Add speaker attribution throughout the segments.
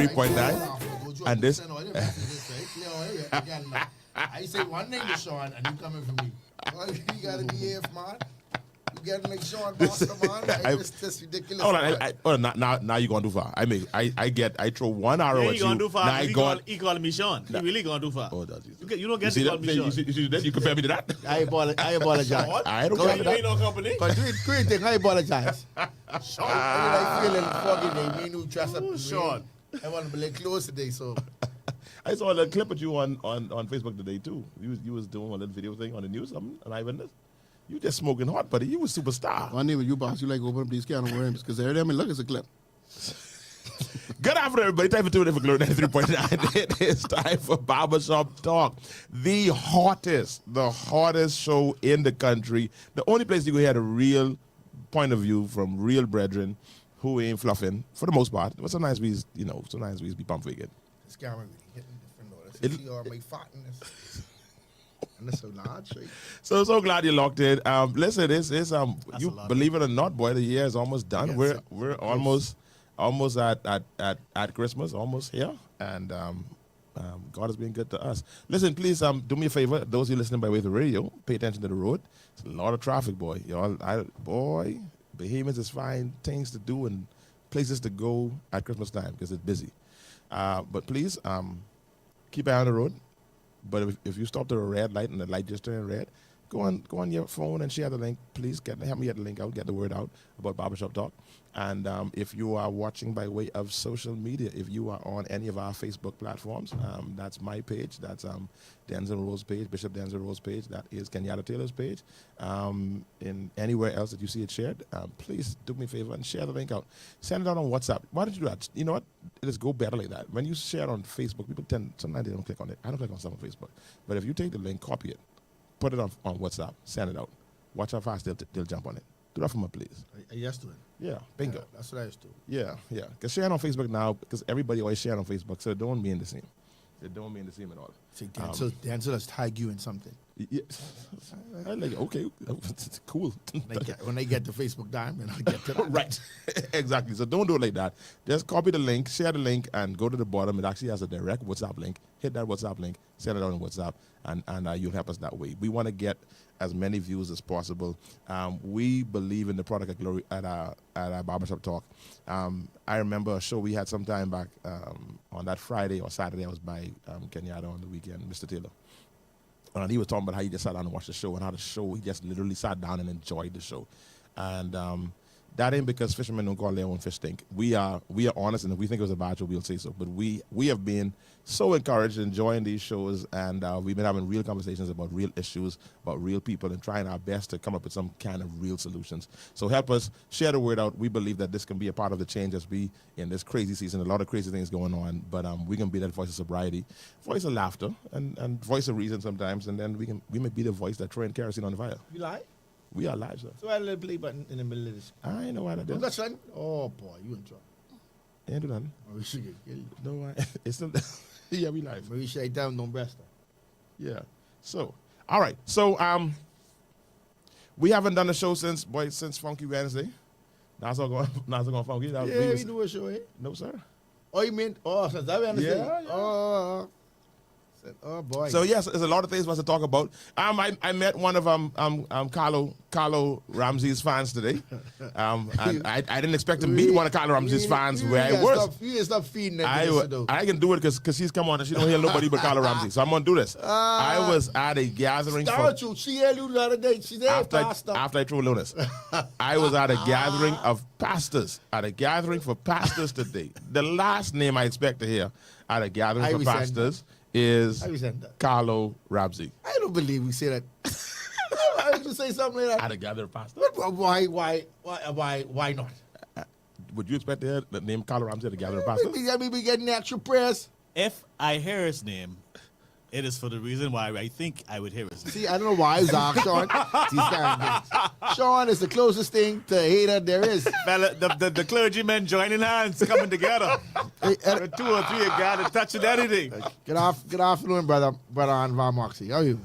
Speaker 1: 93.9. And this.
Speaker 2: I say one thing to Sean, and you coming for me. Well, you gotta be here, man. You gotta make Sean mastermind. That's ridiculous.
Speaker 1: Hold on, now you going too far. I throw 1 hour at you.
Speaker 3: Going too far.
Speaker 1: Now
Speaker 3: He calling me Sean. He really going too far.
Speaker 1: Oh, does he?
Speaker 3: You don't get to call me Sean.
Speaker 1: You compare me to that?
Speaker 2: I apologize.
Speaker 1: I don't care.
Speaker 3: You ain't no company.
Speaker 2: But great thing, I apologize. Sean, I feeling foggy. They new dress up.
Speaker 3: Sean.
Speaker 2: I want to be close today, so.
Speaker 1: I saw a clip of you on Facebook today too. You was doing a little video thing on the news, something, an eyewitness. You just smoking hot, buddy. You was superstar.
Speaker 4: My name is you, boss. You like open up these can of worms because every time I look, it's a clip.
Speaker 1: Good afternoon, everybody. Time for tuning in for Glory 93.9. It is time for Barbershop Talk. The hottest show in the country. The only place you can hear a real point of view from real brethren who ain't fluffing, for the most part. But sometimes we be pump faking.
Speaker 2: This camera really hitting different noise. It's make fat in this. And it's so large.
Speaker 1: So glad you locked in. Listen, you believe it or not, boy, the year is almost done.
Speaker 2: Yes,
Speaker 1: we're almost at Christmas, almost here, and God has been good to us. Listen, please do me a favor. Those of you listening by way of the radio, pay attention to the road. It's a lot of traffic, boy. Behemoths is fine things to do and places to go at Christmas time because it's busy. But please keep an eye on the road. But if you stop to a red light and the light just turned red, go on your phone and share the link. Please help me get the link out, get the word out about Barbershop Talk. And if you are watching by way of social media, if you are on any of our Facebook platforms, that's my page. That's Denczil Rose page, Bishop Denczil Rose page. That is Kenyatta Taylor's page. In anywhere else that you see it shared, please do me a favor and share the link out. Send it out on WhatsApp. Why don't you do that? You know what? Let's go better like that. When you share it on Facebook, people sometimes they don't click on it. I don't click on stuff on Facebook. But if you take the link, copy it, put it on WhatsApp, send it out. Watch how fast they'll jump on it. Do that for me, please.
Speaker 2: I used to it.
Speaker 1: Yeah, bingo.
Speaker 2: Yeah, that's what I used to.
Speaker 1: Yeah. Because sharing on Facebook now, because everybody always sharing on Facebook, so it don't mean the same. It don't mean the same at all.
Speaker 2: See, Denczil has tagged you in something.
Speaker 1: Yeah. I like, okay, it's cool.
Speaker 2: When they get the Facebook dime, then I'll get to that.
Speaker 1: Right, exactly. So don't do it like that. Just copy the link, share the link, and go to the bottom. It actually has a direct WhatsApp link. Hit that WhatsApp link, send it out on WhatsApp, and you'll help us that way. We want to get as many views as possible. We believe in the product of glory at our Barbershop Talk. I remember a show we had some time back on that Friday or Saturday. I was by Kenyatta on the weekend, Mr. Taylor. And he was talking about how he just sat down and watched the show, and how the show, he just literally sat down and enjoyed the show. And that ain't because fishermen don't call their own fish stink. We are honest, and if we think it was a bad show, we'll say so. But we have been so encouraged, enjoying these shows, and we've been having real conversations about real issues, about real people, and trying our best to come up with some kind of real solutions. So help us share the word out. We believe that this can be a part of the change as we in this crazy season. A lot of crazy things going on, but we can be that voice of sobriety, voice of laughter, and voice of reason sometimes, and then we may be the voice that throwing kerosene on the fire.
Speaker 2: You lie?
Speaker 1: We are live, sir.
Speaker 2: So I had a little play button in the middle of this.
Speaker 1: I know why that
Speaker 2: Oh,
Speaker 1: is.
Speaker 2: that's right. Oh, boy, you in trouble.
Speaker 1: Ain't do nothing.
Speaker 2: Oh, we should get killed.
Speaker 1: No, it's still, yeah, we live.
Speaker 2: Maybe shut down, don't breast her.
Speaker 1: Yeah. So, all right. So, we haven't done a show since Funky Wednesday. That's all going funky.
Speaker 2: We do a show, eh?
Speaker 1: No, sir.
Speaker 2: Oh, you mean, since that Wednesday?
Speaker 1: Yeah.
Speaker 2: Oh, boy.
Speaker 1: So yes, there's a lot of things for us to talk about. I met one of Carlo Ramsey's fans today, and I didn't expect to meet one of Carlo Ramsey's fans where I was.
Speaker 2: You need to stop feeding that.
Speaker 1: I can do it because she's come on and she don't hear nobody but Carlo Ramsey, so I'm gonna do this. I was at a gathering.
Speaker 2: She heard you the other day. She's there
Speaker 1: after I threw Lunas. I was at a gathering of pastors. At a gathering for pastors today. The last name I expect to hear at a gathering for pastors is Carlo Ramsey.
Speaker 2: I don't believe we say that. I would just say something like that.
Speaker 1: At a gathering pastor.
Speaker 2: Why not?
Speaker 1: Would you expect to hear the name Carlo Ramsey at a gathering pastor?
Speaker 2: We be getting actual prayers.
Speaker 3: If I hear his name, it is for the reason why I think I would hear his name.
Speaker 2: See, I don't know why he's Sean. Sean is the closest thing to a hater there is.
Speaker 3: Fella, the clergymen joining hands, coming together. With 2 or 3 a guy that touching anything.
Speaker 2: Good afternoon, brother Ann Van Moxie. How are you?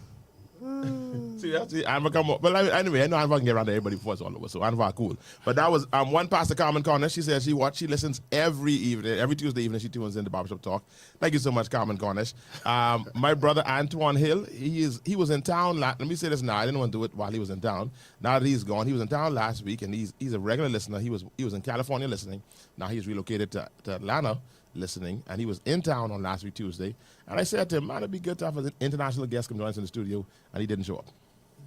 Speaker 1: See, Anva come up. But anyway, I know Anva can get around to everybody before it's all over, so Anva cool. But that was one past the Carmen Corner. She says she listens every evening, every Tuesday evening. She tunes in the Barbershop Talk. Thank you so much, Carmen Cornish. My brother Antoine Hill, he was in town. Let me say this now. I didn't want to do it while he was in town. Now that he's gone, he was in town last week, and he's a regular listener. He was in California listening. Now he's relocated to Atlanta listening, and he was in town on last week Tuesday. And I said to him, man, it'd be good to have an international guest come join us in the studio, and he didn't show up.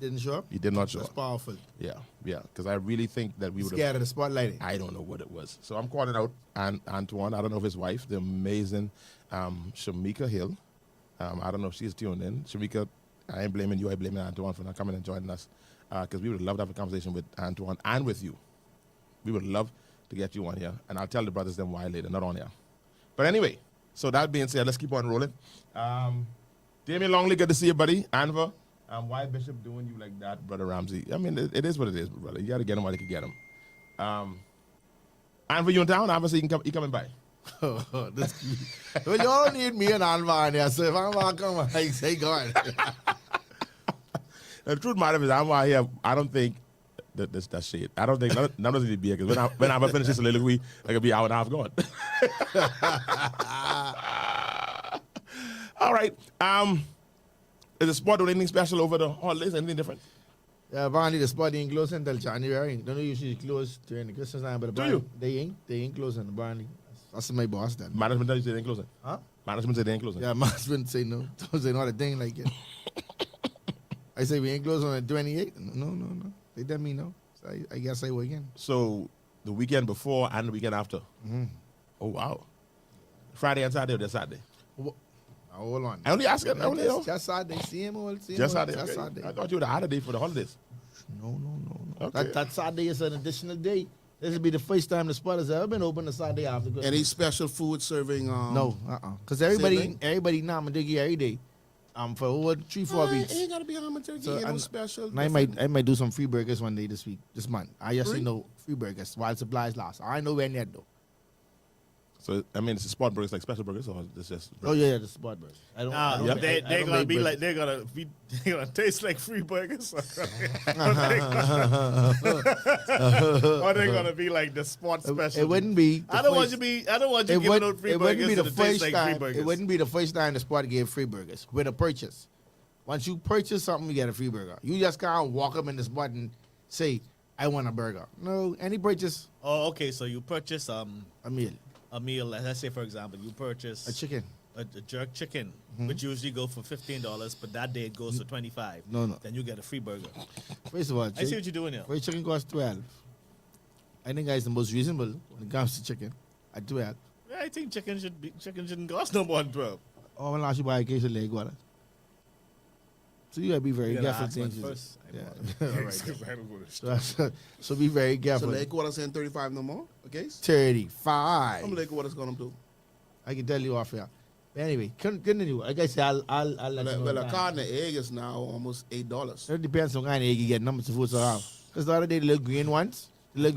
Speaker 2: Didn't show up?
Speaker 1: He did not show
Speaker 2: That's
Speaker 1: up.
Speaker 2: powerful.
Speaker 1: Yeah, because I really think that we would
Speaker 2: Scared of the spotlighting.
Speaker 1: I don't know what it was. So I'm calling out Antoine. I don't know if his wife, the amazing Shamika Hill. I don't know if she's tuned in. Shamika, I ain't blaming you. I blame Antoine for not coming and joining us, because we would love to have a conversation with Antoine and with you. We would love to get you on here, and I'll tell the brothers them why later, not on here. But anyway, so that being said, let's keep on rolling. Damien Longley, good to see you, buddy. Anva, why Bishop doing you like that, Brother Ramsey? I mean, it is what it is, brother. You got to get him while you can get him. Anva, you in town? Anva, so you coming by?
Speaker 2: Well, y'all don't need me and Anva in there, so if Anva come, I say go on.
Speaker 1: The truth matter is, Anva here, I don't think that's shit. I don't think none of it be here, because when I finish this soliloquy, I could be an hour and a half gone. All right. Is the sport doing anything special over the holidays? Anything different?
Speaker 2: Yeah, apparently the spot ain't closing until January. Don't know usually close during the Christmas time, but apparently they ain't closing apparently. That's my boss then.
Speaker 1: Management tell you they ain't closing?
Speaker 2: Huh?
Speaker 1: Management said they ain't closing?
Speaker 2: Yeah, management say no. Don't say not a thing like it. I say we ain't closing on the 28th. No. They tell me no. So I guess I will again.
Speaker 1: So the weekend before and the weekend after?
Speaker 2: Mm-hmm.
Speaker 1: Oh, wow. Friday and Saturday or just Saturday?
Speaker 2: Hold on.
Speaker 1: I only ask it.
Speaker 2: Just Saturday. See him all.
Speaker 1: Just Saturday.
Speaker 2: Just
Speaker 1: Okay.
Speaker 2: Saturday.
Speaker 1: I thought you would have had a day for the holidays.
Speaker 2: No.
Speaker 1: Okay.
Speaker 2: That Saturday is an additional day. This will be the first time the spot has ever been open the Saturday after Christmas.
Speaker 4: Any special food serving?
Speaker 2: No, because everybody
Speaker 4: sibling?
Speaker 2: now Madigi every day. For over 3-4 weeks.
Speaker 4: It ain't gotta be ham and turkey.
Speaker 2: So,
Speaker 4: Ain't no
Speaker 2: and-
Speaker 4: special.
Speaker 2: And I might do some free burgers one day this month. I just know free burgers while supplies last. I ain't know when yet though.
Speaker 1: So, I mean, it's a spot burgers like special burgers, or it's just...
Speaker 2: Oh yeah, the spot burgers. I don't. I don't
Speaker 3: They're
Speaker 2: make
Speaker 3: gonna be
Speaker 2: burgers.
Speaker 3: like they're gonna taste like free burgers. Or they're gonna be like the sport special.
Speaker 2: It wouldn't be.
Speaker 3: I don't want you giving out free
Speaker 2: It wouldn't
Speaker 3: burgers
Speaker 2: be the
Speaker 3: that taste
Speaker 2: first
Speaker 3: like free
Speaker 2: time.
Speaker 3: burgers.
Speaker 2: It wouldn't be the first time the spot gave free burgers with a purchase. Once you purchase something, you get a free burger. You just can't walk up in the spot and say, "I want a burger." No, any purchase
Speaker 3: Oh, okay. So you purchase
Speaker 2: a meal,
Speaker 3: a meal. Let's say, for example, you purchase
Speaker 2: a chicken.
Speaker 3: a jerk chicken, which usually go for $15, but that day it goes for $25.
Speaker 2: No.
Speaker 3: Then you get a free burger.
Speaker 2: First of all,
Speaker 3: I see what you're doing here.
Speaker 2: fried chicken costs 12. I think that is the most reasonable when it comes to chicken at 12.
Speaker 3: Yeah, I think chicken shouldn't cost no more than 12.
Speaker 2: Oh, when last you buy a case of leg water. So you gotta be very
Speaker 3: You gotta
Speaker 2: careful.
Speaker 3: ask one
Speaker 2: Things.
Speaker 3: first.
Speaker 2: Yeah. All right.
Speaker 3: I don't go to
Speaker 2: So be very
Speaker 4: So
Speaker 2: careful.
Speaker 4: leg water saying 35 no more. Okay.
Speaker 2: 35.
Speaker 4: How much leg water's gonna do?
Speaker 2: I can tell you off here. But anyway, continue. Like I said, I'll let you know.
Speaker 4: Well, a
Speaker 2: that.
Speaker 4: carton of egg is now almost $8.
Speaker 2: It depends on kind of egg you get. Numbers of foods around. Because the other day, the little green ones only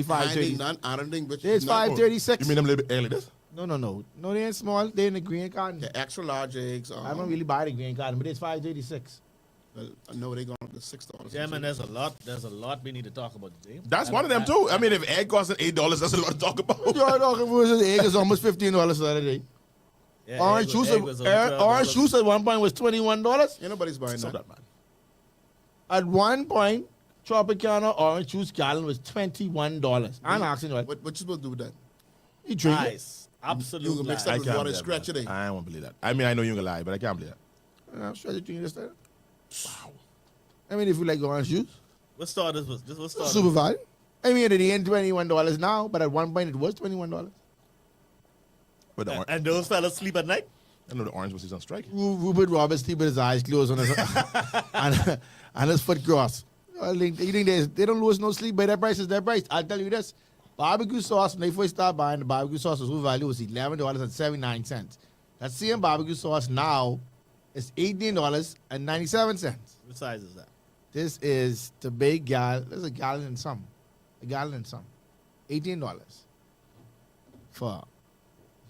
Speaker 2: $5.30.
Speaker 4: I don't think.
Speaker 2: There's $5.36.
Speaker 1: You mean them a little bit early this?
Speaker 2: No. No, they ain't small. They in the green carton.
Speaker 4: The extra large eggs.
Speaker 2: I don't really buy the green carton, but it's $5.36.
Speaker 4: Well, I know they going up to $6.
Speaker 3: Yeah, man, there's a lot we need to talk about today.
Speaker 1: That's one of them, too. I mean, if egg costs $8, that's a lot to talk about.
Speaker 2: You're talking about the egg is almost $15 the other day.
Speaker 3: Yeah,
Speaker 2: Orange juice at one point was $21.
Speaker 4: Ain't nobody's buying
Speaker 1: So
Speaker 4: that.
Speaker 1: that, man.
Speaker 2: At one point, Tropicana orange juice gallon was $21. I'm asking you,
Speaker 4: What you supposed to do with that?
Speaker 2: you drink it?
Speaker 3: Lies. Absolute
Speaker 4: You can mix
Speaker 3: lies.
Speaker 4: that
Speaker 1: I
Speaker 4: with
Speaker 1: can't
Speaker 4: water
Speaker 1: believe
Speaker 4: and scratch
Speaker 1: that.
Speaker 4: it in.
Speaker 1: I won't believe that. I mean, I know you're going to lie, but I can't believe that.
Speaker 2: I'm sure you drink this time. Wow. I mean, if you like orange juice,
Speaker 3: What started was this? What started?
Speaker 2: super value. I mean, it ain't $21 now, but at one point it was $21.
Speaker 1: But the
Speaker 3: And those fellas sleep at night.
Speaker 1: I know the orange was on strike.
Speaker 2: Rupert Roberts sleep with his eyes closed on his and his foot crossed. You think they don't lose no sleep by their price is their price. I'll tell you this. Barbecue sauce, when they first started buying the barbecue sauce, the value was $11.79. That same barbecue sauce now is $18.97.
Speaker 3: What size is that?
Speaker 2: This is the big gallon. This is a gallon and some. $18 for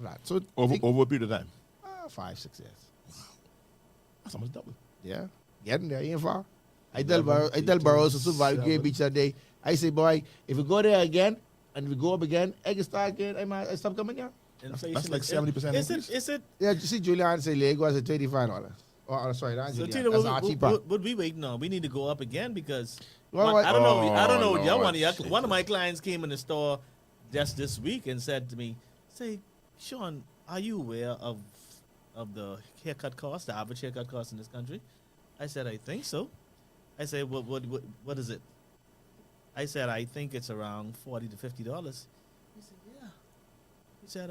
Speaker 2: that. So
Speaker 1: Over a period of time.
Speaker 2: 5-6 years.
Speaker 1: That's almost double.
Speaker 2: Yeah. Getting there, ain't far. I tell Burroughs to survive Great Beach that day. I say, boy, if we go there again and we go up again, I can start again. I stop coming here.
Speaker 1: That's like 70% increase.
Speaker 3: Is it?
Speaker 2: Yeah, you see, Julian say Lagos at $25. Oh, sorry, that's
Speaker 3: So
Speaker 2: Julian.
Speaker 3: Tito,
Speaker 2: That's our cheaper.
Speaker 3: what we waiting on? We need to go up again because
Speaker 2: Well,
Speaker 3: I don't know. I don't know what y'all
Speaker 1: Lord
Speaker 3: want. One of my clients came in the store just this week and said to me, "Say, Sean, are you aware of the haircut cost, the average haircut cost in this country?" I said, "I think so." I said, "What is it?" I said, "I think it's around $40 to $50." He said, "Yeah." He said,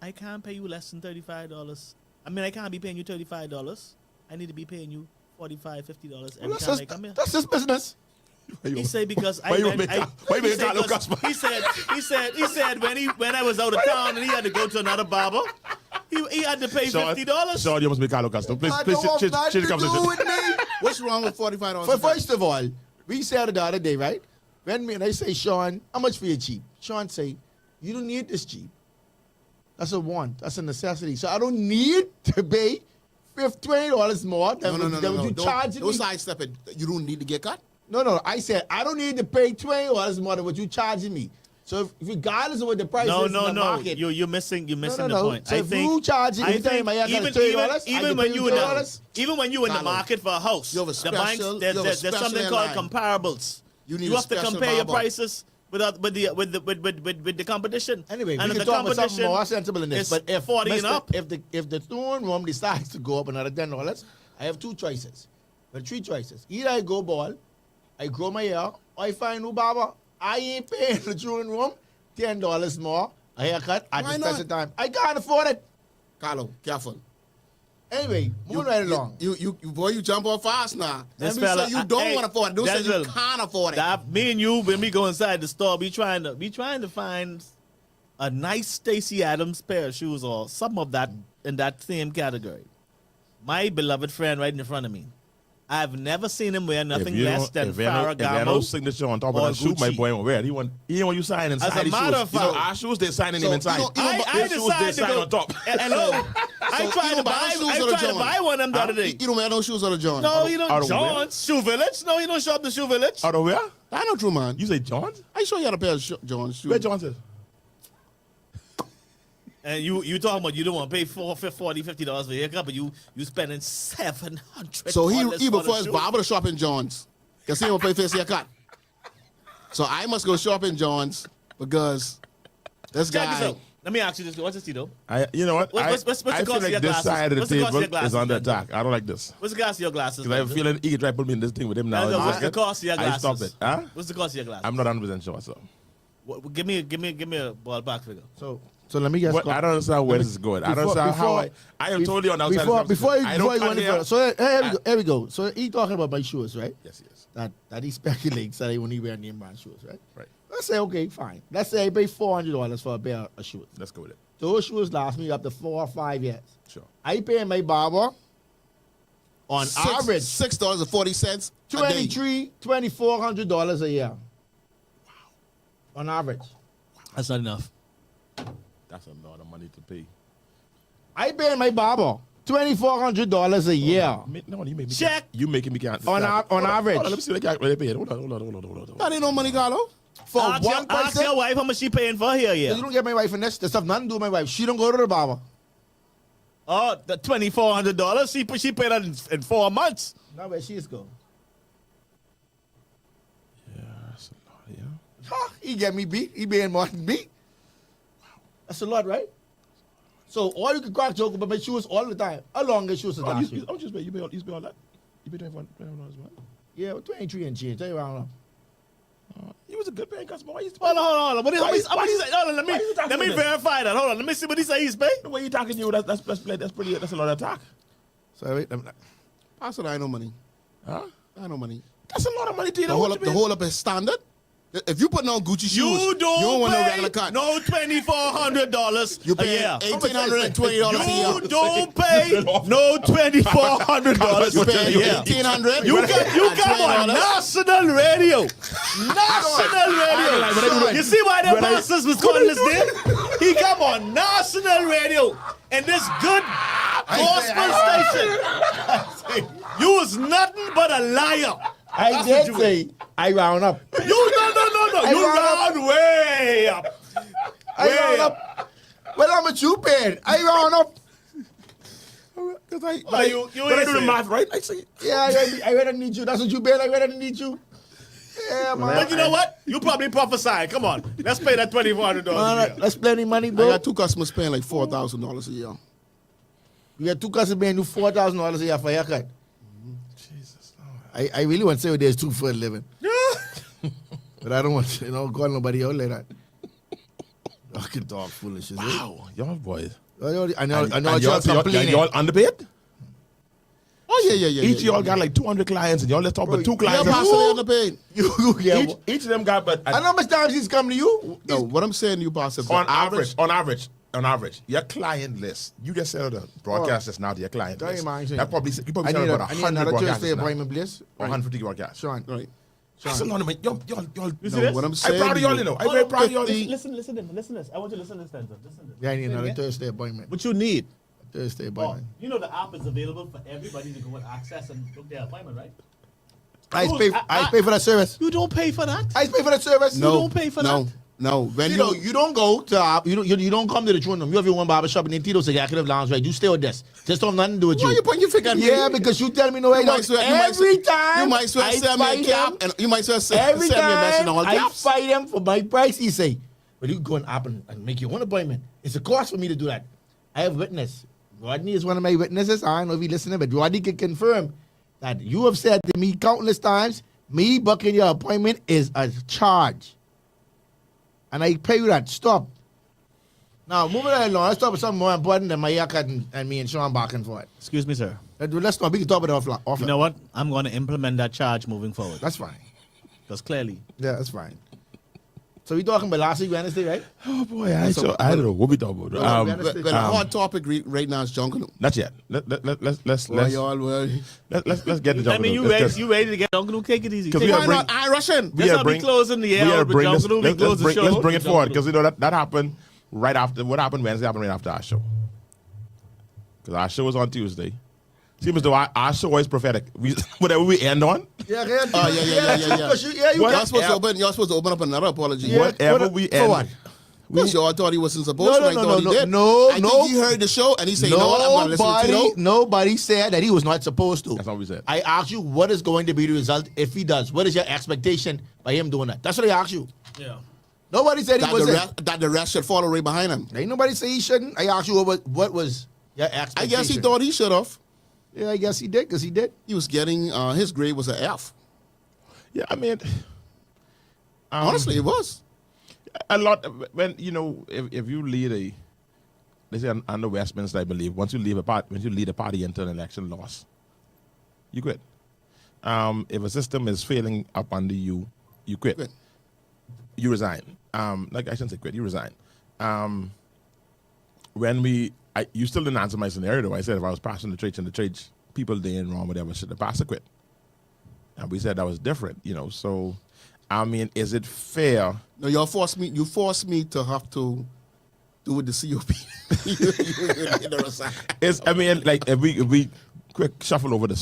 Speaker 3: I can't pay you less than $35. I mean, I can't be paying you $35. I need to be paying you $45, $50 every time I come here."
Speaker 2: That's his business.
Speaker 3: He said because
Speaker 1: Why you make Carlo customer?
Speaker 3: he said when I was out of town and he had to go to another barber, he had to pay $50.
Speaker 1: Sean, you must make Carlo customer. Please, change the conversation.
Speaker 4: What's wrong with $45?
Speaker 2: First of all, we said it the other day, right? When I say, Sean, how much for your Jeep? Sean say, you don't need this Jeep. That's a want. That's a necessity. So I don't need to pay $20 more than what you charging me.
Speaker 4: Don't sidestep it. You don't need to get cut.
Speaker 2: No. I said I don't need to pay $20 more than what you charging me. So if regardless of what the price is in the market,
Speaker 3: you're missing the point.
Speaker 2: So
Speaker 3: I
Speaker 2: if
Speaker 3: think
Speaker 2: you charging me $30,
Speaker 3: even when you in the market for a house,
Speaker 4: You have a special-
Speaker 3: there's
Speaker 4: you have a
Speaker 3: something
Speaker 4: special
Speaker 3: called
Speaker 4: airline.
Speaker 3: comparables.
Speaker 4: You need
Speaker 3: You
Speaker 4: a
Speaker 3: have to
Speaker 4: special
Speaker 3: compare your
Speaker 4: barber.
Speaker 3: prices with the competition.
Speaker 2: Anyway,
Speaker 3: and
Speaker 2: we
Speaker 3: the
Speaker 2: can talk about something
Speaker 3: competition
Speaker 2: more sensible than this.
Speaker 3: is
Speaker 2: But if
Speaker 3: 40 and up.
Speaker 2: if the throwing room decides to go up another $10, I have two choices. Well, three choices. Either I go bald, I grow my hair, or I find new barber. I ain't paying the throwing room $10 more a haircut at
Speaker 4: Why
Speaker 2: the
Speaker 4: not?
Speaker 2: special time. I can't afford it.
Speaker 4: Carlo, careful.
Speaker 2: Anyway, moving right along.
Speaker 4: You jump off fast now.
Speaker 3: This
Speaker 4: Let me
Speaker 3: fella-
Speaker 4: say you don't
Speaker 3: hey,
Speaker 4: want to afford it. Don't say you
Speaker 3: Denczil,
Speaker 4: can't afford it.
Speaker 3: Me and you, when we go inside the store, we trying to find a nice Stacey Adams pair of shoes or some of that in that same category. My beloved friend right in front of me. I've never seen him wear nothing less than
Speaker 1: If there no
Speaker 3: Ferragamo.
Speaker 1: signature on top of
Speaker 3: or
Speaker 1: that shoe, my
Speaker 3: Gucci.
Speaker 1: boy won't wear it. He want you sign inside
Speaker 3: As a
Speaker 1: his
Speaker 3: matter
Speaker 1: shoes.
Speaker 3: of
Speaker 1: You know,
Speaker 3: fact-
Speaker 1: our shoes, they signing him
Speaker 4: So,
Speaker 1: inside.
Speaker 4: you know,
Speaker 3: I
Speaker 1: His shoes, they
Speaker 3: decided to
Speaker 1: sign
Speaker 3: go
Speaker 1: on top.
Speaker 3: and look, I
Speaker 4: So
Speaker 3: tried
Speaker 4: you
Speaker 3: to
Speaker 4: don't buy
Speaker 3: buy.
Speaker 4: shoes
Speaker 3: I
Speaker 4: or the
Speaker 3: tried to
Speaker 4: John?
Speaker 3: buy one of them the other day.
Speaker 4: You don't wear no shoes on the John.
Speaker 3: No, you
Speaker 1: Out
Speaker 3: don't.
Speaker 1: of where?
Speaker 3: John's Shoe Village. No, you don't shop the Shoe Village.
Speaker 1: Out of where?
Speaker 4: I know true, man.
Speaker 1: You say John's?
Speaker 4: I saw you had a pair of John's shoes.
Speaker 1: Where John's is?
Speaker 3: And you talking about you don't want to pay $40, $50 for a haircut, but you spending $700.
Speaker 4: So he
Speaker 3: for
Speaker 4: before
Speaker 3: the
Speaker 4: his
Speaker 3: shoe.
Speaker 4: barber shop in John's. Because he don't pay for his haircut. So I must go shop in John's because this
Speaker 3: Check this
Speaker 4: guy.
Speaker 3: out. Let me ask you this. What's this, Tito?
Speaker 1: You know what?
Speaker 3: What's the
Speaker 1: I
Speaker 3: cost
Speaker 1: feel
Speaker 3: of
Speaker 1: like
Speaker 3: your
Speaker 1: this
Speaker 3: glasses?
Speaker 1: side of the
Speaker 3: What's the cost of
Speaker 1: table
Speaker 3: your glasses,
Speaker 1: is under
Speaker 3: then?
Speaker 1: attack. I don't like this.
Speaker 3: What's the cost of your glasses?
Speaker 1: Because I'm
Speaker 3: then?
Speaker 1: feeling he try to put me in this thing with him now.
Speaker 3: What's the cost of your
Speaker 1: I
Speaker 3: glasses?
Speaker 1: stop it. Huh?
Speaker 3: What's the cost of your glasses?
Speaker 1: I'm not 100% sure, so.
Speaker 3: Give me a ballpark figure.
Speaker 2: So let me get
Speaker 1: But I don't understand where this is going. I don't understand how I am totally on the outside. of the
Speaker 2: Before you
Speaker 1: conversation.
Speaker 2: go
Speaker 1: I don't
Speaker 2: any
Speaker 1: care.
Speaker 2: further. So here we go. So he talking about my shoes, right?
Speaker 1: Yes.
Speaker 2: That he speculates that he only wear name brand shoes, right?
Speaker 1: Right.
Speaker 2: Let's say, okay, fine. Let's say I pay $400 for a pair of shoes.
Speaker 1: Let's go with it.
Speaker 2: Those shoes last me up to 4 or 5 years.
Speaker 1: Sure.
Speaker 2: I pay my barber on average
Speaker 4: $6.40 a day.
Speaker 2: $2,400 a year. Wow. On average.
Speaker 3: That's not enough.
Speaker 1: That's a lot of money to pay.
Speaker 2: I pay my barber $2,400 a year.
Speaker 1: No, you make me
Speaker 3: Check.
Speaker 1: You making me can't.
Speaker 2: On average.
Speaker 1: Hold on, let me see what they paid. Hold on.
Speaker 4: That ain't no money, Carlo.
Speaker 2: For
Speaker 3: Ask
Speaker 2: one person.
Speaker 3: your wife how much she paying for here,
Speaker 2: You don't get my wife in this. There's nothing to do with my wife. She don't go to the barber.
Speaker 3: Oh, the $2,400. She paid that in 4 months.
Speaker 2: Now where she's go.
Speaker 1: Yeah, that's a lot, yeah.
Speaker 2: Huh, he get me beat. He paying more than me. That's a lot, right? So all you can crack joke about my shoes all the time. How long the shoes is last you?
Speaker 1: You pay all that? You pay $24 as well?
Speaker 2: Yeah, 23 and change. Tell you around.
Speaker 1: He was a good paying customer. Why you
Speaker 3: Hold on. What
Speaker 1: Why
Speaker 3: is
Speaker 1: you- why you-
Speaker 3: hold on, let
Speaker 1: why you talking
Speaker 3: me
Speaker 1: like this?
Speaker 3: verify that. Hold on, let me see what he say he's paid.
Speaker 1: The way you talking to you, that's pretty. That's a lot of talk.
Speaker 2: So wait,
Speaker 4: I said I ain't no money.
Speaker 1: Huh?
Speaker 4: I ain't no money.
Speaker 1: That's a lot of money to you.
Speaker 4: The whole up is standard. If you put on Gucci shoes,
Speaker 3: You don't
Speaker 4: want no
Speaker 3: pay
Speaker 4: regular cut.
Speaker 3: no $2,400
Speaker 4: You
Speaker 3: a
Speaker 4: pay
Speaker 3: year.
Speaker 4: $1,820 a year.
Speaker 3: You don't pay no $2,400
Speaker 4: You
Speaker 3: a
Speaker 4: pay
Speaker 3: year.
Speaker 4: $1,800.
Speaker 3: You come on national radio. National radio. You see why the bosses was calling this name? He come on national radio. And this good gospel station. You was nothing but a liar.
Speaker 2: I
Speaker 3: That's
Speaker 2: did
Speaker 3: what
Speaker 2: say I round up.
Speaker 3: No. You round way up.
Speaker 2: I round up. Well, I'm a Jew-bed. I round up.
Speaker 1: Because I
Speaker 3: you
Speaker 1: when I do the
Speaker 3: innocent.
Speaker 1: math right, I say,
Speaker 2: Yeah, I rather need you. That's what you bet. I rather need you. Yeah, man.
Speaker 3: But you know what? You probably prophesy. Come on. Let's pay that $2,400 a
Speaker 2: Man,
Speaker 3: year.
Speaker 2: that's plenty money,
Speaker 4: I
Speaker 2: bro.
Speaker 4: got two customers paying like $4,000 a year.
Speaker 2: You got two customers paying you $4,000 a year for a haircut.
Speaker 1: Jesus Lord.
Speaker 2: I really want to say there's two for a living. But I don't want to, call nobody out like that. Fucking dog foolish, is it?
Speaker 1: Wow, y'all boys.
Speaker 2: I know
Speaker 1: And
Speaker 2: y'all
Speaker 1: y'all
Speaker 2: complaining.
Speaker 1: y'all underpaid?
Speaker 4: Oh, yeah.
Speaker 1: Each of y'all got like 200 clients, and y'all let's talk about 2
Speaker 4: Yeah,
Speaker 1: clients.
Speaker 4: Pastor, they underpaid.
Speaker 2: You get
Speaker 1: Each of them got, but
Speaker 2: I know how much times he's come to you.
Speaker 4: No, what I'm saying to you, Pastor, is
Speaker 1: on
Speaker 4: the
Speaker 1: average, your client list, you just sell the broadcast list now to your client
Speaker 2: Tell you,
Speaker 1: list.
Speaker 2: man,
Speaker 1: That you probably
Speaker 2: I
Speaker 1: sell
Speaker 2: need,
Speaker 1: about
Speaker 2: I need
Speaker 1: 100
Speaker 2: another
Speaker 1: broadcasts
Speaker 2: Thursday
Speaker 1: now.
Speaker 2: appointment, please.
Speaker 1: Or 150 broadcasts.
Speaker 2: Sean.
Speaker 4: Right.
Speaker 1: That's a lot of money. Y'all,
Speaker 3: You see
Speaker 4: No,
Speaker 3: this?
Speaker 4: what I'm
Speaker 1: I'm
Speaker 4: saying
Speaker 1: proud of
Speaker 4: to
Speaker 1: y'all,
Speaker 4: you,
Speaker 1: you know. I'm very proud of y'all.
Speaker 4: 50
Speaker 3: Listen to this. I want you to listen to this, Denczil. Listen to this.
Speaker 2: Yeah, I need
Speaker 3: Say it
Speaker 2: another
Speaker 3: again.
Speaker 2: Thursday appointment.
Speaker 3: What you need.
Speaker 2: Thursday
Speaker 3: Oh,
Speaker 2: appointment.
Speaker 3: you know the app is available for everybody to go and access and book their appointment, right?
Speaker 2: I pay for that service.
Speaker 3: You don't pay for that.
Speaker 2: I pay for that service.
Speaker 3: No. don't pay for that.
Speaker 4: No. When
Speaker 2: Tito, you don't go to you don't come to the throne room. You have your one barbershop in Tito's executive lounge, right? You stay with this. Just don't have nothing to do with
Speaker 4: why
Speaker 2: you.
Speaker 4: you pointing your finger at me?
Speaker 2: Yeah, because you tell me no. I
Speaker 4: You
Speaker 2: don't.
Speaker 4: might as well-
Speaker 2: Every time
Speaker 4: You might as well
Speaker 2: I
Speaker 4: send me
Speaker 2: fight
Speaker 4: a cap,
Speaker 2: him,
Speaker 4: and you might as well send
Speaker 2: every
Speaker 4: me a message
Speaker 2: time
Speaker 4: on all
Speaker 2: I
Speaker 4: caps.
Speaker 2: fight him for my price, he say, "Well, you go and up and make your own appointment. It's a cost for me to do that." I have witness. Rodney is one of my witnesses. I don't know if he's listening, but Rodney can confirm that you have said to me countless times, me booking your appointment is a charge. And I pay you that. Stop. Now, moving right along, let's talk about something more important than my haircut and me and Sean back and forth.
Speaker 3: Excuse me, sir.
Speaker 2: Let's not. We can talk about it off.
Speaker 3: You know what? I'm going to implement that charge moving forward.
Speaker 2: That's fine.
Speaker 3: Because clearly,
Speaker 2: Yeah, that's fine. So we talking about last week Wednesday, right?
Speaker 1: Oh boy, I don't know what we talking about.
Speaker 2: Wednesday.
Speaker 4: But the hot topic right now is jungle.
Speaker 1: Not yet. Let's
Speaker 4: Why y'all worry?
Speaker 1: let's get the
Speaker 3: I
Speaker 1: jungle.
Speaker 3: mean, you ready to get Jungle? Take it easy.
Speaker 1: 'Cause
Speaker 3: Take
Speaker 1: we
Speaker 3: it
Speaker 1: are
Speaker 4: Why
Speaker 1: bring-
Speaker 4: not? I Russian.
Speaker 3: Let's not be closing the air with Jungle. We close the show.
Speaker 1: Let's bring it
Speaker 3: with
Speaker 1: forward
Speaker 3: Jungle.
Speaker 1: because that happened right after what happened Wednesday happened right after our show. Because our show was on Tuesday. Seems as though our show is prophetic. Whatever we end on,
Speaker 2: Yeah.
Speaker 4: Oh, yeah.
Speaker 2: Yeah, you
Speaker 1: What?
Speaker 2: got
Speaker 4: Y'all supposed to open up another apology.
Speaker 2: Yeah.
Speaker 1: whatever
Speaker 2: what-
Speaker 1: we
Speaker 2: for
Speaker 1: end.
Speaker 2: what?
Speaker 4: Because y'all thought he wasn't supposed to. I thought he did.
Speaker 2: no,
Speaker 4: I think he heard the show and he said, "You know what? I'm going to listen to Tito."
Speaker 2: Nobody said that he was not supposed to.
Speaker 1: That's what we said.
Speaker 2: I asked you what is going to be the result if he does. What is your expectation by him doing that? That's what I asked you.
Speaker 3: Yeah.
Speaker 2: Nobody said he wasn't.
Speaker 4: That the rest should follow right behind him.
Speaker 2: Ain't nobody say he shouldn't. I asked you what was your expectation.
Speaker 4: I guess he thought he should have.
Speaker 2: Yeah, I guess he did because he did.
Speaker 4: He was getting his grade was an F.
Speaker 1: Yeah, I mean,
Speaker 4: Honestly, it was.
Speaker 1: a lot when if you lead let's say under Westminster, I believe once you lead a party into an election loss, you quit. If a system is failing up under you, you quit.
Speaker 4: Quit.
Speaker 1: You resign. Like I shouldn't say quit. You resign. You still didn't answer my scenario though. I said if I was passing the church and the church people doing wrong, whatever, should the pastor quit? And we said that was different. So I mean, is it fair?
Speaker 4: No, you forced me to have to do with the COP. You resign.
Speaker 1: I mean, like if we quick shuffle over to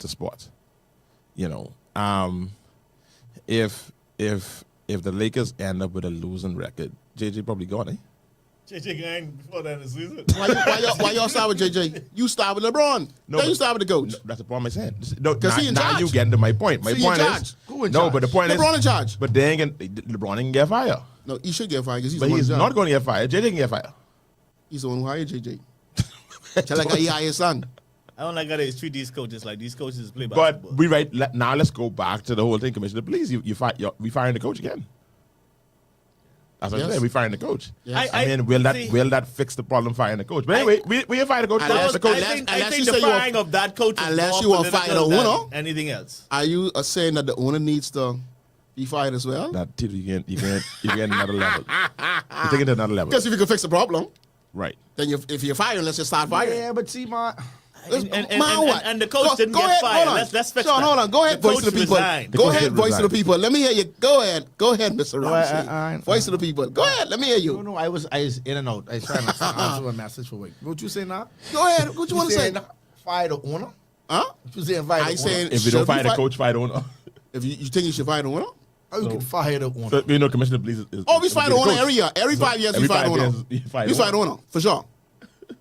Speaker 1: sports, if the Lakers end up with a losing record, JJ probably gone, eh?
Speaker 3: JJ gang before that is season.
Speaker 4: Why y'all start with JJ? You start with LeBron.
Speaker 1: No,
Speaker 4: Then you
Speaker 1: but-
Speaker 4: start with the coach.
Speaker 1: No, that's the problem I'm saying. No,
Speaker 4: 'Cause he in
Speaker 1: now
Speaker 4: charge.
Speaker 1: you getting to my point. My
Speaker 4: So he in
Speaker 1: point
Speaker 4: charge.
Speaker 1: is
Speaker 2: Who in
Speaker 1: no,
Speaker 2: charge?
Speaker 1: but the point
Speaker 4: LeBron in
Speaker 1: is,
Speaker 4: charge.
Speaker 1: but they ain't LeBron ain't get fired.
Speaker 4: No, he should get fired because he's
Speaker 1: But
Speaker 4: the one
Speaker 1: he's
Speaker 4: in
Speaker 1: not
Speaker 4: charge.
Speaker 1: going to get fired. JJ can get fired.
Speaker 4: He's the one who hired JJ. Tell like he hired his son.
Speaker 3: I don't like how they treat these coaches like these coaches play
Speaker 1: But
Speaker 3: basketball.
Speaker 1: now let's go back to the whole thing, Commissioner. Please, we firing the coach again. That's what
Speaker 4: Yes.
Speaker 1: I'm saying. We firing the coach.
Speaker 4: Yes.
Speaker 1: I mean, will that fix the problem firing the coach? But anyway, we ain't firing the coach.
Speaker 4: Unless-
Speaker 1: The coach.
Speaker 3: I think
Speaker 4: unless you
Speaker 3: the
Speaker 4: say you want-
Speaker 3: firing of that coach is
Speaker 4: unless
Speaker 3: more
Speaker 4: you want to fire
Speaker 3: political
Speaker 4: the
Speaker 3: than
Speaker 4: owner.
Speaker 3: anything else.
Speaker 4: Are you saying that the owner needs to be fired as well?
Speaker 1: That Tito, you get another level. You take it to another level.
Speaker 4: Because if you can fix the problem,
Speaker 1: Right.
Speaker 4: then if you're firing, let's just start firing.
Speaker 2: Yeah, but see, man,
Speaker 3: And the coach didn't get fired. Let's fix
Speaker 4: Sean,
Speaker 3: that.
Speaker 4: hold on. Go ahead,
Speaker 3: The
Speaker 4: voice to the
Speaker 3: coach
Speaker 4: people.
Speaker 3: resigned.
Speaker 4: Go
Speaker 1: coach
Speaker 4: ahead,
Speaker 1: did
Speaker 4: voice to the
Speaker 1: resign.
Speaker 4: people. Let me hear you. Go ahead, Mr.
Speaker 2: No,
Speaker 4: Ramsey. Voice to the people. Go ahead. Let me hear you.
Speaker 2: No, I was in and out. I was trying to answer a message for wait. What you say now?
Speaker 4: Go ahead. What you want to say?
Speaker 2: Fire the owner?
Speaker 4: Huh?
Speaker 2: What you saying fire the
Speaker 4: I
Speaker 2: owner?
Speaker 4: saying
Speaker 1: If you
Speaker 4: should
Speaker 1: don't
Speaker 4: we
Speaker 1: fire the
Speaker 4: fight-
Speaker 1: coach, fire the owner.
Speaker 4: If you think you should fire the winner?
Speaker 2: How you can fire the owner?
Speaker 1: So, you know, Commissioner of Police is
Speaker 4: Oh, we fight the owner
Speaker 1: coach.
Speaker 4: every year. Every 5 years, we
Speaker 1: Every
Speaker 4: fight the
Speaker 1: 5
Speaker 4: owner.
Speaker 1: years, you fight
Speaker 4: We
Speaker 1: the
Speaker 4: fight the owner, for sure.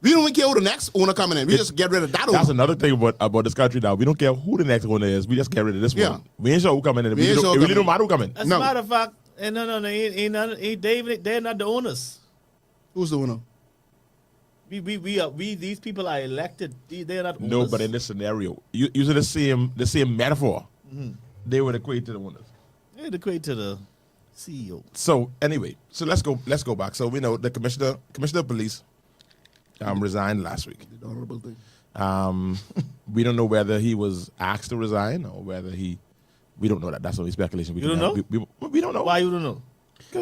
Speaker 4: We don't even care who the next owner coming in. We just get rid of that
Speaker 1: That's
Speaker 4: owner.
Speaker 1: another thing about this country now. We don't care who the next owner is. We just get rid of this
Speaker 4: Yeah.
Speaker 1: one. We ain't sure who coming in.
Speaker 4: We ain't sure
Speaker 1: It
Speaker 4: who
Speaker 1: really don't
Speaker 4: coming
Speaker 1: matter who coming.
Speaker 3: As
Speaker 4: No.
Speaker 3: a matter of fact, they're not the owners.
Speaker 4: Who's the owner?
Speaker 3: These people are elected. They're not owners.
Speaker 1: No, but in this scenario, using the same metaphor, they would equate to the owners.
Speaker 3: They're equate to the CEO.
Speaker 1: So anyway, so let's go back. So we know the commissioner of police resigned last week.
Speaker 4: The honorable thing.
Speaker 1: We don't know whether he was asked to resign or whether we don't know that. That's only speculation.
Speaker 3: You don't know?
Speaker 1: We don't know.
Speaker 3: Why you don't know?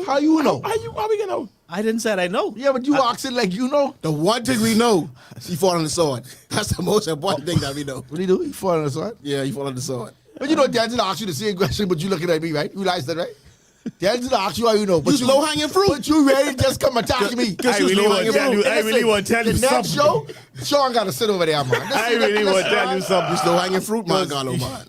Speaker 2: How you know?
Speaker 1: How we gonna know?
Speaker 3: I didn't say I know.
Speaker 2: Yeah, but you asking like you know.
Speaker 4: The one thing we know, he fought on the sword. That's the most important thing that we know.
Speaker 2: What do you do? You fall on the sword?
Speaker 4: Yeah, he fought on the sword.
Speaker 2: But you know, Denczil asked you the same question, but you looking at me, right? You realize that, right? Denczil asked you how you know. But
Speaker 4: You low-hanging fruit.
Speaker 2: But you ready to just come attack me.
Speaker 4: I really want to tell you-
Speaker 2: The next show, Sean got to sit over there, man.
Speaker 3: I really want to tell you something.
Speaker 4: You still hanging fruit, man, Carlo, man.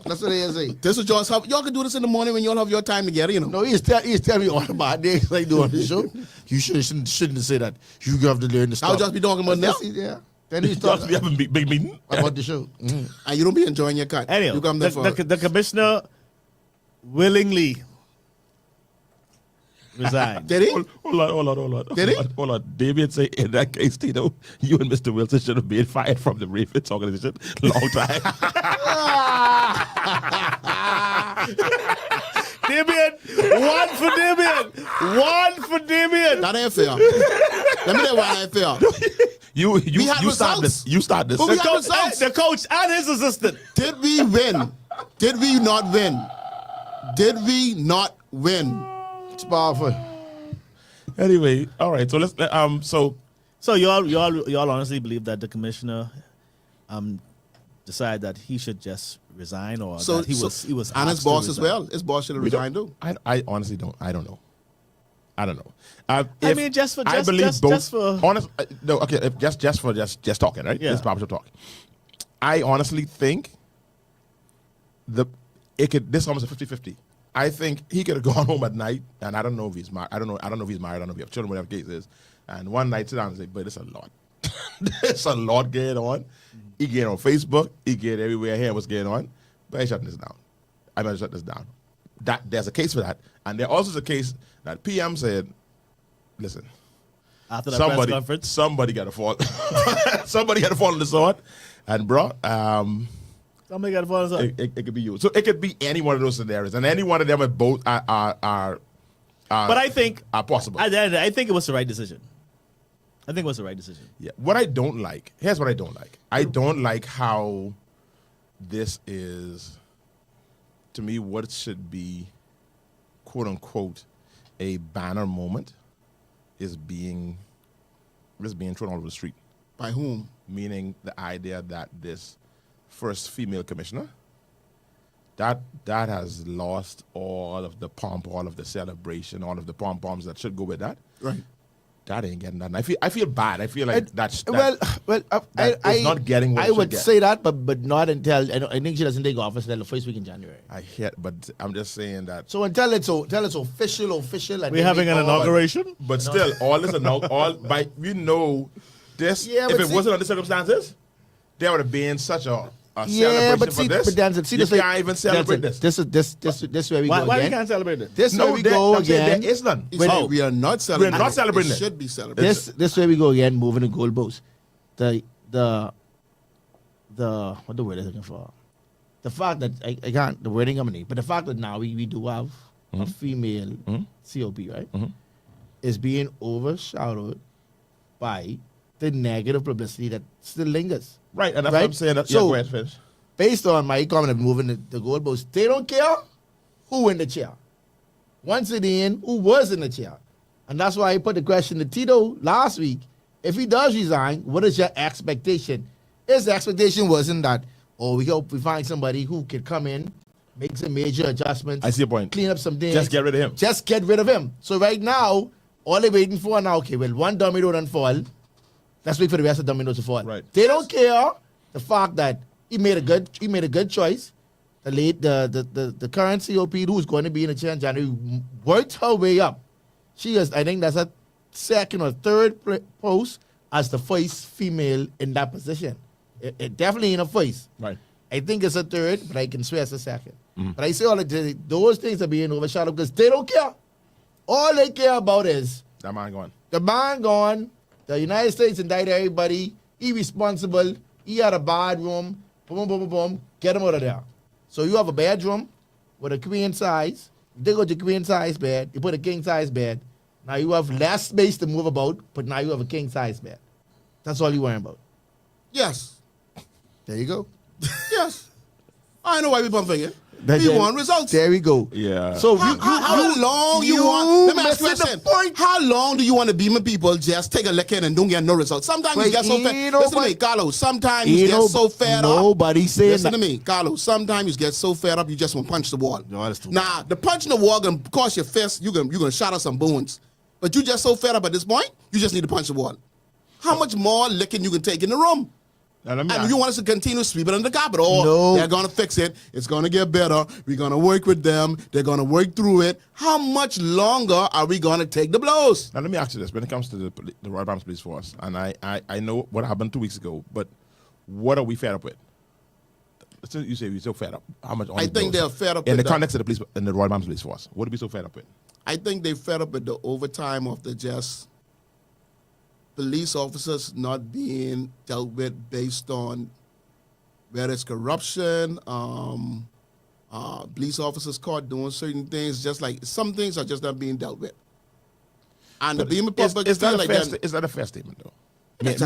Speaker 2: That's what they say.
Speaker 4: This is just how y'all can do this in the morning when y'all have your time together, you know.
Speaker 2: No, he's telling me all about this like doing the show. You shouldn't say that. You have to learn the stuff.
Speaker 4: I'll just be talking about now.
Speaker 2: Yeah. Then he's
Speaker 1: Just
Speaker 2: talking
Speaker 1: be having big meeting.
Speaker 2: about the show. Mhm.
Speaker 4: And you don't be enjoying your cut.
Speaker 3: Anyway,
Speaker 4: You come there for
Speaker 3: the commissioner willingly resigned.
Speaker 4: Did he?
Speaker 1: Hold on.
Speaker 4: Did he?
Speaker 1: Hold on. David say in that case, Tito, you and Mr. Wilson should have been fired from the Ravens organization long time.
Speaker 3: Damien, one for Damien.
Speaker 4: That ain't fair. Let me tell you why that ain't fair. We had
Speaker 1: You start
Speaker 4: results.
Speaker 1: this. You start this.
Speaker 4: But we
Speaker 3: The
Speaker 4: had
Speaker 3: coach,
Speaker 4: results.
Speaker 3: the coach and his assistant.
Speaker 4: Did we win? Did we not win? Did we not win?
Speaker 2: It's powerful.
Speaker 1: Anyway, all right. So let's
Speaker 3: So y'all honestly believe that the commissioner decided that he should just resign, or
Speaker 4: So
Speaker 3: that he was
Speaker 4: and his
Speaker 3: asked to
Speaker 4: boss as
Speaker 3: resign?
Speaker 4: well. His boss should have
Speaker 1: We don't-
Speaker 4: resigned too.
Speaker 1: I honestly don't. I don't know.
Speaker 3: I mean, just
Speaker 1: I believe
Speaker 3: just
Speaker 1: both.
Speaker 3: for
Speaker 1: Honest, no, okay. If just for talking, right?
Speaker 3: Yeah.
Speaker 1: This is barbershop talk. I honestly think this almost a 50-50. I think he could have gone home at night, and I don't know if he's married. I don't know if he's married. I don't know if he have children, whatever the case is. And one night sit down and say, "But it's a lot. It's a lot going on." He get on Facebook. He get everywhere here. What's going on? But I shutting this down. I'm gonna shut this down. There's a case for that, and there also is a case that PM said, "Listen,
Speaker 3: after that press conference.
Speaker 1: somebody got to fall. Somebody got to fall on the sword." And bro,
Speaker 3: Somebody got to follow us up.
Speaker 1: it could be you. So it could be any one of those scenarios, and any one of them are both are
Speaker 3: But I think
Speaker 1: are possible.
Speaker 3: I think it was the right decision. I think it was the right decision.
Speaker 1: Yeah. What I don't like, here's what I don't like. I don't like how this is, to me, what should be, quote unquote, a banner moment is being thrown all over the street.
Speaker 4: By whom?
Speaker 1: Meaning the idea that this first female commissioner, that has lost all of the pomp, all of the celebration, all of the pom-poms that should go with that.
Speaker 4: Right.
Speaker 1: That ain't getting that. I feel bad. I feel like that's
Speaker 2: Well,
Speaker 1: that is not getting what
Speaker 2: I
Speaker 1: it should
Speaker 2: would
Speaker 1: get.
Speaker 2: say that, but not until I think she doesn't take office until the first week in January.
Speaker 1: I hear, but I'm just saying that.
Speaker 2: So until it's official, and
Speaker 3: We're
Speaker 2: then
Speaker 3: having
Speaker 2: they
Speaker 3: an
Speaker 2: all-
Speaker 3: inauguration.
Speaker 1: But still, all this all by we know this.
Speaker 2: Yeah,
Speaker 1: if
Speaker 2: but
Speaker 1: it
Speaker 2: see-
Speaker 1: wasn't under circumstances, there would have been such a
Speaker 2: Yeah,
Speaker 1: celebration
Speaker 2: but
Speaker 1: for
Speaker 2: see,
Speaker 1: this.
Speaker 2: but Denczil, see
Speaker 1: you
Speaker 2: this way-
Speaker 1: can't even celebrate
Speaker 2: Denczil,
Speaker 1: this.
Speaker 2: This where we
Speaker 3: Why
Speaker 2: go
Speaker 3: we
Speaker 2: again.
Speaker 3: can't celebrate it?
Speaker 2: This where we go
Speaker 1: I'm saying
Speaker 2: again.
Speaker 1: there is none.
Speaker 4: He
Speaker 2: But-
Speaker 4: said we are not celebrating.
Speaker 1: not celebrating
Speaker 4: It
Speaker 1: it.
Speaker 4: should be celebrated.
Speaker 2: This where we go again. Moving the goalpost. The what the word is looking for? The fact that I can't the wording of but the fact that now we do have a female COP, right, is being overshadowed by the negative publicity that still lingers.
Speaker 1: Right, and that's
Speaker 2: Right?
Speaker 1: what I'm saying. That,
Speaker 2: So-
Speaker 1: yeah, go ahead, finish.
Speaker 2: Based on my comment of moving the goalpost, they don't care who in the chair. Once it in, who was in the chair. And that's why I put the question to Tito last week. if he does resign, what is your expectation? His expectation wasn't that, oh, we hope we find somebody who can come in, make some major adjustments.
Speaker 1: I see your point.
Speaker 2: Clean up some things.
Speaker 1: Just get rid of him.
Speaker 2: Just get rid of him. So right now, all they're waiting for now, okay, well, one domino don't fall. Let's wait for the rest of the dominoes to fall.
Speaker 1: Right.
Speaker 2: They don't care the fact that he made a good choice. The current COP who's going to be in the chair in January worked her way up. She is, I think that's her second or third post as the first female in that position. It definitely ain't a first.
Speaker 1: Right.
Speaker 2: I think it's a third, but I can swear it's a second. But I say all those things are being overshadowed because they don't care. All they care about is
Speaker 1: That man gone.
Speaker 2: the man gone. The United States indicted everybody. He responsible. He had a bad room. Boom, boom, boom, boom. Get him out of there. So you have a bedroom with a queen size. They go to queen size bed. You put a king size bed. Now you have less space to move about, but now you have a king size bed. That's all you're worrying about.
Speaker 4: Yes.
Speaker 2: There you go.
Speaker 4: Yes. I know why we bump figure.
Speaker 2: There-
Speaker 4: We want results.
Speaker 2: There we go.
Speaker 1: Yeah.
Speaker 2: So
Speaker 4: How long you want? Let me ask you a
Speaker 2: missing
Speaker 4: question.
Speaker 2: the point.
Speaker 4: How long do you want to be with people just take a licking and don't get no results? Sometimes you
Speaker 2: Wait,
Speaker 4: get so fed.
Speaker 2: ain't
Speaker 4: Listen to
Speaker 2: nobody-
Speaker 4: me, Carlos. Sometimes you get so fed up.
Speaker 2: Nobody saying
Speaker 4: Listen
Speaker 2: that.
Speaker 4: to me, Carlos. Sometimes you get so fed up you just want to punch the wall.
Speaker 2: No, that's too
Speaker 4: Nah, the punch in the wall gonna cost your fist. You gonna shatter some bones. But you just so fed up at this point, you just need to punch the wall. How much more licking you can take in the room?
Speaker 1: Now, let me
Speaker 4: And
Speaker 1: ask-
Speaker 4: you want us to continue sweeping under the carpet. Oh,
Speaker 2: No.
Speaker 4: they're going to fix it. It's going to get better. We're going to work with them. They're going to work through it. How much longer are we going to take the blows?
Speaker 1: Now let me ask you this: when it comes to the Royal Barbershop Police Force, and I know what happened 2 weeks ago, but what are we fed up with? So you say we're so fed up. How much?
Speaker 4: I think they're fed up
Speaker 1: in
Speaker 4: with
Speaker 1: the
Speaker 4: the-
Speaker 1: context of the police in the Royal Barbershop Police Force. What are we so fed up with?
Speaker 4: I think they fed up with the overtime of the just police officers not being dealt with based on whether it's corruption, police officers caught doing certain things, just like some things are just not being dealt with. And the being public
Speaker 1: Is that
Speaker 4: feel
Speaker 1: a
Speaker 4: like
Speaker 1: fair
Speaker 4: that.
Speaker 1: is that a fair statement though?
Speaker 4: Yes,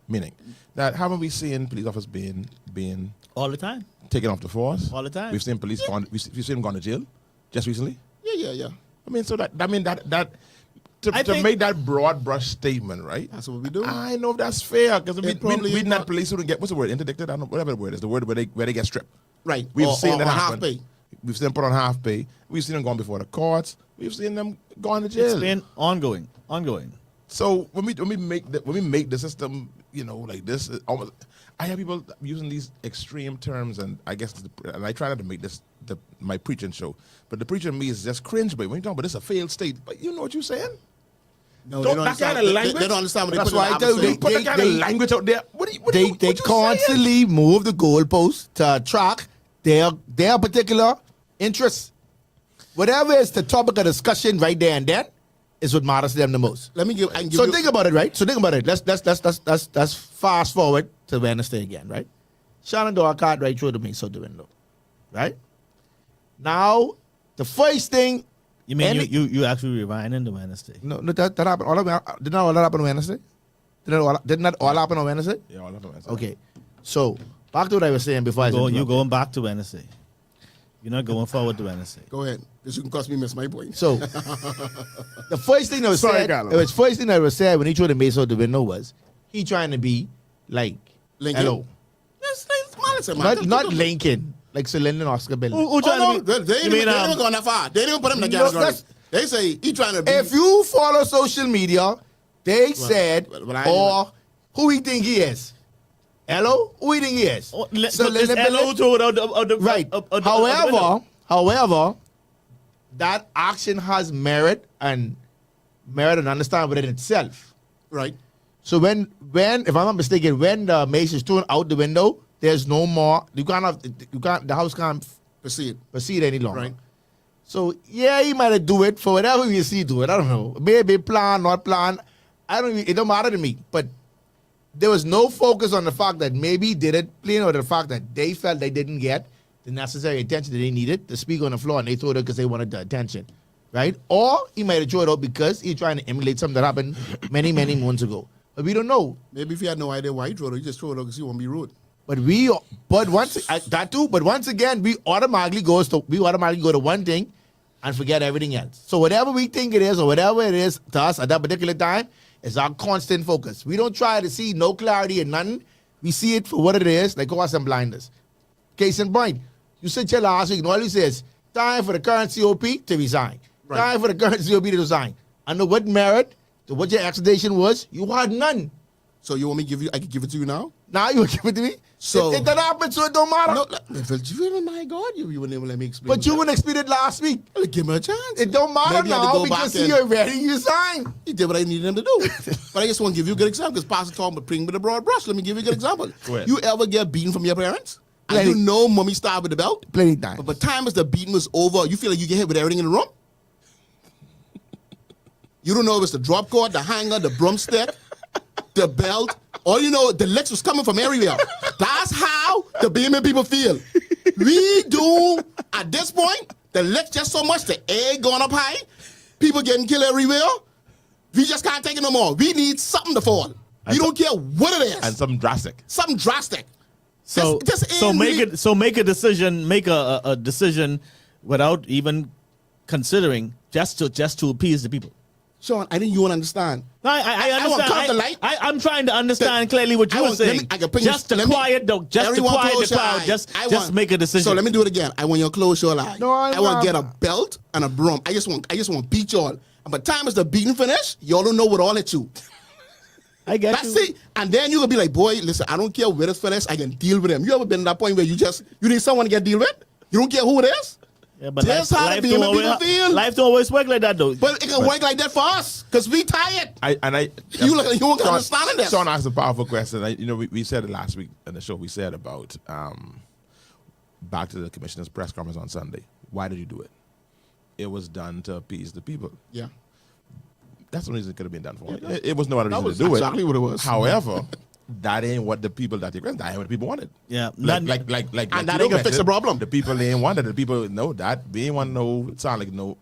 Speaker 1: Meaning that haven't we seen police officers being
Speaker 3: All the time.
Speaker 1: taken off the force?
Speaker 3: All the time.
Speaker 1: We've seen police gone. We've seen them gone to jail just recently.
Speaker 4: Yeah.
Speaker 1: I mean, so that
Speaker 3: I
Speaker 1: to
Speaker 3: think-
Speaker 1: make that broad brush statement, right?
Speaker 4: That's what we do.
Speaker 1: I know if that's fair because
Speaker 4: probably
Speaker 1: we
Speaker 4: is
Speaker 1: not
Speaker 4: not.
Speaker 1: police who don't get what's the word interdicted. I don't know, whatever the word is. The word where they get stripped.
Speaker 4: Right.
Speaker 1: We've
Speaker 4: Or-
Speaker 1: seen
Speaker 4: or
Speaker 1: that
Speaker 4: on
Speaker 1: happen.
Speaker 4: half pay.
Speaker 1: We've seen them put on half pay. We've seen them gone before the courts. We've seen them gone to jail.
Speaker 3: It's been ongoing.
Speaker 1: So when we make the system, like this, almost, I have people using these extreme terms, and I guess, and I try not to make this my preaching show, but the preacher in me is just cringe. But when you talk about this a failed state, but you know what you're saying?
Speaker 4: No,
Speaker 1: Don't- that kind of language.
Speaker 4: They don't understand what
Speaker 2: That's
Speaker 4: they put
Speaker 2: why
Speaker 4: in
Speaker 2: I
Speaker 4: the
Speaker 2: tell you,
Speaker 4: opposite.
Speaker 1: Put that kind of language out there. What
Speaker 2: They
Speaker 1: you saying?
Speaker 2: constantly move the goalposts to track their particular interests. Whatever is the topic of discussion right there and then is what matters to them the most.
Speaker 4: I can give
Speaker 2: So
Speaker 4: you,
Speaker 2: think about it, right? So think about it. Let's fast forward to Wednesday again, right? Shenandoah caught right through the mace out the window, right? Now, the first thing.
Speaker 3: You mean
Speaker 2: Any-
Speaker 3: you actually rewinding the Wednesday?
Speaker 2: No, that happened. Did not all that happen on Wednesday? Did not all happen on Wednesday?
Speaker 1: Yeah, all of them.
Speaker 2: Okay. So back to what I was saying before.
Speaker 3: You going back to Wednesday. You're not going forward to Wednesday.
Speaker 4: go ahead. This can cost me miss my point.
Speaker 2: So the first thing that was
Speaker 1: Sorry,
Speaker 2: said,
Speaker 1: Carlo.
Speaker 2: it was first thing that was said when he threw the mace out the window was he trying to be like
Speaker 4: Lincoln?
Speaker 2: hello,
Speaker 4: Yes, it's man.
Speaker 2: not Lincoln, like Celine and Oscar Billy.
Speaker 3: Who
Speaker 4: Oh,
Speaker 3: trying
Speaker 4: no,
Speaker 3: to be?
Speaker 4: they
Speaker 3: You mean,
Speaker 4: ain't even gone that far. They didn't put him in the
Speaker 2: No,
Speaker 4: category.
Speaker 2: that's-
Speaker 4: They say he trying to be.
Speaker 2: If you follow social media, they said,
Speaker 4: but I-
Speaker 2: or who he think he is. Hello, who he think he is?
Speaker 3: So
Speaker 2: Celine and
Speaker 3: hello
Speaker 2: Billy-
Speaker 3: to the
Speaker 2: Right. However, that action has merit and understand within itself.
Speaker 4: right.
Speaker 2: So when if I'm not mistaken, when the mace is thrown out the window, there's no more. The house can't proceed any longer.
Speaker 4: Right.
Speaker 2: So yeah, he might do it for whatever we see do it. I don't know. Maybe plan, not plan. It don't matter to me. But there was no focus on the fact that maybe he did it plain or the fact that they felt they didn't get the necessary attention that they needed to speak on the floor and they threw it out because they wanted the attention. Right? Or he might have thrown it out because he's trying to emulate something that happened many, many months ago. But we don't know.
Speaker 4: Maybe if he had no idea why he threw it, he just threw it because he won't be rude.
Speaker 2: But once again, we automatically go to one thing and forget everything else. So whatever we think it is or whatever it is to us at that particular time It's our constant focus. We don't try to see no clarity in nothing. We see it for what it is, like us and blinders. Case in point, you sit here last week and all you say is, time for the current COP to resign.
Speaker 4: Right.
Speaker 2: Time for the current COP to resign. Under what merit, to what your explanation was, you had none.
Speaker 4: So you want me to give you? I can give it to you now.
Speaker 2: Now you give it to me?
Speaker 4: So-
Speaker 2: it doesn't happen, so it don't matter.
Speaker 4: No, my God, you wouldn't even let me explain.
Speaker 2: But you wouldn't explain it last week.
Speaker 4: Give me a chance.
Speaker 2: It don't matter
Speaker 4: Maybe I had to
Speaker 2: now
Speaker 4: go
Speaker 2: because
Speaker 4: back and-
Speaker 2: you're ready to resign.
Speaker 4: He did what I needed him to do. But I just want to give you a good example because Pastor Tom would bring with a broad brush. Let me give you a good example.
Speaker 1: Go ahead.
Speaker 4: You ever get beaten from your parents? And
Speaker 2: Plenty.
Speaker 4: you know mommy started with the belt?
Speaker 2: Plenty times.
Speaker 4: But by the time as the beating was over, you feel like you get hit with everything in the room? You don't know if it's the drop cord, the hanger, the broomstick, the belt. All you know, the licks was coming from everywhere. That's how the BMA people feel. We do, at this point, the licks just so much, the egg going up high, people getting killed everywhere. We just can't take it no more. We need something to fall. We don't care what it is.
Speaker 1: And something drastic.
Speaker 4: Something drastic.
Speaker 3: So
Speaker 4: This
Speaker 3: so
Speaker 4: ain't
Speaker 3: make
Speaker 4: really-
Speaker 3: it so make a decision, make a decision without even considering just to appease the people.
Speaker 4: Sean, I think you won't understand.
Speaker 3: No, I
Speaker 4: I want
Speaker 3: understand.
Speaker 4: cut the light.
Speaker 3: I'm trying to understand clearly what
Speaker 4: I
Speaker 3: you were
Speaker 4: want- let
Speaker 3: saying.
Speaker 4: me- I can bring
Speaker 3: Just
Speaker 4: you-
Speaker 3: to
Speaker 4: let me-
Speaker 3: quiet the
Speaker 4: Everyone close your
Speaker 3: crowd.
Speaker 4: eye.
Speaker 3: Just
Speaker 4: I want-
Speaker 3: make a decision.
Speaker 4: So let me do it again. I want you to close your eye.
Speaker 2: No,
Speaker 4: I want to
Speaker 2: I'm-
Speaker 4: get a belt and a broom. I just want to beat y'all. And by the time it's the beating finish, y'all don't know what all it you.
Speaker 3: I get
Speaker 4: That's
Speaker 3: you.
Speaker 4: it. And then you gonna be like, boy, listen, I don't care where it's finished. I can deal with him. You ever been at that point where you need someone to get deal with? You don't care who it is?
Speaker 3: Yeah, but
Speaker 4: That's how the BMA people feel.
Speaker 3: life don't always work like that though.
Speaker 4: But it can work like that for us because we tired. You won't understand this.
Speaker 1: Sean asked a powerful question. We said it last week in the show. We said about back to the commissioner's press conference on Sunday. Why did you do it? It was done to appease the people.
Speaker 4: Yeah.
Speaker 1: That's the reason it could have been done for. It was no other
Speaker 4: That
Speaker 1: reason
Speaker 4: was
Speaker 1: to do
Speaker 4: exactly
Speaker 1: it.
Speaker 4: what it was.
Speaker 1: However, that ain't what the people that they that ain't what the people wanted.
Speaker 3: Yeah,
Speaker 1: like
Speaker 4: And that
Speaker 1: Tito
Speaker 4: ain't gonna fix
Speaker 1: mentioned,
Speaker 4: the problem.
Speaker 1: The people ain't wanted. The people know that we ain't want no. It sound like no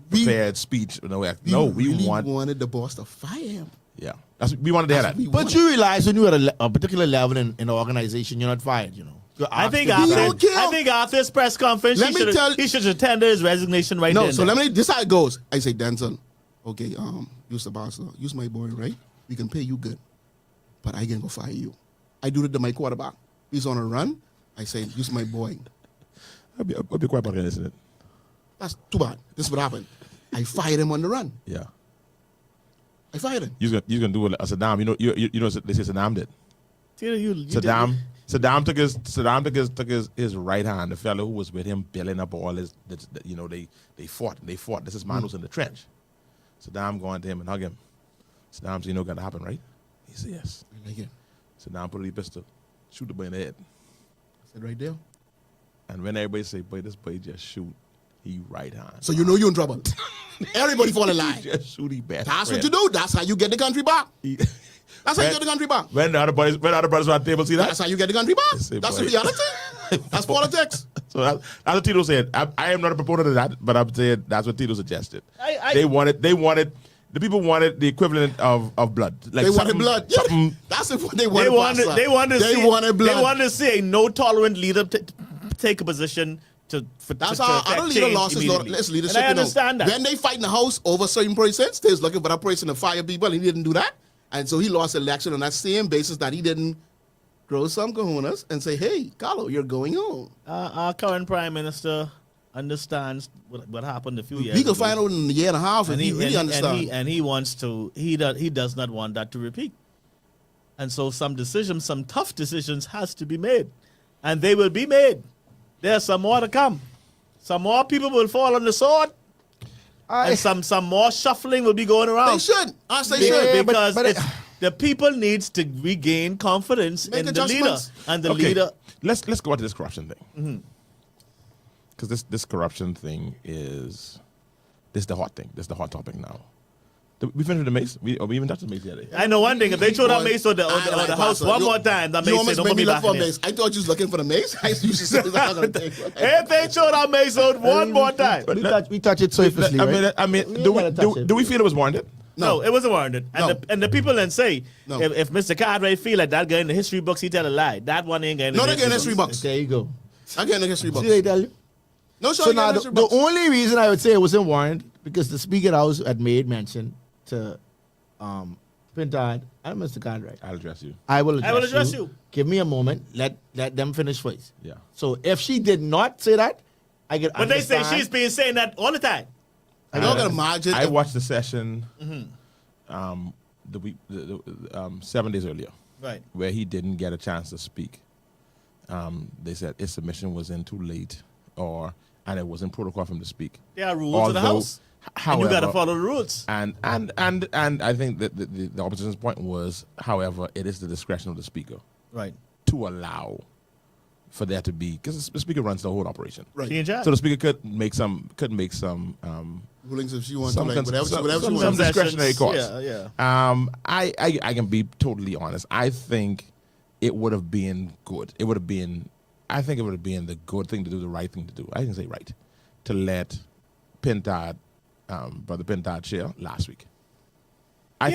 Speaker 1: prepared speech. We
Speaker 4: really
Speaker 1: want.
Speaker 4: wanted the boss to fire him.
Speaker 1: Yeah, we wanted to hear that.
Speaker 2: But you realize when you're at a particular level in an organization, you're not fired, you know. You're
Speaker 3: I
Speaker 2: asked
Speaker 3: think
Speaker 2: to be
Speaker 3: after,
Speaker 2: fired.
Speaker 3: after this press conference,
Speaker 4: Let me tell-
Speaker 3: he should have tendered his resignation right
Speaker 4: No,
Speaker 3: then.
Speaker 4: so let me. This how it goes. I say, Denczil, okay, use the boss, use my boy, right? We can pay you good, but I can go fire you. I do it to my quarterback. He's on a run. I say, use my boy.
Speaker 1: I'll be quiet about it, isn't it?
Speaker 4: That's too bad. This is what happened. I fired him on the run.
Speaker 1: Yeah.
Speaker 4: I fired him.
Speaker 1: You gonna do it like Saddam? You know they say Saddam did.
Speaker 3: Tito, you
Speaker 1: Saddam took his right hand, the fellow who was with him, building up all his. They fought. This is man who's in the trench. Saddam going to him and hug him. Saddam said, "Got to happen, right?" He said, "Yes."
Speaker 4: I like it.
Speaker 1: Saddam put a pistol, shoot the boy in the head,
Speaker 4: I said, right there.
Speaker 1: and when everybody say, "Boy, this boy just shoot," he right hand.
Speaker 4: So you know you're in trouble. Everybody fall in line.
Speaker 1: He just shoot he best.
Speaker 4: That's
Speaker 1: friend.
Speaker 4: what you do. That's how you get the country back. That's how you get the country back.
Speaker 1: When the other brothers were at the table, see that?
Speaker 4: That's how you get the country back.
Speaker 1: Say,
Speaker 4: That's
Speaker 1: boy.
Speaker 4: the reality. That's politics.
Speaker 1: So that's what Tito said. I am not a proponent of that, but I'm saying that's what Tito suggested.
Speaker 3: I-
Speaker 1: They wanted the people wanted the equivalent of blood. Like
Speaker 4: They wanted
Speaker 1: something-
Speaker 4: blood. Yeah,
Speaker 1: something-
Speaker 4: that's what they
Speaker 3: They
Speaker 4: wanted.
Speaker 3: wanted
Speaker 4: Pastor.
Speaker 3: they wanted to
Speaker 4: They
Speaker 3: see,
Speaker 4: wanted blood.
Speaker 3: They wanted to see a no tolerant leader take a position
Speaker 4: That's
Speaker 3: to
Speaker 4: how
Speaker 3: affect
Speaker 4: other leader
Speaker 3: change
Speaker 4: losses.
Speaker 3: immediately.
Speaker 4: Let's leadership.
Speaker 3: And I
Speaker 4: you know.
Speaker 3: understand that.
Speaker 4: When they fight in the house over certain persons, they was looking for that person to fire people, and he didn't do that, and so he lost the election on that same basis that he didn't grow some kahunas and say, "Hey, Carlo, you're going home."
Speaker 3: Our current prime minister understands what happened a few years
Speaker 4: We can
Speaker 3: ago.
Speaker 4: find out in a year and a half if he really understands.
Speaker 3: and he wants to. He does not want that to repeat. And so some tough decisions has to be made, and they will be made. There's some more to come. Some more people will fall on the sword, and some more shuffling will be going around.
Speaker 4: They should. Us, they
Speaker 3: Because,
Speaker 4: should.
Speaker 3: because
Speaker 2: but
Speaker 3: it's- the people needs to regain confidence
Speaker 4: Make
Speaker 3: in the leader,
Speaker 4: adjustments.
Speaker 3: and the
Speaker 1: Okay,
Speaker 3: leader.
Speaker 1: let's go back to this corruption thing. Because this corruption thing is the hot thing. This is the hot topic now. We finished with the mace. We even touched the mace the other day.
Speaker 3: I know one thing. If they throw that
Speaker 4: Boy,
Speaker 3: mace on the
Speaker 4: I like
Speaker 3: house
Speaker 4: Pastor.
Speaker 3: one
Speaker 4: You-
Speaker 3: more time, that
Speaker 4: You
Speaker 3: mace say,
Speaker 4: almost
Speaker 3: don't
Speaker 4: made
Speaker 3: put
Speaker 4: me
Speaker 3: me
Speaker 4: look
Speaker 3: back
Speaker 4: for a
Speaker 3: in there.
Speaker 4: mace. I thought you was looking for the mace. I used to say,
Speaker 3: If they throw that mace out one more time.
Speaker 2: We touch it surfacely, right?
Speaker 1: I mean,
Speaker 2: We
Speaker 1: do
Speaker 2: ain't gotta touch it.
Speaker 1: we feel it was warranted?
Speaker 3: No, it wasn't warranted. And,
Speaker 4: No.
Speaker 3: the people then say,
Speaker 4: No.
Speaker 3: if Mr. Cartwright feel like that guy in the history books, he tell a lie. That one ain't getting
Speaker 4: No,
Speaker 3: in
Speaker 4: they
Speaker 3: the
Speaker 4: get history books.
Speaker 2: There you go.
Speaker 4: I get the history
Speaker 2: See
Speaker 4: books.
Speaker 2: what I tell you?
Speaker 4: No, sure,
Speaker 2: So
Speaker 4: I
Speaker 2: now
Speaker 4: get
Speaker 2: the
Speaker 4: history books.
Speaker 2: only reason I would say it wasn't warranted because the Speaker of the House had made mention to Pintard and Mr. Cartwright.
Speaker 1: I'll address you.
Speaker 2: I will
Speaker 3: I will address you.
Speaker 2: Give me a moment. Let them finish first.
Speaker 1: Yeah.
Speaker 2: So if she did not say that, I can
Speaker 3: But they say
Speaker 2: understand.
Speaker 3: she's been saying that all the time.
Speaker 4: I don't can imagine.
Speaker 1: I watched the session the week 7 days earlier,
Speaker 3: Right.
Speaker 1: where he didn't get a chance to speak. They said his submission was in too late, and it wasn't protocol for him to speak.
Speaker 3: There are rules of the house. And you got to follow the rules.
Speaker 1: And I think that the opposition's point was, however, it is the discretion of the speaker
Speaker 3: Right.
Speaker 1: to allow for there to be, because the speaker runs the whole operation.
Speaker 4: Right.
Speaker 3: She in charge.
Speaker 1: So the speaker could make some
Speaker 4: Rulings if she wants to,
Speaker 1: some,
Speaker 4: like, whatever she
Speaker 1: some
Speaker 4: wants.
Speaker 1: discretionary course.
Speaker 3: Yeah, yeah.
Speaker 1: I can be totally honest. I think it would have been good. I think it would have been the good thing to do, the right thing to do. I didn't say right, to let Pintard, Brother Pintard, share last week. I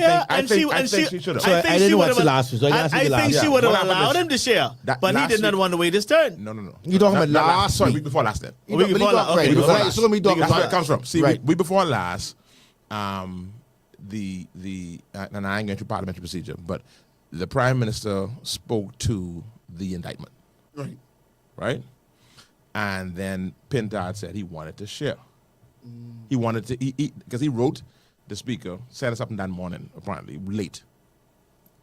Speaker 1: think she should have.
Speaker 2: So I didn't watch the last week, so I can ask you
Speaker 3: I
Speaker 2: the last
Speaker 3: think
Speaker 2: week.
Speaker 3: she would have
Speaker 1: What happened
Speaker 3: allowed
Speaker 1: is
Speaker 3: him to share,
Speaker 1: that
Speaker 3: but he
Speaker 1: last
Speaker 3: did not
Speaker 1: week-
Speaker 3: want to wait his turn.
Speaker 1: No.
Speaker 2: You talking about last
Speaker 1: Sorry,
Speaker 2: week?
Speaker 1: week before last then.
Speaker 2: You
Speaker 3: Week
Speaker 2: talking-
Speaker 3: before
Speaker 2: right,
Speaker 3: last. Okay,
Speaker 2: week
Speaker 3: before
Speaker 2: before
Speaker 3: last.
Speaker 2: So let me talk
Speaker 1: That's where
Speaker 2: about
Speaker 1: it comes from. See,
Speaker 2: Right.
Speaker 1: we before last, and I ain't going through parliamentary procedure, but the Prime Minister spoke to the indictment,
Speaker 4: Right.
Speaker 1: right? And then Pintard said he wanted to share. He wanted to, because he wrote the speaker, said something that morning, apparently, late.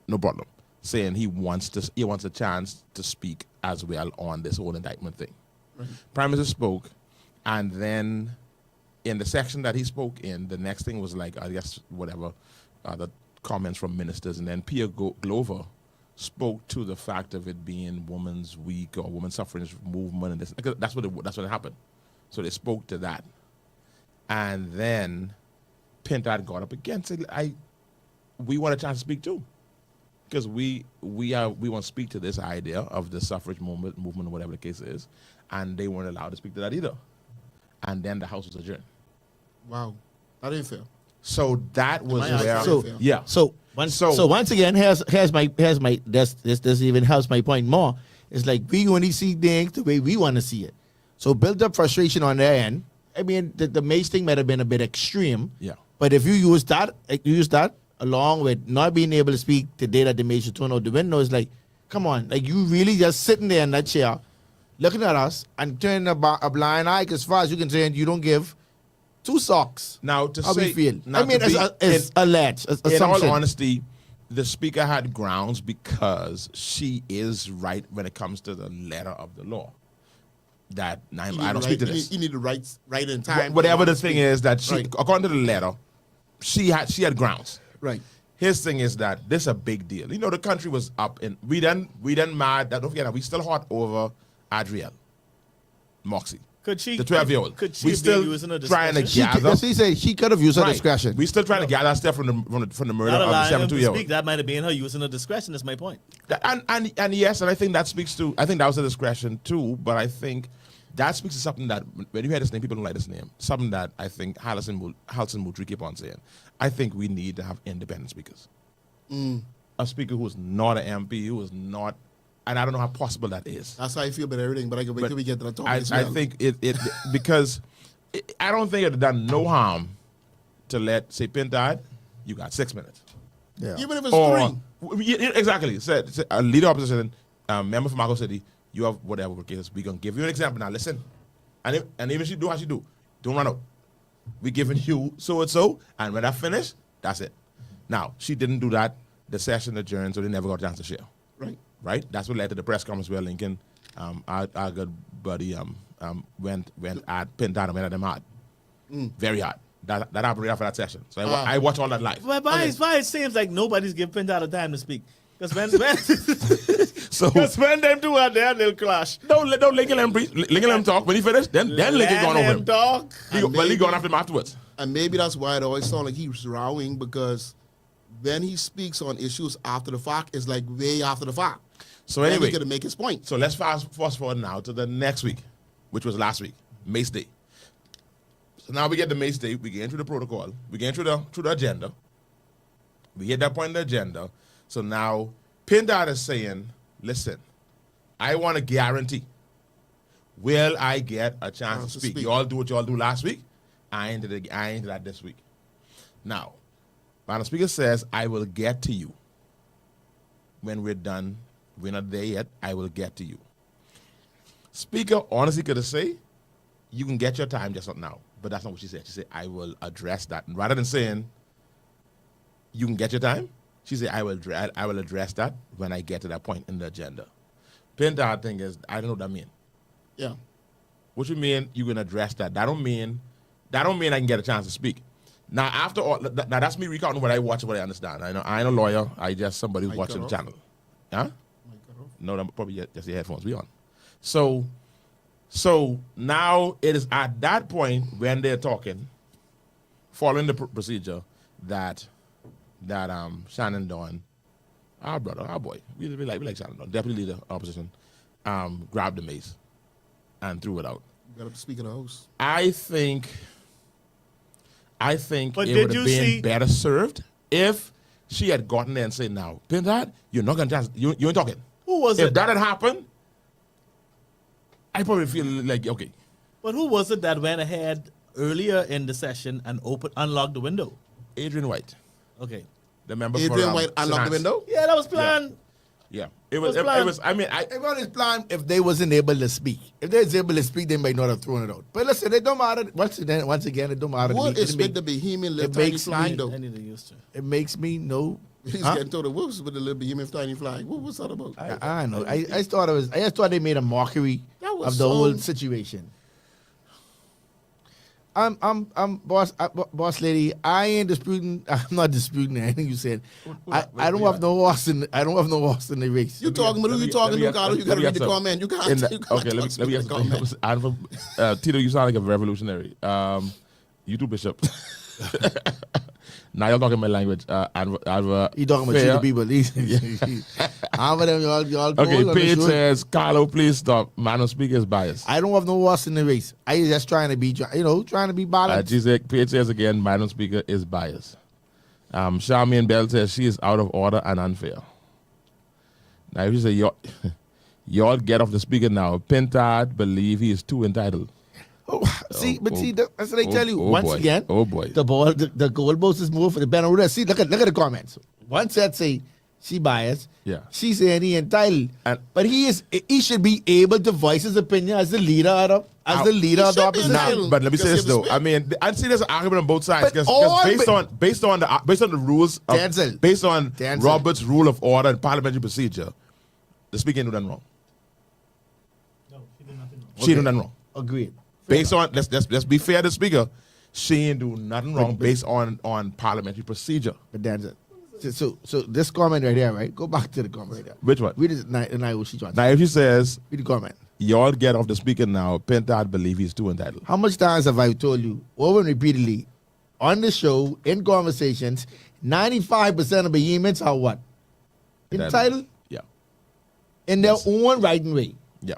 Speaker 1: No problem. Saying he wants a chance to speak as well on this whole indictment thing.
Speaker 4: Right.
Speaker 1: Prime Minister spoke, and then in the section that he spoke in, the next thing was like, I guess, whatever, the comments from ministers, and then Pierre Glover spoke to the fact of it being Women's Week or Women's Suffrage Movement, and this. That's what happened. So they spoke to that, and then Pintard got up again, said, we want a chance to speak too. Because we want to speak to this idea of the suffrage movement, or whatever the case is, and they weren't allowed to speak to that either. And then the House was adjourned.
Speaker 4: Wow. That ain't fair.
Speaker 1: So that was
Speaker 4: my eyes,
Speaker 1: where,
Speaker 4: that
Speaker 2: So-
Speaker 4: ain't fair.
Speaker 1: yeah.
Speaker 2: So once again, here's my this even helps my point more. It's like we only see things the way we want to see it. So build up frustration on their end. I mean, the Mace thing might have been a bit extreme.
Speaker 1: Yeah.
Speaker 2: But if you use that along with not being able to speak the day that they made you turn out the window, it's like, come on, like you really just sitting there in that chair, looking at us and turning a blind eye. 'Cause as far as you can say, you don't give two socks.
Speaker 1: Now to
Speaker 2: How
Speaker 1: say,
Speaker 2: we feel.
Speaker 1: now
Speaker 2: I mean,
Speaker 1: to be-
Speaker 2: it's alleged. It's
Speaker 1: in all
Speaker 2: assumption.
Speaker 1: honesty, the speaker had grounds because she is right when it comes to the letter of the law. That I don't speak to this.
Speaker 4: You need the right in time.
Speaker 1: Whatever the thing is that she,
Speaker 4: Right.
Speaker 1: according to the letter, she had grounds.
Speaker 4: Right.
Speaker 1: His thing is that this is a big deal. You know, the country was up, and we done mad. Don't forget that we still hot over Adriel, Moxie,
Speaker 3: Could she?
Speaker 1: the 12-year-old.
Speaker 3: Could she
Speaker 1: We
Speaker 3: be
Speaker 1: still
Speaker 3: using her
Speaker 1: trying to
Speaker 3: discretion?
Speaker 1: gather.
Speaker 2: That's what he said. She could have used her
Speaker 1: Right.
Speaker 2: discretion.
Speaker 1: We still trying to gather stuff from the murder
Speaker 3: Not
Speaker 1: of the
Speaker 3: allowing him to
Speaker 1: 72-year-old.
Speaker 3: speak. That might have been her using her discretion. That's my point.
Speaker 1: And yes, and I think that speaks to, I think that was a discretion too, but I think that speaks to something that, when you hear this name, people don't like this name, something that I think Halson Moultrie keep on saying. I think we need to have independent speakers. A speaker who is not an MP, who is not, and I don't know how possible that is.
Speaker 4: That's how I feel about everything, but I can wait till we get to that topic
Speaker 1: I,
Speaker 4: as
Speaker 1: I
Speaker 4: well.
Speaker 1: think it because I don't think it would have done no harm to let, say, Pintard, you got 6 minutes.
Speaker 2: Yeah.
Speaker 4: Even if it's
Speaker 1: Or,
Speaker 4: three.
Speaker 1: yeah, exactly. Say a leader of opposition, member from Marco City, you have whatever case. We're going to give you an example. Now, listen. And even she do how she do, don't run out. We're giving you so, and when I finish, that's it. Now, she didn't do that. The session adjourned, so they never got a chance to share.
Speaker 4: Right.
Speaker 1: Right? That's what led to the press conference where Lincoln, our good buddy, went at Pintard and went at them hard. Very hard. That happened right after that session. So I watched all that live.
Speaker 3: But why it seems like nobody's giving Pintard time to speak. Because
Speaker 1: So
Speaker 3: when them two are there, they'll clash.
Speaker 1: don't Lincoln let him preach. Lincoln let him talk. When he finished, then Lincoln gone over him.
Speaker 3: Talk.
Speaker 1: He gone after him afterwards.
Speaker 4: And maybe that's why it always sounds like he's rowing, because when he speaks on issues after the fact, it's like way after the fact.
Speaker 1: So
Speaker 4: Then
Speaker 1: anyway,
Speaker 4: he's going to make his point.
Speaker 1: so let's fast forward now to the next week, which was last week, Mace Day. So now we get the Mace Day. We get into the protocol. We get into the agenda. We hit that point in the agenda. So now Pintard is saying, listen, I want to guarantee, will I get a chance to speak? You all do what you all do last week. I ain't did that this week. Now, Madam Speaker says, I will get to you. When we're done, we're not there yet, I will get to you. Speaker honestly could have said, you can get your time just not now. But that's not what she said. She said, I will address that. And rather than saying, you can get your time, she said, I will address that when I get to that point in the agenda. Pintard thing is, I don't know what that means.
Speaker 4: Yeah.
Speaker 1: What you mean you can address that? That don't mean I can get a chance to speak. Now after all, now that's me recounting what I watch and what I understand. I ain't a lawyer. I just somebody who's watching the channel. Huh? No, that probably just your headphones be on. So now it is at that point when they're talking, following the procedure, that Shannon Dawn, our brother, our boy, we like Shannon Dawn, deputy leader opposition, grabbed the mace and threw it out.
Speaker 4: You got to speak in the house.
Speaker 1: I think
Speaker 3: But
Speaker 1: it
Speaker 3: did
Speaker 1: would have
Speaker 3: you
Speaker 1: been
Speaker 3: see-
Speaker 1: better served if she had gotten there and said, "Now, Pintard, you're not gonna just you ain't talking."
Speaker 3: Who was
Speaker 1: If
Speaker 3: it?
Speaker 1: that had happened, I probably feel like okay.
Speaker 3: But who was it that went ahead earlier in the session and unlocked the window?
Speaker 1: Adrian White,
Speaker 3: Okay.
Speaker 1: the member for
Speaker 4: Adrian White unlocked the
Speaker 1: Senate.
Speaker 4: window.
Speaker 3: Yeah, that was planned.
Speaker 1: Yeah, it was.
Speaker 3: Was
Speaker 1: It
Speaker 3: planned.
Speaker 1: was. I mean,
Speaker 2: Everyone is plan if they wasn't able to speak. If they was able to speak, they might not have thrown it out. But listen, it don't matter. Once again, it don't matter.
Speaker 4: What
Speaker 2: to me.
Speaker 4: is with the behemoth little
Speaker 2: it
Speaker 4: tiny
Speaker 2: makes
Speaker 4: flying
Speaker 2: me-
Speaker 4: though?
Speaker 3: I need to use to.
Speaker 2: It makes me know.
Speaker 4: He's
Speaker 2: Huh?
Speaker 4: getting told the wolves with the little behemoth tiny flying. What's that about?
Speaker 2: I know. I just thought they made a mockery
Speaker 4: That was
Speaker 2: of the
Speaker 4: so-
Speaker 2: whole situation. I'm boss lady. I ain't disputing. I'm not disputing anything you said. I don't have no horse in. I don't have no horse in the race.
Speaker 4: You talking, but who you talking to, Carlo? You got to read the comment. You
Speaker 1: in
Speaker 4: can't.
Speaker 1: the,
Speaker 4: you can't
Speaker 1: okay, let me
Speaker 4: talk
Speaker 1: ask
Speaker 4: to the comment.
Speaker 1: Tito, you sound like a revolutionary. You too, Bishop. Now you're talking my language.
Speaker 2: He talking about cheating people. How about them? Y'all.
Speaker 1: Okay,
Speaker 2: bold on the
Speaker 1: Paige
Speaker 2: show.
Speaker 1: says, Carlo, please stop. Man, speaker is biased.
Speaker 2: I don't have no horse in the race. I just trying to be balanced.
Speaker 1: She said, Paige says again, Madam Speaker is biased. Charmian Bell says she is out of order and unfair. Now, if you say, y'all get off the speaker now, Pintard believe he is too entitled.
Speaker 2: That's what I tell you.
Speaker 1: oh
Speaker 2: Once
Speaker 1: boy.
Speaker 2: again,
Speaker 1: Oh, boy.
Speaker 2: the goalpost is moved for the Benaruda. See, look at the comments. One set say she biased.
Speaker 1: Yeah.
Speaker 2: She saying he entitled.
Speaker 1: And-
Speaker 2: But he should be able to voice his opinion as the leader of the opposition.
Speaker 4: entitled.
Speaker 1: But let me say
Speaker 4: Because
Speaker 1: this
Speaker 4: he
Speaker 1: though.
Speaker 4: was
Speaker 1: I mean, I see there's an argument on both sides
Speaker 2: But
Speaker 1: because
Speaker 2: all-
Speaker 1: based on the rules of,
Speaker 2: Denczil.
Speaker 1: based on
Speaker 2: Denczil.
Speaker 1: Robert's rule of order and parliamentary procedure, the speaker ain't do nothing wrong.
Speaker 3: No, she did nothing wrong.
Speaker 1: She ain't do nothing wrong.
Speaker 2: Agreed.
Speaker 1: Based on let's be fair to the speaker, she ain't do nothing wrong based on parliamentary procedure.
Speaker 2: But that's it. So this comment right here, right? Go back to the comment right there.
Speaker 1: Which one?
Speaker 2: Read it and what she trying to
Speaker 1: Now, if she says
Speaker 2: read the comment.
Speaker 1: y'all get off the speaker now, Pintard believe he's too entitled.
Speaker 2: How much times have I told you over and repeatedly on the show, in conversations, 95% of behemoths are what? Entitled
Speaker 1: Yeah,
Speaker 2: in their own right and way.
Speaker 1: yeah,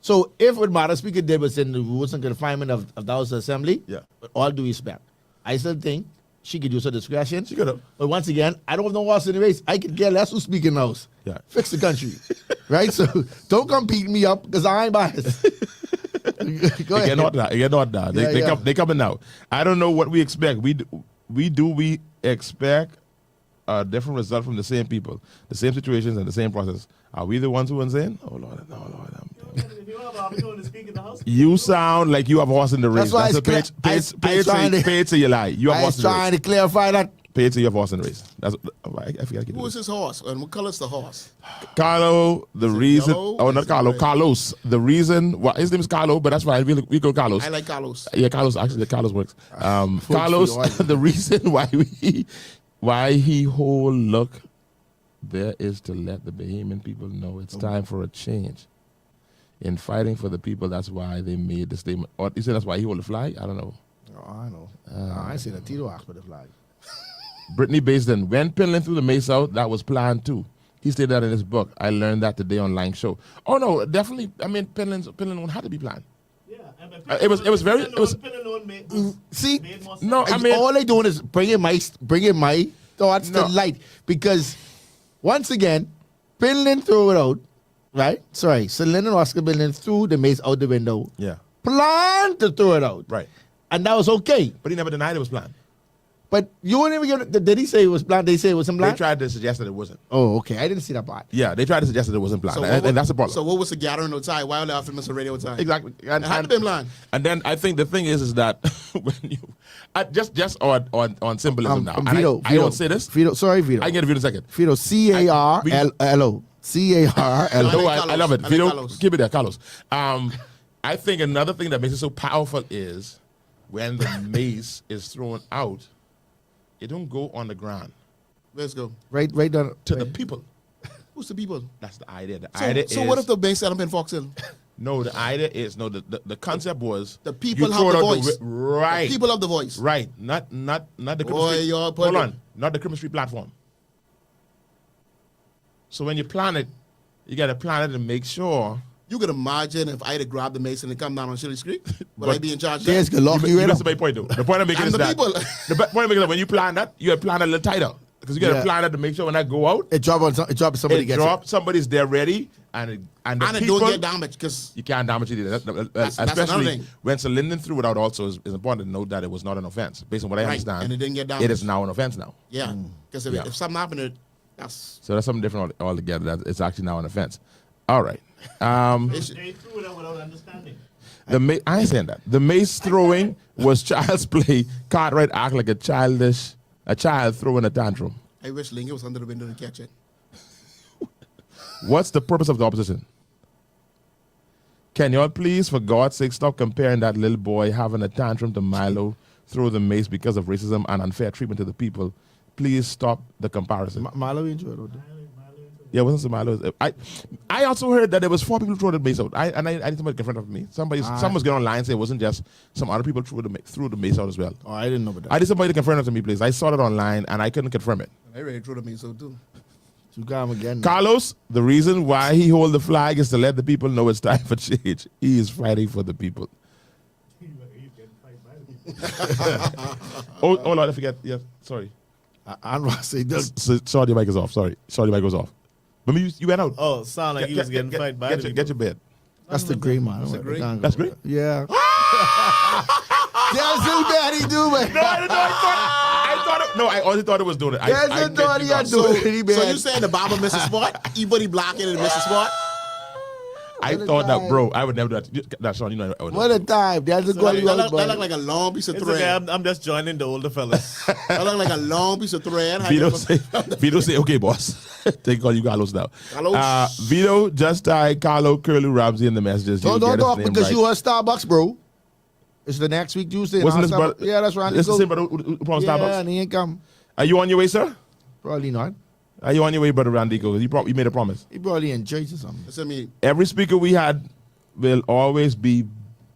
Speaker 2: So if what Madam Speaker did was in the rules and confinement of the House Assembly,
Speaker 1: Yeah.
Speaker 2: with all due respect, I still think she could use her discretion.
Speaker 1: She could have.
Speaker 2: But once again, I don't have no horse in the race. I could care less who's speaking in the House.
Speaker 1: Yeah.
Speaker 2: Fix the country. Right? So don't come beating me up because I ain't biased. Go ahead.
Speaker 1: You're not that. They coming out. I don't know what we expect. We expect a different result from the same people, the same situations, and the same process. Are we the ones who are insane? Oh Lord, no, Lord.
Speaker 3: If you have an opportunity to speak in the house,
Speaker 1: You sound like you have a horse in the race.
Speaker 2: That's why
Speaker 1: That's a
Speaker 2: it's
Speaker 1: page
Speaker 2: trying to-
Speaker 1: say you lie. You have
Speaker 2: I
Speaker 1: horse
Speaker 2: was
Speaker 1: in the
Speaker 2: trying
Speaker 1: race.
Speaker 2: to clarify that.
Speaker 1: Page say you have horse in the race. That's I forgot.
Speaker 4: Who is his horse? And what color's the horse?
Speaker 1: Carlo, the reason.
Speaker 4: yellow?
Speaker 1: Oh, not
Speaker 4: Is it
Speaker 1: Carlo.
Speaker 4: red?
Speaker 1: Carlos. The reason. Why his name is Carlo, but that's fine. We go Carlos.
Speaker 4: I like Carlos.
Speaker 1: Yeah, Carlos. Actually, Carlos works.
Speaker 2: for
Speaker 1: Carlos.
Speaker 2: you.
Speaker 1: The reason why he whole look there is to let the Bahamian people know it's time for a change. In fighting for the people, that's why they made the statement. Or you say that's why he hold the flag? I don't know.
Speaker 2: Oh, I know. I ain't seen a Tito ask for the flag.
Speaker 1: Brittany Baisden, when Pinland threw the mace out, that was planned too. He stated that in his book. I learned that today on Lang Show. Oh no, definitely. I mean, Pinland one had to be planned.
Speaker 3: yeah.
Speaker 1: It was very- it was-
Speaker 2: See,
Speaker 1: No, I mean,
Speaker 2: all they doing is bringing my thoughts
Speaker 1: No.
Speaker 2: to light because once again, Finland threw it out, right? Sorry, so Lyndon Oscar Finland threw the mace out the window,
Speaker 1: yeah,
Speaker 2: planned to throw it out,
Speaker 1: right.
Speaker 2: and that was okay.
Speaker 1: But he never denied it was planned.
Speaker 2: But you wouldn't even give it. Did he say it was blind? Did he say it wasn't
Speaker 1: They
Speaker 2: blind?
Speaker 1: tried to suggest that it wasn't.
Speaker 2: Oh, okay. I didn't see that part.
Speaker 1: Yeah, they tried to suggest that it wasn't blind,
Speaker 4: So
Speaker 1: and that's the problem.
Speaker 4: So what was the gathering outside? Why they after Mr. Radio outside?
Speaker 1: Exactly.
Speaker 4: It had to be blind.
Speaker 1: And then I think the thing is that when you just on symbolism now. And
Speaker 2: Vito,
Speaker 1: I don't say this.
Speaker 2: Vito, sorry, Vito.
Speaker 1: I can get it in a second.
Speaker 2: Vito, C-A-R-L-O. C-A-R-L-O.
Speaker 1: No,
Speaker 4: like
Speaker 1: I
Speaker 4: Carlos.
Speaker 1: love it.
Speaker 4: I like
Speaker 1: Vito,
Speaker 4: Carlos.
Speaker 1: keep it there, Carlos. I think another thing that makes it so powerful is when the mace is thrown out, it don't go on the ground
Speaker 4: Let's go.
Speaker 2: Right down.
Speaker 1: to the people.
Speaker 4: Who's the people?
Speaker 1: That's the idea. The
Speaker 4: So,
Speaker 1: idea
Speaker 4: so
Speaker 1: is
Speaker 4: what if the bank set up in Fox Hill?
Speaker 1: no. The idea is no. The concept was
Speaker 4: The people
Speaker 1: you
Speaker 4: have
Speaker 1: throw
Speaker 4: the
Speaker 1: it out
Speaker 4: voice.
Speaker 1: right.
Speaker 4: The people have the voice.
Speaker 1: Right. Not the Criminal
Speaker 4: Boy,
Speaker 1: Street.
Speaker 4: you're
Speaker 1: Hold
Speaker 4: putting-
Speaker 1: on. Not the Criminal Street platform. So when you plan it, you got to plan it and make sure.
Speaker 4: You could imagine if I had to grab the mason and come down on Shirley Street, would I
Speaker 1: But-
Speaker 4: be in charge? of
Speaker 2: There's
Speaker 4: that?
Speaker 2: good luck.
Speaker 1: You missed my point though. The point I'm making
Speaker 4: I'm
Speaker 1: is
Speaker 4: the
Speaker 1: that
Speaker 4: people.
Speaker 1: the point I'm making is that when you plan that, you got to plan it a little tighter because you got to
Speaker 2: Yeah.
Speaker 1: plan it to make sure when I go out,
Speaker 2: It drop somebody
Speaker 1: it
Speaker 2: gets
Speaker 1: drop. Somebody's there ready, and the
Speaker 4: And it
Speaker 1: people
Speaker 4: don't get damaged because
Speaker 1: you can't damage it either.
Speaker 4: That's another
Speaker 1: Especially
Speaker 4: thing.
Speaker 1: when Sir Linden threw it out. Also, is important to note that it was not an offense. Based on what I
Speaker 4: Right,
Speaker 1: understand,
Speaker 4: and it didn't get
Speaker 1: It
Speaker 4: damaged.
Speaker 1: is now an offense now.
Speaker 4: yeah, because if,
Speaker 1: Yeah.
Speaker 4: if something happened, that's
Speaker 1: So that's something different altogether. That it's actually now an offense. All right.
Speaker 4: it's,
Speaker 3: They threw it out without understanding.
Speaker 1: I ain't saying that. The mace throwing was child's play. Cartwright act like a child throwing a tantrum.
Speaker 4: I wish Lingy was under the window to catch it.
Speaker 1: What's the purpose of the opposition? Can y'all please, for God's sake, stop comparing that little boy having a tantrum to Milo throw the mace because of racism and unfair treatment to the people? Please stop the comparison.
Speaker 2: Milo enjoyed it.
Speaker 1: Yeah, it wasn't so Milo. I also heard that there was 4 people who threw the mace out. I need somebody in front of me. Someone was getting online and say it wasn't just some other people threw the mace out as well.
Speaker 2: Oh, I didn't know about that.
Speaker 1: I need somebody to confirm that to me, please. I saw it online and I couldn't confirm it.
Speaker 4: I ready to throw the mason too.
Speaker 2: You got him again.
Speaker 1: Carlos, the reason why he hold the flag is to let the people know it's time for change. He is fighting for the people. Oh, Lord, I forget. Yeah, sorry.
Speaker 2: I'm going to say this.
Speaker 1: Sorry, your mic is off. Sorry, your mic was off. But you went out.
Speaker 3: Oh, sound like he was getting fight by the
Speaker 1: Get your bed.
Speaker 2: That's the gray man.
Speaker 4: That's the gray?
Speaker 1: That's great.
Speaker 2: Yeah. That's the bad he do, man.
Speaker 1: No, I didn't know. I thought it. No, I honestly thought it was doing it.
Speaker 2: That's
Speaker 1: I
Speaker 2: the thought he had
Speaker 4: So,
Speaker 2: doing it. He
Speaker 4: so
Speaker 2: bad.
Speaker 4: you saying the barber missed a spot? Everybody blocking and missed a spot?
Speaker 1: I thought that, bro. I would never do that. That's Sean. You know, I would
Speaker 2: What
Speaker 1: never
Speaker 2: a time. That's the
Speaker 3: So
Speaker 2: goal
Speaker 3: that
Speaker 2: he was
Speaker 4: That look
Speaker 2: born.
Speaker 4: like a long piece of
Speaker 3: It's
Speaker 4: thread.
Speaker 3: okay. I'm just joining the older fellas.
Speaker 4: That look like a long piece of thread.
Speaker 1: Vito say, okay, boss. They call you Carlos now.
Speaker 4: Carlos.
Speaker 1: Vito, just type Carlo, Curly, Ramsey in the messages.
Speaker 2: Don't
Speaker 1: You'll get his
Speaker 2: talk
Speaker 1: name
Speaker 2: because
Speaker 1: right.
Speaker 2: you are Starbucks, bro. It's the next week Tuesday.
Speaker 1: Wasn't
Speaker 2: and
Speaker 1: this
Speaker 2: our
Speaker 1: brother?
Speaker 2: Starbucks- Yeah, that's right.
Speaker 1: This is the same brother who promised
Speaker 2: Yeah,
Speaker 1: Starbucks.
Speaker 2: and he ain't come.
Speaker 1: Are you on your way, sir?
Speaker 2: Probably not.
Speaker 1: Are you on your way, brother Randico? You made a promise.
Speaker 2: He probably in church or something.
Speaker 4: That's what I mean.
Speaker 1: Every speaker we had will always be,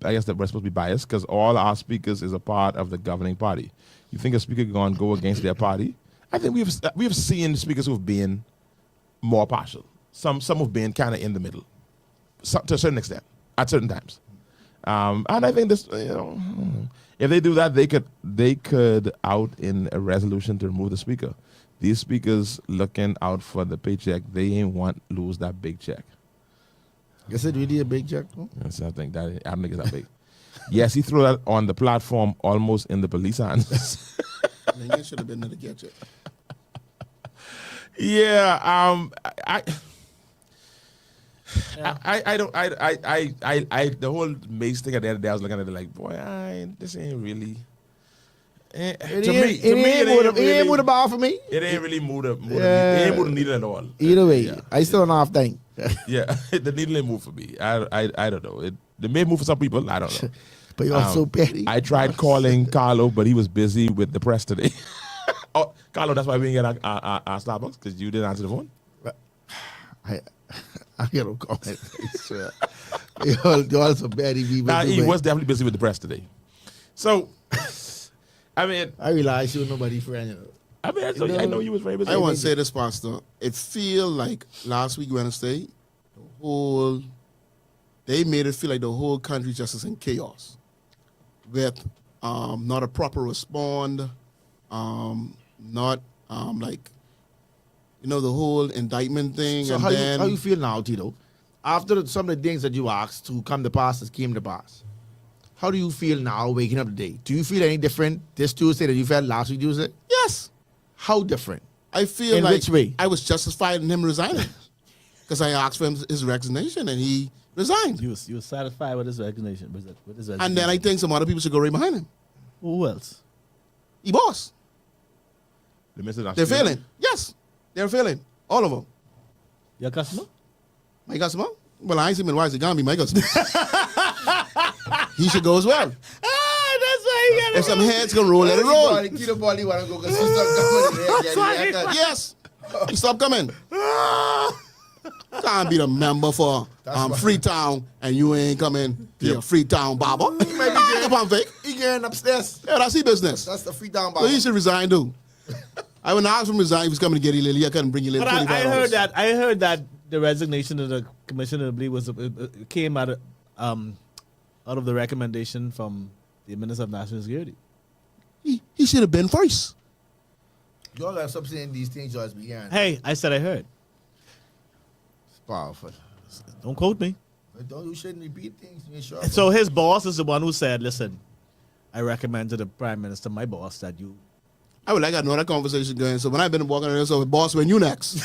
Speaker 1: I guess that we're supposed to be biased because all our speakers is a part of the governing party. You think a speaker going to go against their party? I think we have seen speakers who've been more partial. Some have been kind of in the middle, to a certain extent, at certain times. And I think this, if they do that, they could out in a resolution to remove the speaker. These speakers looking out for the paycheck, they ain't want lose that big check.
Speaker 2: Is it really a big check? Bro?
Speaker 1: Yes, I think I don't think it's that big. Yes, he threw that on the platform almost in the police hands.
Speaker 4: Lingy should have been there to catch it.
Speaker 1: Yeah, I don't the whole mace thing at the end of the day, I was looking at it like, boy, this ain't really.
Speaker 2: It ain't moved the bar for me.
Speaker 1: It ain't really moved it
Speaker 2: Yeah.
Speaker 1: ain't moved the needle at all.
Speaker 2: Either way,
Speaker 1: Yeah.
Speaker 2: I still don't have thing.
Speaker 1: Yeah, the needle ain't moved for me. I don't know. It may move for some people. I don't know.
Speaker 2: But you're so petty.
Speaker 1: I tried calling Carlo, but he was busy with the press today. Oh, Carlo, that's why we didn't get our Starbucks because you didn't answer the phone.
Speaker 2: I get no comment. You're all so petty people.
Speaker 1: Nah,
Speaker 2: too,
Speaker 1: he
Speaker 2: man.
Speaker 1: was definitely busy with the press today. So, I mean,
Speaker 2: I realize you're nobody's friend. You know.
Speaker 1: I know you was very busy.
Speaker 4: I want to say this, Pastor. It feel like last week Wednesday, they made it feel like the whole country just is in chaos with not a proper respond, not like the whole indictment thing,
Speaker 2: So
Speaker 4: and
Speaker 2: how
Speaker 4: then
Speaker 2: you feel now, Tito? After some of the things that you asked to come to pass came to pass. how do you feel now waking up today? Do you feel any different this Tuesday than you felt last week Tuesday?
Speaker 4: Yes.
Speaker 2: How different?
Speaker 4: I feel
Speaker 2: In
Speaker 4: like
Speaker 2: which way?
Speaker 4: I was justified in him resigning. Because I asked for his resignation and he resigned.
Speaker 3: You was satisfied with his resignation.
Speaker 4: And then I think some other people should go right behind him.
Speaker 3: Who else?
Speaker 4: He boss.
Speaker 1: The Mr.
Speaker 4: They're failing. Yes. They're failing. All of them.
Speaker 3: Your customer?
Speaker 4: My customer? Well, I ain't seen him wise. He gonna be my customer. He should go as well.
Speaker 3: That's why he
Speaker 4: If some heads gonna roll, let it roll.
Speaker 2: Tito Bali want to go because she stopped coming.
Speaker 4: Yes. Stop coming. Can't be the member for Freetown and you ain't coming to your Freetown barber.
Speaker 2: He might be getting,
Speaker 4: Come on, Vic.
Speaker 2: he getting upstairs.
Speaker 4: Yeah, that's his business.
Speaker 2: That's the free down
Speaker 4: So
Speaker 2: bar.
Speaker 4: he should resign too. I wouldn't ask him to resign. He was coming to get Lily. I couldn't bring you Lily.
Speaker 3: But I heard that the resignation of the commissioner, I believe, came out of the recommendation from the Minister of National Security.
Speaker 4: He should have been first.
Speaker 2: Y'all got stop saying these things, y'all began.
Speaker 3: Hey, I said I heard.
Speaker 2: It's powerful.
Speaker 3: Don't quote me.
Speaker 2: But don't you shouldn't repeat things. You ain't sure.
Speaker 3: So his boss is the one who said, "Listen, I recommend to the Prime Minister, my boss, that you."
Speaker 4: I would like to know that conversation going. So when I've been walking around, so boss, when you next?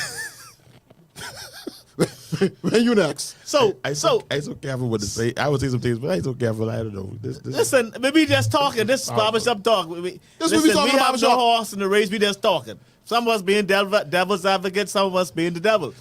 Speaker 4: When you next?
Speaker 3: So
Speaker 1: I so careful what to say. I would say some things, but I ain't so careful. I don't know. This
Speaker 3: listen, maybe just talking. This is barbershop talk.
Speaker 4: This what we talking
Speaker 3: have
Speaker 4: barbershop.
Speaker 3: no horse in the race. We just talking. Some of us being devil's advocate. Some of us being the devil.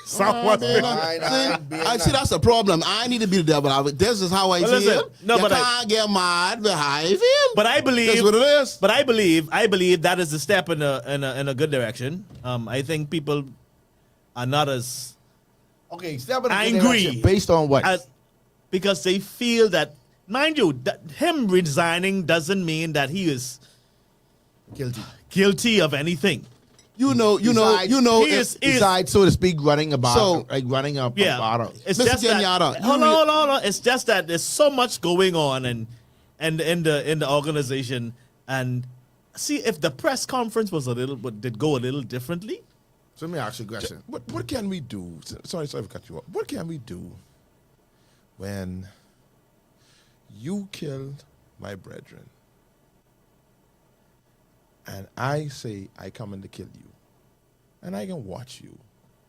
Speaker 3: Some of us being.
Speaker 4: I see that's the problem. I need to be the devil of it. This is how I
Speaker 3: But
Speaker 4: feel.
Speaker 3: listen, no,
Speaker 4: you
Speaker 3: but
Speaker 4: can't get mad with how I feel.
Speaker 3: But I believe
Speaker 4: That's what it is.
Speaker 3: But I believe that is a step in a good direction. I think people are not as
Speaker 2: Okay, step in the
Speaker 3: angry.
Speaker 2: direction. Based on what?
Speaker 3: Because they feel that, mind you, that him resigning doesn't mean that he is guilty of anything.
Speaker 4: You know.
Speaker 3: He is-
Speaker 2: Besides, so to speak, running about,
Speaker 4: So-
Speaker 2: like running up.
Speaker 3: Yeah,
Speaker 2: About
Speaker 3: it's
Speaker 4: Mr.
Speaker 3: just that.
Speaker 4: Kenyatta,
Speaker 3: Hold on. It's just that there's so much going on and in the organization, and see if the press conference did go a little differently.
Speaker 2: So let me ask you a question.
Speaker 1: what can we do? Sorry to cut you off. What can we do when you killed my brethren and I say I come in to kill you, and I can watch you,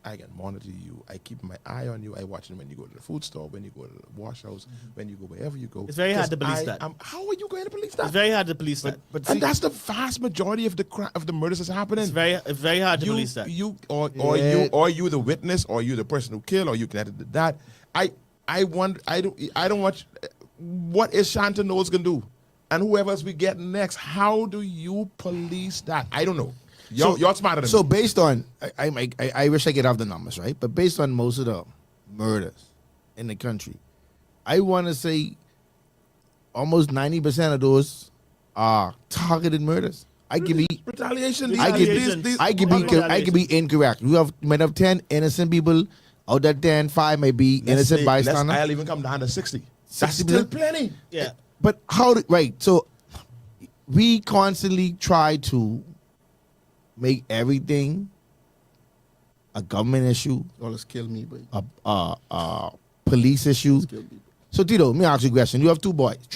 Speaker 1: I can monitor you, I keep my eye on you, I watch you when you go to the food store, when you go to the wash house, when you go wherever you go.
Speaker 3: It's very hard to police that.
Speaker 1: How are you going to police that?
Speaker 3: It's very hard to police that.
Speaker 2: But
Speaker 1: And that's the vast majority of the murders that's happening.
Speaker 3: It's very hard to police that.
Speaker 1: You
Speaker 2: Yeah.
Speaker 1: or you the witness, or you the person who killed, or you connected to that. I wonder. I don't want. What is Chantanose gonna do? And whoever else we get next, how do you police that? I don't know. You're smarter than
Speaker 2: So
Speaker 1: me.
Speaker 2: based on, I wish I could have the numbers, right? But based on most of the murders in the country, I want to say almost 90% of those are targeted murders. I can be
Speaker 1: Retaliation.
Speaker 2: I can be incorrect. You might have 10 innocent people. Out of 10, 5 may be innocent bystander.
Speaker 1: I'll even come down to 60. That's
Speaker 2: 60%?
Speaker 1: still plenty.
Speaker 3: Yeah.
Speaker 2: But right? So we constantly try to make everything a government issue,
Speaker 4: Always kill me, but
Speaker 2: a police issue.
Speaker 4: kill me.
Speaker 2: So Tito, let me ask you a question. You have 3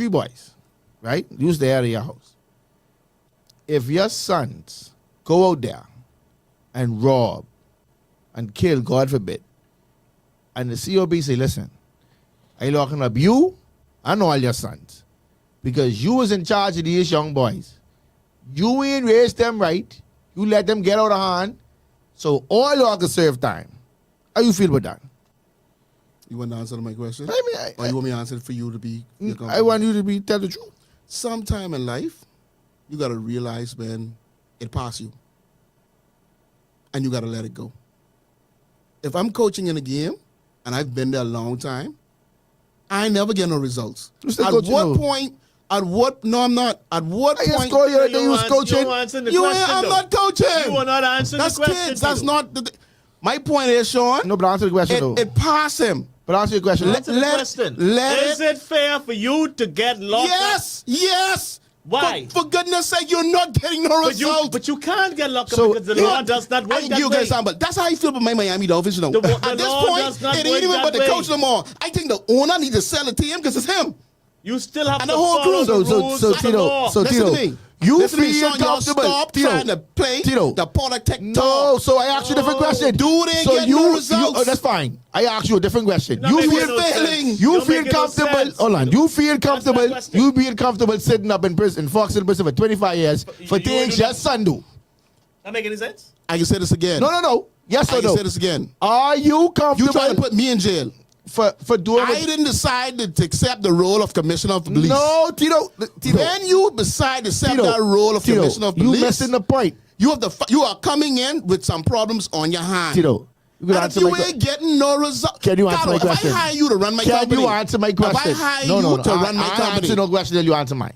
Speaker 2: boys, right? You was there at your house. If your sons go out there and rob and kill, God forbid, and the COB say, listen, I locking up you and all your sons because you was in charge of these young boys. You ain't raised them right. You let them get out of hand. So all y'all can serve time. How you feel about that?
Speaker 4: You want to answer my question?
Speaker 2: I
Speaker 4: Or you want me to answer it for you to be?
Speaker 2: I want you to tell the truth.
Speaker 4: Sometime in life, you got to realize when it passed you. And you got to let it go. If I'm coaching in a game, and I've been there a long time, I never get no results.
Speaker 2: You still
Speaker 4: At
Speaker 2: coaching
Speaker 4: what
Speaker 2: though?
Speaker 4: point, no, I'm not. At what
Speaker 2: I just
Speaker 4: point,
Speaker 2: told you that
Speaker 3: You
Speaker 2: you was
Speaker 3: want-
Speaker 2: coaching.
Speaker 3: you answering the
Speaker 4: you
Speaker 3: question,
Speaker 4: ain't, I'm
Speaker 3: though.
Speaker 4: not coaching.
Speaker 3: You are not answering
Speaker 4: That's
Speaker 3: the question.
Speaker 4: kids. That's
Speaker 3: Tito.
Speaker 4: not. My point is, Sean,
Speaker 2: No, but answer the question though.
Speaker 4: it passed him.
Speaker 2: But answer your question.
Speaker 3: Answer the question. Is it fair for you to get locked up?
Speaker 4: Yes.
Speaker 3: Why?
Speaker 4: For goodness sake, you're not getting no result.
Speaker 3: But you can't get locked up
Speaker 2: So,
Speaker 3: because the law does not work
Speaker 4: I
Speaker 3: that
Speaker 4: give you
Speaker 3: way.
Speaker 4: an example. That's how I feel about my Miami Dolphins. You know,
Speaker 3: The
Speaker 4: at this
Speaker 3: law
Speaker 4: point,
Speaker 3: does not
Speaker 4: it
Speaker 3: work
Speaker 4: ain't even
Speaker 3: that
Speaker 4: about the
Speaker 3: way.
Speaker 4: coach no more. I think the owner needs to sell it to him because it's him.
Speaker 3: You still have
Speaker 4: And
Speaker 3: to
Speaker 4: the whole
Speaker 3: follow
Speaker 4: crew.
Speaker 3: the rules
Speaker 2: So
Speaker 3: of the
Speaker 2: Tito,
Speaker 3: law.
Speaker 2: so
Speaker 4: Listen
Speaker 2: Tito,
Speaker 4: to me.
Speaker 2: you
Speaker 4: Listen to me,
Speaker 2: feel
Speaker 4: Sean, y'all
Speaker 2: comfortable.
Speaker 4: stop
Speaker 2: Tito,
Speaker 4: trying to play
Speaker 2: Tito.
Speaker 4: the politic
Speaker 2: No,
Speaker 4: talk.
Speaker 2: so I asked you a different question.
Speaker 4: Dude ain't
Speaker 2: so
Speaker 4: getting
Speaker 2: you,
Speaker 4: no
Speaker 2: you,
Speaker 4: results.
Speaker 2: oh, that's fine. I asked you a different question.
Speaker 3: You're not
Speaker 2: You
Speaker 3: making
Speaker 2: feel
Speaker 3: no
Speaker 4: failing.
Speaker 3: sense.
Speaker 2: You
Speaker 3: You're
Speaker 2: feel
Speaker 3: making no
Speaker 2: comfortable.
Speaker 3: sense.
Speaker 2: Hold on. You feel
Speaker 3: my
Speaker 2: comfortable.
Speaker 3: question.
Speaker 2: You feel comfortable sitting up in prison, Fox in prison for 25 years for
Speaker 3: you
Speaker 2: things
Speaker 3: ain't
Speaker 2: your son do.
Speaker 3: That make any sense?
Speaker 4: I can say this again.
Speaker 2: No. Yes
Speaker 4: I
Speaker 2: or
Speaker 4: can
Speaker 2: no?
Speaker 4: say this again.
Speaker 2: Are you
Speaker 4: You
Speaker 2: comfortable
Speaker 4: trying to put me in jail.
Speaker 2: for doing?
Speaker 4: I didn't decide to accept the role of commissioner of police.
Speaker 2: No, Tito.
Speaker 4: When you decide to accept
Speaker 2: Tito,
Speaker 4: that role of
Speaker 2: Tito,
Speaker 4: commissioner of
Speaker 2: you
Speaker 4: police,
Speaker 2: missing the point.
Speaker 4: you are coming in with some problems on your hand.
Speaker 2: Tito, you
Speaker 4: And
Speaker 2: can
Speaker 4: if
Speaker 2: answer
Speaker 4: you
Speaker 2: my
Speaker 4: ain't getting no result,
Speaker 2: Can you answer
Speaker 4: Carlo,
Speaker 2: my question?
Speaker 4: If I hire you to run my
Speaker 2: Can
Speaker 4: company,
Speaker 2: you answer my question?
Speaker 4: If I hire
Speaker 2: no,
Speaker 4: you to run my
Speaker 2: I
Speaker 4: company,
Speaker 2: answer no question till you answer mine.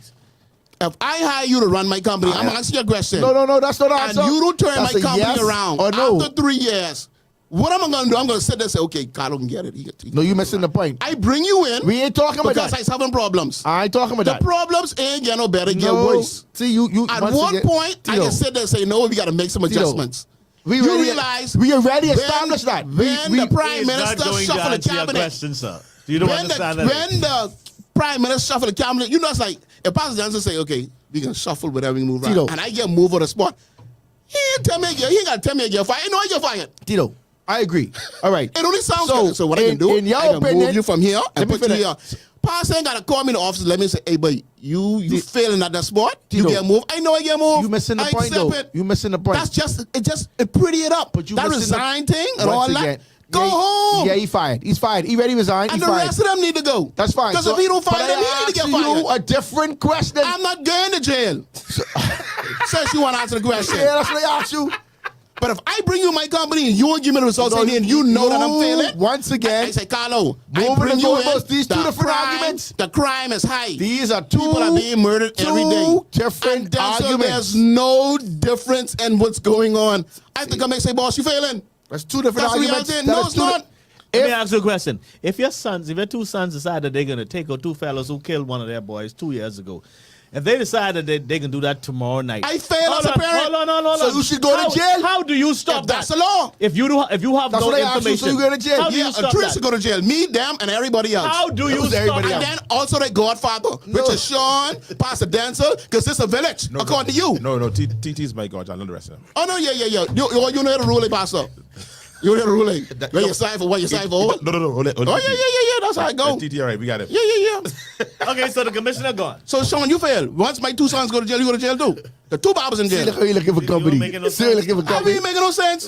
Speaker 4: if I hire you to run my company, I'm asking you a question.
Speaker 2: No, that's not an
Speaker 4: And
Speaker 2: answer.
Speaker 4: you don't turn
Speaker 2: That's
Speaker 4: my
Speaker 2: a
Speaker 4: company
Speaker 2: yes
Speaker 4: around
Speaker 2: or no.
Speaker 4: after 3 years. What am I going to do? I'm going to sit there and say, okay, Carlo can get it.
Speaker 2: No, you missing the point.
Speaker 4: I bring you in
Speaker 2: We ain't talking about
Speaker 4: because
Speaker 2: that.
Speaker 4: I'm having problems.
Speaker 2: I ain't talking about
Speaker 4: The
Speaker 2: that.
Speaker 4: problems ain't getting no better, get
Speaker 2: No.
Speaker 4: worse.
Speaker 2: See, you
Speaker 4: At
Speaker 2: once
Speaker 4: one
Speaker 2: again-
Speaker 4: point, I
Speaker 2: Tito,
Speaker 4: can sit there and say, no, we got to make some
Speaker 2: Tito,
Speaker 4: adjustments.
Speaker 2: we
Speaker 4: You
Speaker 2: already-
Speaker 4: realize
Speaker 2: we already
Speaker 4: when-
Speaker 2: established that.
Speaker 4: When the prime
Speaker 3: He's not
Speaker 4: minister
Speaker 3: going to
Speaker 4: shuffle the
Speaker 3: answer your
Speaker 4: cabinet,
Speaker 3: question, sir. You don't
Speaker 4: when
Speaker 3: understand
Speaker 4: the,
Speaker 3: that.
Speaker 4: when the prime minister shuffle the cabinet, you know, it's like if Pastor Johnson say, okay, we can shuffle whatever we move
Speaker 2: Tito.
Speaker 4: around, and I get moved on the spot. He ain't tell me again. He ain't got to tell me again. Fired. No, I get fired.
Speaker 2: Tito, I agree. All right.
Speaker 4: It only sounds
Speaker 2: So,
Speaker 4: good. So what I can do,
Speaker 2: in your
Speaker 4: I can
Speaker 2: opinion-
Speaker 4: move you from here
Speaker 2: Let
Speaker 4: and
Speaker 2: me
Speaker 4: put you
Speaker 2: finish.
Speaker 4: here. Pastor ain't got to call me in the office. Let me say, hey, but you failing at that spot. You
Speaker 2: Tito,
Speaker 4: get moved. I know I get moved.
Speaker 2: You missing the
Speaker 4: I
Speaker 2: point,
Speaker 4: accept
Speaker 2: though.
Speaker 4: it.
Speaker 2: You missing the point.
Speaker 4: That's just it pretty it up.
Speaker 2: But you
Speaker 4: that
Speaker 2: missing the-
Speaker 4: resign thing and all
Speaker 2: Once
Speaker 4: that.
Speaker 2: again,
Speaker 4: Go
Speaker 2: yeah,
Speaker 4: home.
Speaker 2: Yeah, he fired. He's fired. He ready to resign.
Speaker 4: And
Speaker 2: He's
Speaker 4: the
Speaker 2: fired.
Speaker 4: rest of them need to go.
Speaker 2: That's fine.
Speaker 4: Because if he don't
Speaker 2: but
Speaker 4: fire them, he need to get
Speaker 2: I asked you
Speaker 4: fired.
Speaker 2: a different question.
Speaker 4: I'm not going to jail. Since you want to answer the question.
Speaker 2: Yeah, that's what I asked you.
Speaker 4: But if I bring you my company and you won't give me the results
Speaker 2: No,
Speaker 4: and you know that I'm failing,
Speaker 2: once again,
Speaker 4: I say, Carlo, I
Speaker 2: moving
Speaker 4: bring
Speaker 2: the
Speaker 4: you in.
Speaker 2: goalposts, these two
Speaker 4: the
Speaker 2: different
Speaker 4: crime-
Speaker 2: arguments.
Speaker 4: The crime is high.
Speaker 2: These are two
Speaker 4: People are being murdered every day.
Speaker 2: two different
Speaker 4: And Denczil,
Speaker 2: arguments.
Speaker 4: there's no difference in what's going on. I think I may say, boss, you failing.
Speaker 2: That's two different
Speaker 4: That's
Speaker 2: arguments.
Speaker 4: reality.
Speaker 2: That
Speaker 4: No,
Speaker 2: is
Speaker 4: it's
Speaker 2: two
Speaker 4: not.
Speaker 3: Let me
Speaker 2: If-
Speaker 3: ask you a question. If your two sons decide that they're going to take out two fellows who killed one of their boys 2 years ago, if they decide that they can do that tomorrow night,
Speaker 4: I fail as a parent.
Speaker 3: Hold on.
Speaker 2: So you should go to jail?
Speaker 3: How do you stop
Speaker 4: If
Speaker 3: that?
Speaker 4: that's the law.
Speaker 3: If you have
Speaker 2: That's
Speaker 3: no
Speaker 2: what I asked you,
Speaker 3: information,
Speaker 2: so you go to jail.
Speaker 3: How do
Speaker 4: Yeah,
Speaker 3: you
Speaker 4: a
Speaker 3: stop
Speaker 4: three
Speaker 3: that?
Speaker 4: should go to jail. Me, them, and everybody else.
Speaker 3: How do you
Speaker 2: was
Speaker 3: stop
Speaker 2: everybody
Speaker 4: And
Speaker 3: that?
Speaker 4: then also the Godfather, which is Sean, Pastor Denczil, because it's a village, according to you.
Speaker 1: No, TT's my God, I know the rest of them.
Speaker 4: Oh, no, yeah. You know the ruling, Pastor. You know the ruling. Where you sign for what you sign for.
Speaker 1: No, hold it.
Speaker 4: Oh, yeah. That's how it go.
Speaker 1: TT, all right, we got it.
Speaker 4: Yeah.
Speaker 3: Okay, so the commissioner gone.
Speaker 4: So, Sean, you failed. Once my two sons go to jail, you go to jail too. The two Barbers in
Speaker 2: See,
Speaker 4: jail.
Speaker 2: look how you looking for company.
Speaker 3: making no
Speaker 2: See, you
Speaker 3: sense.
Speaker 2: looking for
Speaker 4: I
Speaker 2: company.
Speaker 4: mean, making no sense.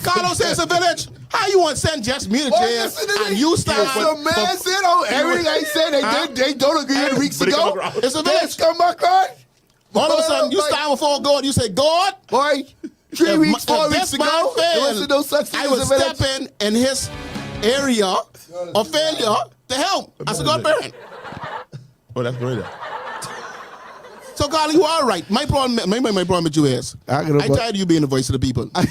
Speaker 4: Carlo says it's a village. How you want to send just me to
Speaker 2: Boy,
Speaker 4: jail
Speaker 2: listen to
Speaker 4: and
Speaker 2: me.
Speaker 4: you start
Speaker 2: The man said, oh, everything I said, they don't agree weeks
Speaker 1: But they come
Speaker 2: ago.
Speaker 1: back around.
Speaker 4: It's a
Speaker 2: They
Speaker 4: village.
Speaker 2: come back on.
Speaker 4: All of a sudden, you
Speaker 2: Boy,
Speaker 4: stand before God, you say, God,
Speaker 2: Boy, 3
Speaker 4: if
Speaker 2: weeks,
Speaker 4: my-
Speaker 2: 4
Speaker 4: if
Speaker 2: weeks
Speaker 4: this
Speaker 2: ago,
Speaker 4: man
Speaker 2: there
Speaker 4: failed,
Speaker 2: wasn't no such thing
Speaker 4: I
Speaker 2: as
Speaker 4: would
Speaker 2: a village.
Speaker 4: step in his area of failure to help as a God parent.
Speaker 1: Oh, that's great.
Speaker 4: So, Carlo, you are right. My problem with you is,
Speaker 2: I
Speaker 4: I
Speaker 2: got a-
Speaker 4: tired of you being the voice of the people. I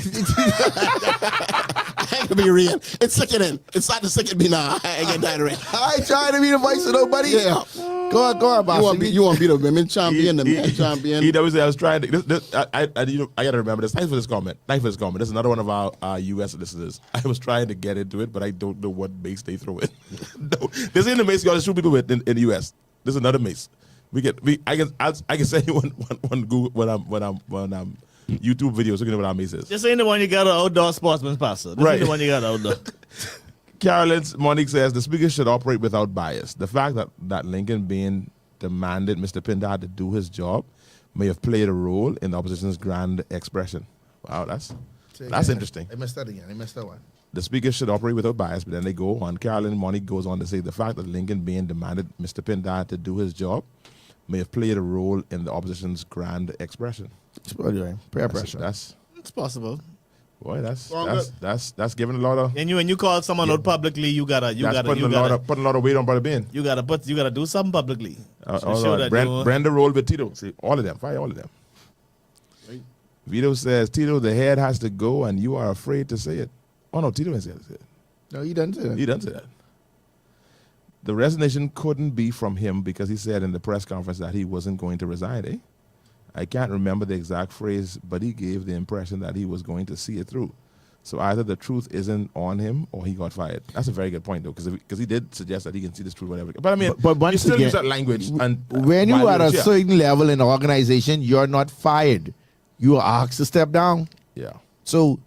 Speaker 4: ain't gonna be real. It's sickening. It's starting to sicken me now. I get tired of it.
Speaker 2: I ain't trying to be the voice of nobody.
Speaker 4: Yeah.
Speaker 2: Go on, boss.
Speaker 4: You want to be the women champion, the man champion.
Speaker 1: He always say I was trying to. I got to remember this. Thanks for this comment. This is another one of our U.S. listeners. I was trying to get into it, but I don't know what mace they throw in. No, this ain't the mace you got to shoot people with in the U.S. This is another mace. I can send you one Google when I'm YouTube videos looking at what our mace is.
Speaker 3: This ain't the one you got an outdoor sportsman's passer. This
Speaker 1: Right.
Speaker 3: ain't the one you got outdoor.
Speaker 1: Carolyn's Monique says the speaker should operate without bias. The fact that Lincoln being demanded Mr. Pindar to do his job may have played a role in the opposition's grand expression. Wow, that's interesting.
Speaker 2: I missed that again. I missed that one.
Speaker 1: The speaker should operate without bias, but then they go on. Carolyn Monique goes on to say the fact that Lincoln being demanded Mr. Pindar to do his job may have played a role in the opposition's grand expression.
Speaker 2: It's probably right. Peer pressure.
Speaker 1: That's
Speaker 3: It's possible.
Speaker 1: boy, that's giving a lot of
Speaker 3: And when you call someone out publicly, you gotta
Speaker 1: putting a lot of weight on Brother Ben.
Speaker 3: you gotta do something publicly.
Speaker 1: Brenda rolled with Tito. See, all of them, fire all of them.
Speaker 4: Right.
Speaker 1: Vito says, Tito, the head has to go, and you are afraid to say it. Oh no, Tito didn't say it.
Speaker 2: No, you done said
Speaker 1: He
Speaker 2: it.
Speaker 1: doesn't say that. The resignation couldn't be from him because he said in the press conference that he wasn't going to resign, eh? I can't remember the exact phrase, but he gave the impression that he was going to see it through. So either the truth isn't on him or he got fired. That's a very good point, though, because he did suggest that he can see this truth, whatever. But I mean,
Speaker 2: But
Speaker 1: you
Speaker 2: once
Speaker 1: still
Speaker 2: again,
Speaker 1: use that language. And
Speaker 2: when you
Speaker 1: while
Speaker 2: are
Speaker 1: you're
Speaker 2: at
Speaker 1: in
Speaker 2: a
Speaker 1: jail.
Speaker 2: certain level in the organization, you're not fired. You are asked to step down.
Speaker 1: Yeah.
Speaker 2: So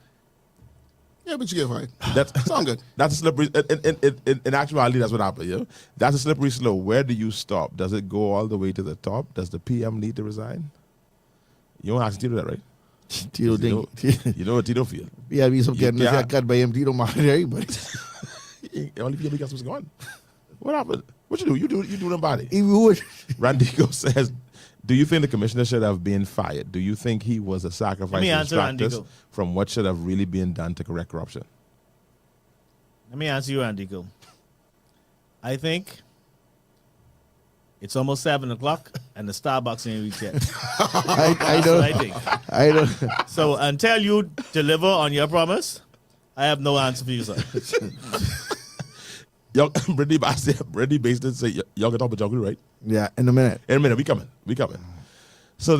Speaker 4: Yeah, but you get fired.
Speaker 1: That's
Speaker 4: Sound good.
Speaker 1: That's a slippery. In actuality, that's what happened. Yeah, that's a slippery slope. Where do you stop? Does it go all the way to the top? Does the PM need to resign? You don't ask Tito that, right?
Speaker 2: Tito think
Speaker 1: You know what Tito feel?
Speaker 2: yeah, be some
Speaker 1: You
Speaker 2: getting his
Speaker 1: can't.
Speaker 2: hair cut by him. Tito mind everybody.
Speaker 1: Only PM because was gone. What happened? What you do? You do the body.
Speaker 2: He would.
Speaker 1: Randigo says, "Do you think the commissioner should have been fired? Do you think he was a sacrifice
Speaker 3: Let me
Speaker 1: to his
Speaker 3: answer
Speaker 1: practice
Speaker 3: Randigo.
Speaker 1: from what should have really been done to correct corruption?"
Speaker 3: Let me answer you, Randigo. I think it's almost 7 o'clock and the Starbucks ain't reached yet.
Speaker 2: I
Speaker 3: That's
Speaker 2: don't.
Speaker 3: what I think.
Speaker 2: I don't.
Speaker 3: So until you deliver on your promise, I have no answer for you, sir.
Speaker 1: Young Brittany Baston say, "Y'all can talk about Jungle, right?"
Speaker 2: Yeah, in a minute.
Speaker 1: In a minute, we coming. So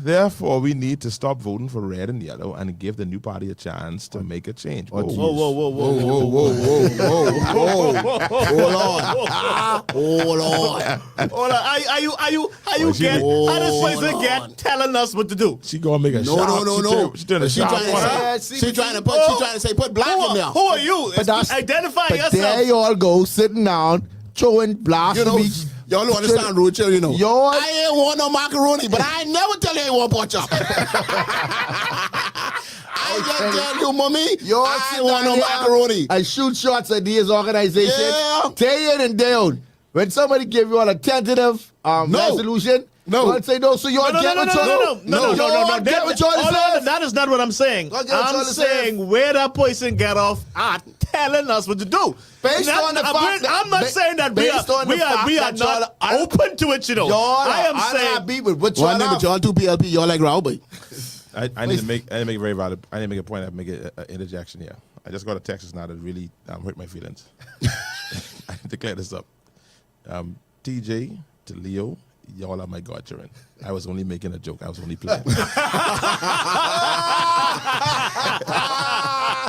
Speaker 1: therefore, we need to stop voting for red and yellow and give the new party a chance to make a change.
Speaker 2: What
Speaker 1: Whoa.
Speaker 3: Whoa, whoa, whoa, whoa,
Speaker 4: Whoa,
Speaker 3: whoa,
Speaker 4: whoa, whoa, whoa, whoa. Hold on. Hold on.
Speaker 3: Hold on. Are you
Speaker 1: Well, she-
Speaker 3: get? How does
Speaker 4: Hold
Speaker 3: person
Speaker 4: on.
Speaker 3: get telling us what to do?
Speaker 1: She gonna make a
Speaker 4: No,
Speaker 1: shot.
Speaker 4: no.
Speaker 1: She trying to
Speaker 4: She
Speaker 1: shot
Speaker 4: trying to
Speaker 1: one.
Speaker 4: say, she trying to say put black in there.
Speaker 3: Who are you?
Speaker 2: But that's-
Speaker 3: Identify
Speaker 2: But there
Speaker 3: yourself.
Speaker 2: you all go, sitting down, throwing
Speaker 4: You
Speaker 2: blasphemy.
Speaker 4: know, y'all don't understand Rochelle, you know.
Speaker 2: Y'all-
Speaker 4: I ain't want no macaroni, but I ain't never tell you I ain't want pork chop. I just tell you, mommy,
Speaker 2: Y'all
Speaker 4: I
Speaker 2: sit
Speaker 4: ain't want no
Speaker 2: down here
Speaker 4: macaroni.
Speaker 2: and shoot shots at these organizations.
Speaker 4: Yeah.
Speaker 2: Day in and day out. When somebody give you all a tentative resolution,
Speaker 4: No.
Speaker 2: y'all say no. So y'all
Speaker 3: No.
Speaker 2: get what y'all get what y'all deserve.
Speaker 3: That is not what I'm saying.
Speaker 2: Y'all get what
Speaker 3: I'm
Speaker 2: y'all
Speaker 3: saying where that person get off are telling us what to do.
Speaker 2: Based on the fact that-
Speaker 3: I'm not saying that we
Speaker 2: based on the
Speaker 3: are
Speaker 2: fact
Speaker 3: not
Speaker 2: that y'all-
Speaker 3: open to it. You know,
Speaker 2: Y'all
Speaker 3: I am
Speaker 2: are
Speaker 3: saying.
Speaker 2: not beat with what
Speaker 4: One
Speaker 2: y'all
Speaker 4: name,
Speaker 2: have.
Speaker 4: but y'all two PLP, y'all like Rowboy.
Speaker 1: I need to make it very valid. I need to make a point. I have to make an interjection here. I just got a text now that really hurt my feelings. I need to clear this up. TJ to Leo, y'all are my godchildren. I was only making a joke. I was only playing.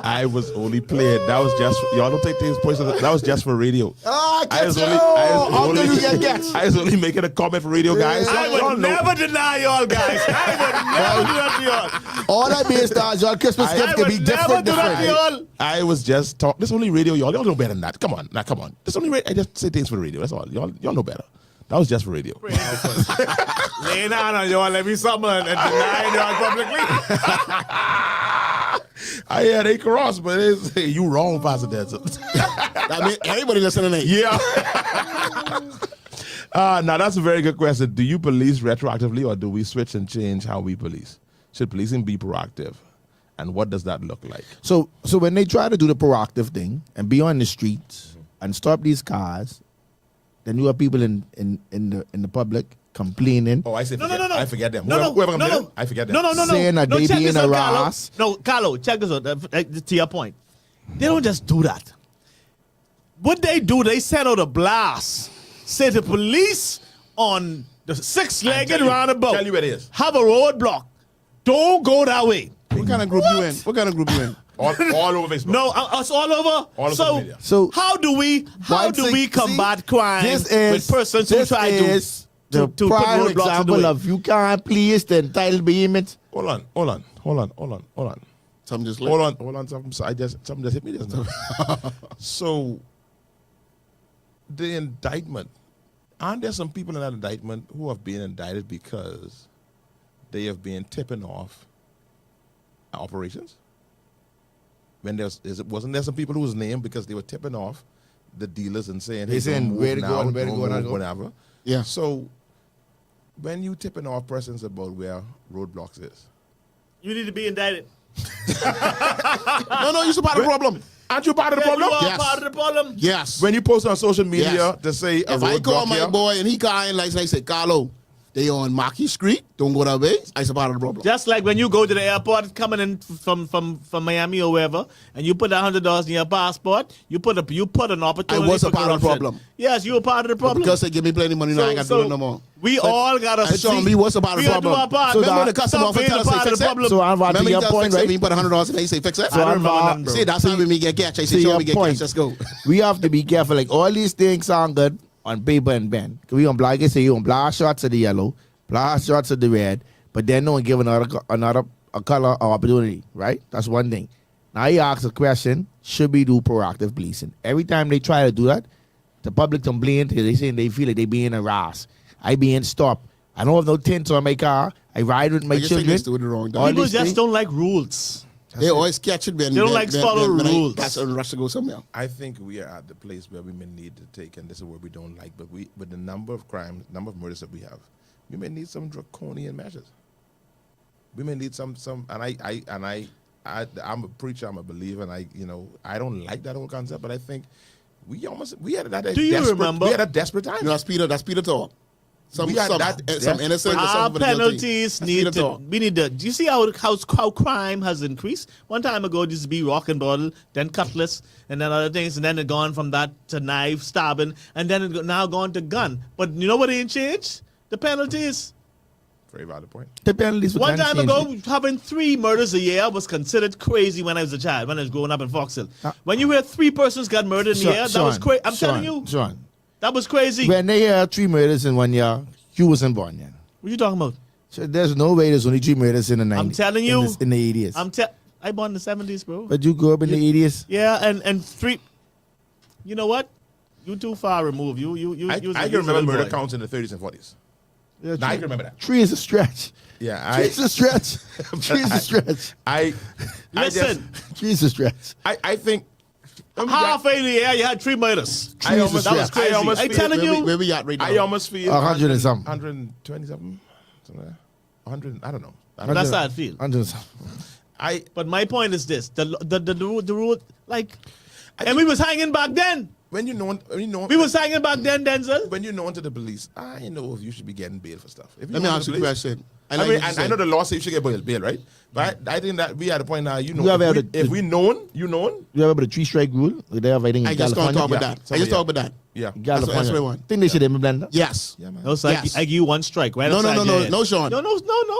Speaker 1: I was only playing. That was just y'all don't take things personal. That was just for radio.
Speaker 2: Ah,
Speaker 1: I was only I was only making a comment for radio guys.
Speaker 3: I
Speaker 1: Y'all
Speaker 3: would
Speaker 1: know.
Speaker 3: never deny y'all guys. I would never do that to y'all.
Speaker 2: All that means that y'all Christmas
Speaker 1: I
Speaker 2: gift
Speaker 3: I
Speaker 2: can be
Speaker 3: would never
Speaker 2: different.
Speaker 3: do that to y'all.
Speaker 1: I was just talking. This only radio, y'all. Y'all know better than that. Come on, come on. This only I just say things for the radio. That's all. Y'all know better. That was just for radio.
Speaker 3: Laying down on y'all every summer and denying y'all publicly.
Speaker 1: I had a cross, but it's you wrong, Pastor Denczil.
Speaker 4: I mean, everybody listening to
Speaker 1: Yeah. Now that's a very good question. Do you police retroactively, or do we switch and change how we police? Should policing be proactive, and what does that look like?
Speaker 2: So when they try to do the proactive thing and be on the streets and stop these cars, then you have people in the public complaining.
Speaker 1: Oh, I say
Speaker 3: No.
Speaker 1: I forget them.
Speaker 3: No.
Speaker 1: Whoever comes in, I forget them.
Speaker 3: No.
Speaker 2: Saying that they
Speaker 3: check
Speaker 2: be
Speaker 3: this
Speaker 2: in a
Speaker 3: out, Carlo.
Speaker 2: ras.
Speaker 3: No, Carlo, check this out. To your point, they don't just do that. What they do, they send out a blast. Say the police on the six-legged
Speaker 1: Tell you
Speaker 3: roundabout
Speaker 1: what it is.
Speaker 3: have a roadblock. Don't go that way.
Speaker 4: What kind of group you in? What kind of group you in?
Speaker 1: All over Facebook.
Speaker 3: No, us all over.
Speaker 1: All over
Speaker 3: so,
Speaker 1: media.
Speaker 2: So
Speaker 3: how do we combat crime
Speaker 2: this is,
Speaker 3: with persons who
Speaker 2: this
Speaker 3: try
Speaker 2: is
Speaker 3: to
Speaker 2: the
Speaker 3: put
Speaker 2: prime
Speaker 3: roadblocks in the
Speaker 2: example
Speaker 3: way?
Speaker 2: of you can't please the entitled behemoth.
Speaker 1: Hold on.
Speaker 4: Something just
Speaker 1: Hold on. Something just hit me just now. So, the indictment, aren't there some people in that indictment who have been indicted because they have been tipping off operations? Wasn't there some people who was named because they were tipping off the dealers and saying,
Speaker 2: They
Speaker 1: hey,
Speaker 2: saying,
Speaker 1: don't move
Speaker 2: where to
Speaker 1: now,
Speaker 2: go and where to
Speaker 1: don't
Speaker 2: go and how to
Speaker 1: move,
Speaker 2: go.
Speaker 1: whatever.
Speaker 4: Yeah.
Speaker 1: So, when you tipping off persons about where roadblocks is,
Speaker 3: You need to be indicted.
Speaker 4: No, you're part of the problem.
Speaker 1: aren't you part of the
Speaker 3: Yeah,
Speaker 1: problem?
Speaker 3: you are
Speaker 4: Yes.
Speaker 3: part of the problem.
Speaker 4: Yes.
Speaker 1: When you post on social media
Speaker 4: Yes.
Speaker 1: to say a
Speaker 4: If I call
Speaker 1: roadblock
Speaker 4: my
Speaker 1: here,
Speaker 4: boy and he crying like say, Carlo, They on Maki Street. Don't go that way. That's a part of the problem.
Speaker 3: Just like when you go to the airport coming in from Miami or wherever, and you put $100 in your passport, you put an opportunity.
Speaker 4: I was a
Speaker 3: for
Speaker 4: part of the
Speaker 3: corruption.
Speaker 4: problem.
Speaker 3: Yes, you were part of the problem.
Speaker 4: Because they give me plenty of money now, I ain't got to do it no more.
Speaker 3: We all got to
Speaker 4: Show me what's about the
Speaker 3: we gotta do
Speaker 4: problem.
Speaker 3: our part.
Speaker 2: So
Speaker 4: Remember
Speaker 2: that-
Speaker 4: the customer
Speaker 3: Stop
Speaker 4: officer
Speaker 3: being
Speaker 4: tell
Speaker 3: a
Speaker 4: us, say,
Speaker 3: part of
Speaker 4: fix
Speaker 3: the
Speaker 4: it?
Speaker 3: problem.
Speaker 2: So I'm
Speaker 4: Remember
Speaker 2: to
Speaker 4: he
Speaker 2: your
Speaker 4: tell us,
Speaker 2: point,
Speaker 4: fix it,
Speaker 2: right?
Speaker 4: we put $100 and they say fix it?
Speaker 2: So I'm
Speaker 3: remember that,
Speaker 4: See, that's how we me get catch. I say,
Speaker 2: To
Speaker 4: show
Speaker 2: your
Speaker 4: me get
Speaker 2: point.
Speaker 4: catch. Let's go.
Speaker 2: We have to be careful. Like all these things sound good on paper and pen. We on black, say you on blast shots of the yellow, blast shots of the red, but then no one give another a color or opportunity, right? That's one thing. Now you ask a question: should we do proactive policing? Every time they try to do that, the public complain. They say they feel like they being harassed. I being stopped. I don't have no tint on my car. I ride with my
Speaker 4: I just think
Speaker 2: children.
Speaker 4: they do it wrong.
Speaker 2: All
Speaker 3: People
Speaker 2: these
Speaker 3: just
Speaker 2: things.
Speaker 3: don't like rules.
Speaker 4: They always catch it when
Speaker 3: They don't like follow rules.
Speaker 4: That's a rush to go somewhere.
Speaker 1: I think we are at the place where we may need to take, and this is what we don't like, but we, with the number of crimes, number of murders that we have, we may need some draconian measures. We may need some, I'm a preacher, I'm a believer, and I don't like that whole concept, but I think we had that.
Speaker 3: Do you remember?
Speaker 1: We had a desperate time.
Speaker 4: You know, that's Peter talk. Some
Speaker 1: We had
Speaker 4: some,
Speaker 1: that-
Speaker 4: some innocent.
Speaker 3: Our
Speaker 4: some for the guilty.
Speaker 3: penalties
Speaker 4: That's
Speaker 3: need
Speaker 4: Peter
Speaker 3: to.
Speaker 4: talk.
Speaker 3: We need to. Do you see how crime has increased? One time ago, it used to be rock and bottle, then cutlass, and then other things, and then it gone from that to knife, stabbing, and then it now gone to gun. But you know what ain't changed? The penalties.
Speaker 1: Very valid point.
Speaker 2: The penalties for
Speaker 3: One
Speaker 2: gun
Speaker 3: time
Speaker 2: change.
Speaker 3: ago, having 3 murders a year was considered crazy when I was a child, when I was growing up in Fox Hill. When you hear 3 persons got murdered in a year, that was crazy. I'm telling you,
Speaker 2: Sean,
Speaker 3: that was crazy.
Speaker 2: when they hear 3 murders in 1 year, you wasn't born yet.
Speaker 3: What you talking about?
Speaker 2: So there's no way there's only 3 murders in the 90s.
Speaker 3: I'm telling you.
Speaker 2: In the 80s.
Speaker 3: I born in the 70s, bro.
Speaker 2: But you grew up in the 80s.
Speaker 3: Yeah, and 3. You know what? You too far removed. You
Speaker 1: I
Speaker 3: was
Speaker 1: can
Speaker 3: a
Speaker 1: remember
Speaker 3: little
Speaker 1: murder
Speaker 3: boy.
Speaker 1: counts in the 30s and 40s.
Speaker 2: Yeah,
Speaker 1: Now I can remember that.
Speaker 2: 3 is a stretch.
Speaker 1: Yeah,
Speaker 2: 3 is a stretch. 3 is a stretch.
Speaker 3: Listen,
Speaker 2: 3 is a stretch.
Speaker 1: I think
Speaker 3: half a year you had 3 murders.
Speaker 1: I almost,
Speaker 3: That was
Speaker 1: I
Speaker 3: crazy.
Speaker 1: almost
Speaker 3: I'm
Speaker 1: feel-
Speaker 3: telling you.
Speaker 4: Where we at right now?
Speaker 1: I almost feel
Speaker 2: 100 and something.
Speaker 1: 120 something, 100. I don't know.
Speaker 3: That's how I feel. But my point is this: the rule, like, and we was hanging back then.
Speaker 1: when you know
Speaker 3: We was hanging back then, Denczil.
Speaker 1: when you're known to the police, I know if you should be getting bail for stuff. If
Speaker 4: Let me ask you a question.
Speaker 1: I
Speaker 4: like
Speaker 1: mean,
Speaker 4: what you
Speaker 1: I
Speaker 4: said.
Speaker 1: know the law says you should get bail, right? But I think that we at the point now,
Speaker 2: You have
Speaker 1: if we known, you known.
Speaker 2: You remember the 3 strike rule? They have, I think, in
Speaker 4: I just can't
Speaker 2: California.
Speaker 4: talk about
Speaker 1: Yeah,
Speaker 4: that. I
Speaker 1: somebody
Speaker 4: just talk
Speaker 1: else.
Speaker 4: about that.
Speaker 1: Yeah.
Speaker 4: That's what I want.
Speaker 2: Think they should implement that?
Speaker 4: Yes.
Speaker 1: Yeah, man.
Speaker 3: No, so
Speaker 4: Yes.
Speaker 3: I give you 1 strike. Right
Speaker 4: No,
Speaker 3: upside your head.
Speaker 4: no, Sean.
Speaker 3: No, man.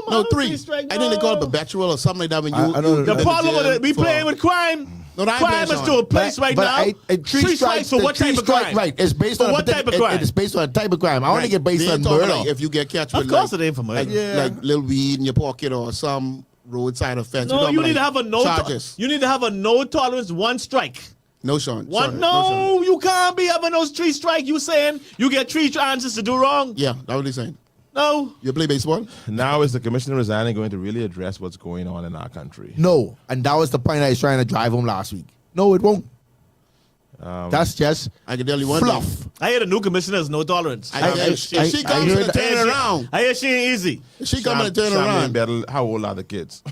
Speaker 4: No, 3.
Speaker 3: Three strike,
Speaker 4: I think they call it
Speaker 3: no.
Speaker 4: perpetual or something like that when
Speaker 2: I
Speaker 4: you.
Speaker 2: don't
Speaker 4: you
Speaker 2: know.
Speaker 3: The
Speaker 4: go to
Speaker 3: problem with
Speaker 4: jail
Speaker 3: it, we
Speaker 4: for-
Speaker 3: playing with crime.
Speaker 4: No, that ain't
Speaker 3: Crime
Speaker 4: playing,
Speaker 3: is
Speaker 4: Sean.
Speaker 3: to a place right now.
Speaker 2: 3 strikes
Speaker 3: for
Speaker 2: the
Speaker 3: what type of
Speaker 2: 3 strike,
Speaker 3: crime?
Speaker 2: right? It's based
Speaker 3: For
Speaker 2: on
Speaker 3: what type of crime?
Speaker 2: It's based on a type of crime. I only
Speaker 4: Right.
Speaker 2: get based
Speaker 4: They
Speaker 2: on
Speaker 4: ain't talking
Speaker 2: murder.
Speaker 4: like if you get catch
Speaker 3: Of
Speaker 4: with
Speaker 3: course
Speaker 4: like,
Speaker 3: it ain't for murder.
Speaker 4: like little weed in your pocket or some roadside offense.
Speaker 3: No,
Speaker 4: We're
Speaker 3: you
Speaker 4: talking
Speaker 3: need to
Speaker 4: like
Speaker 3: have a no.
Speaker 4: charges.
Speaker 3: You need to have a no tolerance 1 strike.
Speaker 4: No, Sean.
Speaker 3: One,
Speaker 4: Sean,
Speaker 3: no,
Speaker 4: Sean.
Speaker 3: you can't be having those 3 strike. You saying you get 3 chances to do wrong?
Speaker 4: Yeah, that's what he's saying.
Speaker 3: No.
Speaker 4: You play baseball?
Speaker 1: Now is the commissioner resigning going to really address what's going on in our country?
Speaker 2: No, and that was the point I was trying to drive home last week. No, it won't. That's just
Speaker 4: I can tell you one
Speaker 2: fluff.
Speaker 4: thing.
Speaker 3: I hear the new commissioner is no tolerance.
Speaker 4: If she comes
Speaker 2: heard
Speaker 4: to
Speaker 2: that.
Speaker 4: turn around,
Speaker 3: I hear she ain't easy.
Speaker 4: if she coming to turn
Speaker 1: Sam
Speaker 4: around,
Speaker 1: Battle, how old are the kids?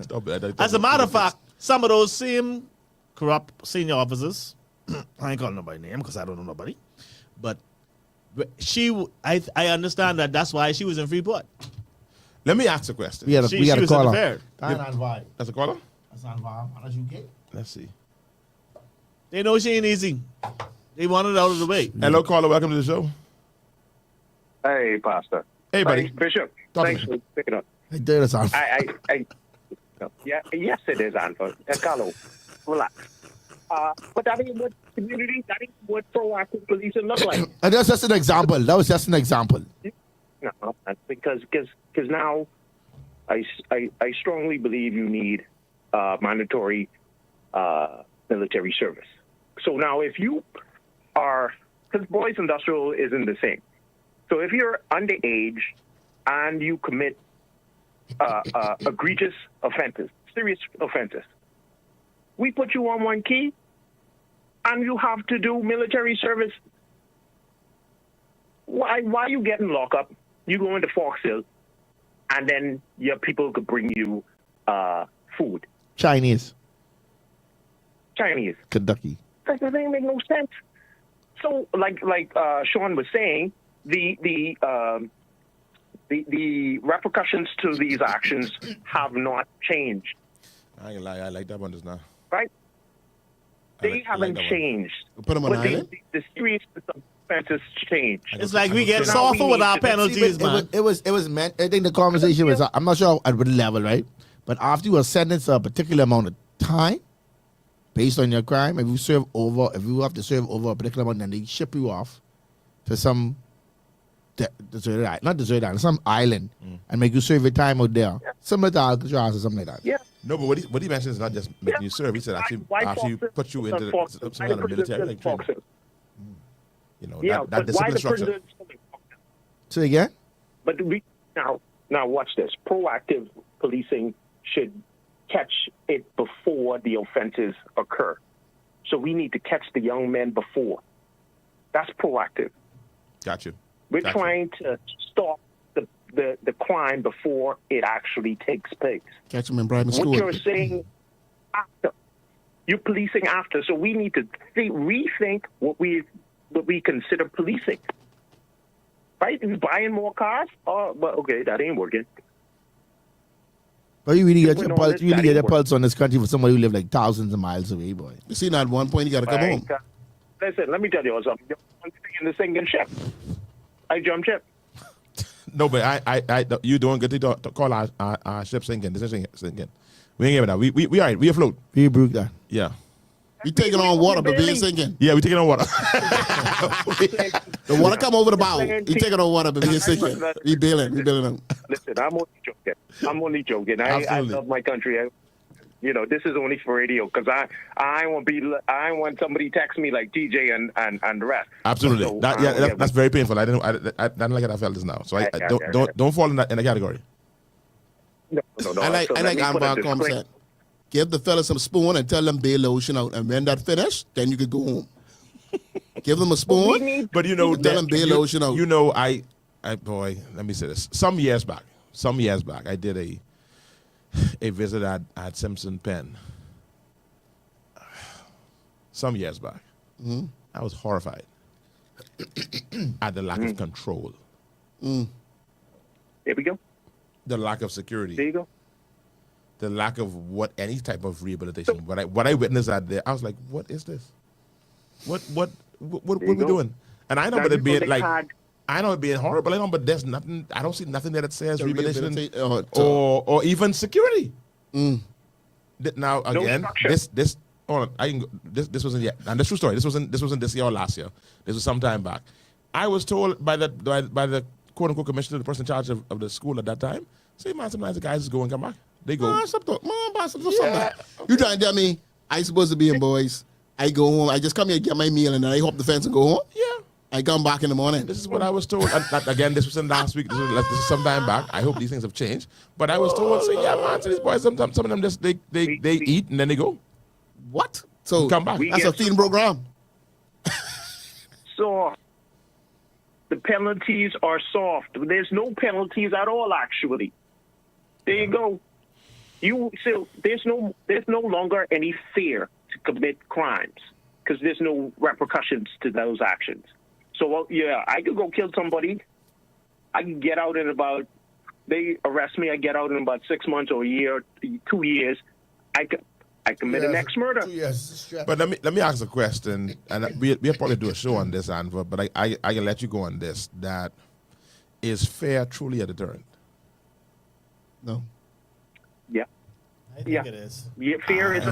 Speaker 1: Stop it.
Speaker 3: As a matter of fact, some of those same corrupt senior officers, I ain't calling nobody name because I don't know nobody, but I understand that's why she was in Freeport.
Speaker 1: Let me ask a question.
Speaker 2: We got
Speaker 3: She
Speaker 2: a
Speaker 3: was
Speaker 2: call
Speaker 3: in the
Speaker 2: her.
Speaker 3: fair.
Speaker 1: That's a caller?
Speaker 2: UK.
Speaker 1: Let's see.
Speaker 3: They know she ain't easy. They want it out of the way.
Speaker 1: Hello, caller. Welcome to the show.
Speaker 5: Hey, Pastor.
Speaker 1: Hey, buddy.
Speaker 5: Thanks, Bishop.
Speaker 1: Talk to
Speaker 5: Thanks
Speaker 1: me.
Speaker 5: for picking up.
Speaker 2: Hey, there it's on.
Speaker 5: Yeah, yes, it is, Anton. Carlo, relax. But that ain't what community, that ain't what proactive policing look like.
Speaker 2: And that's just an example. That was just an example.
Speaker 5: No, because now I strongly believe you need mandatory military service. So now if you are, because boys industrial isn't the same. So if you're underage and you commit egregious offenses, serious offenses, we put you on 1 key and you have to do military service. Why you getting locked up? You go into Fox Hill and then your people could bring you food.
Speaker 2: Chinese, Kentucky.
Speaker 5: That doesn't make no sense. So, like Sean was saying, the the repercussions to these actions have not changed.
Speaker 1: I ain't lie, I like that one just now.
Speaker 5: Right?
Speaker 1: I
Speaker 5: They
Speaker 1: like
Speaker 5: haven't
Speaker 1: that one.
Speaker 5: changed.
Speaker 4: Put them on
Speaker 5: But
Speaker 4: island.
Speaker 5: the seriousness of offenses changed.
Speaker 3: It's like we get
Speaker 1: Now
Speaker 3: softer
Speaker 5: we
Speaker 3: with
Speaker 5: need
Speaker 3: our
Speaker 5: to-
Speaker 3: penalties, man.
Speaker 2: It was meant. I think the conversation was. I'm not sure at what level, right? But after you are sentenced a particular amount of time, based on your crime, if you have to serve over a particular amount, then they ship you off to some deserted island, not deserted island, some island, and make you serve your time out there, similar to Alcatraz or something like that.
Speaker 5: Yeah.
Speaker 1: No, but what he mentioned is not just making you serve. He said actually actually put you into some kind of military like training. You know,
Speaker 5: Yeah,
Speaker 1: that
Speaker 5: but why
Speaker 1: discipline
Speaker 5: the
Speaker 1: structure.
Speaker 5: prisons?
Speaker 2: Say again.
Speaker 5: But we now watch this. Proactive policing should catch it before the offenses occur. So we need to catch the young men before. That's proactive.
Speaker 1: Got you.
Speaker 5: We're
Speaker 1: Gotcha.
Speaker 5: trying to stop the crime before it actually takes place.
Speaker 4: Catch them in private
Speaker 5: What
Speaker 4: school.
Speaker 5: you're saying after, you're policing after. So we need to rethink what we consider policing. Right? Buying more cars? Oh, well, okay, that ain't working.
Speaker 2: But you really get
Speaker 5: We
Speaker 2: your
Speaker 5: know
Speaker 2: pulse,
Speaker 5: this
Speaker 2: you really
Speaker 5: guy
Speaker 2: get your
Speaker 5: work.
Speaker 2: pulse on this country for somebody who live like thousands of miles away, boy.
Speaker 4: You see, now at one point you got to come
Speaker 5: Right?
Speaker 4: home.
Speaker 5: Listen, let me tell you something. You're in the sinking ship. I jump ship.
Speaker 1: No, but I you doing good to call our ship sinking. This is sinking. We ain't giving that. We all right. We afloat.
Speaker 2: We broke that.
Speaker 1: Yeah.
Speaker 4: You taking on water, but we ain't sinking.
Speaker 1: Yeah, we taking on water.
Speaker 4: The water come over the bow. You taking on water, but we ain't sinking. We bailing them.
Speaker 5: Listen, I'm only joking. I
Speaker 1: Absolutely.
Speaker 5: love my country. This is only for radio because I want somebody text me like TJ and the rest.
Speaker 1: Absolutely.
Speaker 5: So,
Speaker 1: That's very painful. I didn't like it. I felt this now. So don't fall in that category.
Speaker 5: No.
Speaker 4: I like
Speaker 5: So let me put a
Speaker 4: Amber come
Speaker 5: disclaimer.
Speaker 4: said. Give the fella some spoon and tell them bail lotion out. And when that finished, then you could go home. Give them a
Speaker 5: We
Speaker 4: spoon.
Speaker 5: need
Speaker 1: But you know,
Speaker 4: Tell them bail lotion out.
Speaker 1: You know, I boy, let me say this. Some years back, I did a visit at Simpson Pen. Some years back, I was horrified at the lack of control,
Speaker 5: There we go.
Speaker 1: the lack of
Speaker 5: There
Speaker 1: security,
Speaker 5: you go.
Speaker 1: the lack of any type of rehabilitation. What I witnessed out there, I was like, what is this? What are we
Speaker 5: go.
Speaker 1: doing? And I know,
Speaker 5: Now,
Speaker 1: but it
Speaker 5: you
Speaker 1: being
Speaker 5: know, they
Speaker 1: like.
Speaker 5: had-
Speaker 1: I know it being horrible, but there's nothing. I don't see nothing there that says
Speaker 4: To
Speaker 1: rehabilitation
Speaker 4: rehabilitate,
Speaker 1: or even security. Now again,
Speaker 5: structure.
Speaker 1: this wasn't yet, and this true story. This wasn't this year or last year. This was some time back. I was told by the quote unquote commissioner, the person in charge of the school at that time, say, man, sometimes the guys just go and come back. They go.
Speaker 4: You trying to tell me I supposed to be in boys? I go home. I just come here, get my meal, and then I hop the fence and go home.
Speaker 1: Yeah.
Speaker 4: I come back in the morning.
Speaker 1: This is what I was told. And again, this was in last week. This is some time back. I hope these things have changed. But I was told, say, yeah, man, so these boys, some of them just they eat and then they go.
Speaker 4: What? So
Speaker 1: Come back.
Speaker 5: We
Speaker 4: that's a
Speaker 5: get-
Speaker 4: feeding program.
Speaker 5: Soft. The penalties are soft. There's no penalties at all, actually. There you go. There's no longer any fear to commit crimes because there's no repercussions to those actions. So yeah, I could go kill somebody. I can get out in they arrest me. I get out in about 6 months or a year, 2 years. I commit an next murder.
Speaker 1: But let me ask a question, and we'll probably do a show on this, Anva, but I can let you go on this. That is fair truly a deterrent?
Speaker 4: No.
Speaker 5: Yeah.
Speaker 3: I think
Speaker 5: Yeah.
Speaker 3: it is.
Speaker 5: Yeah, fear is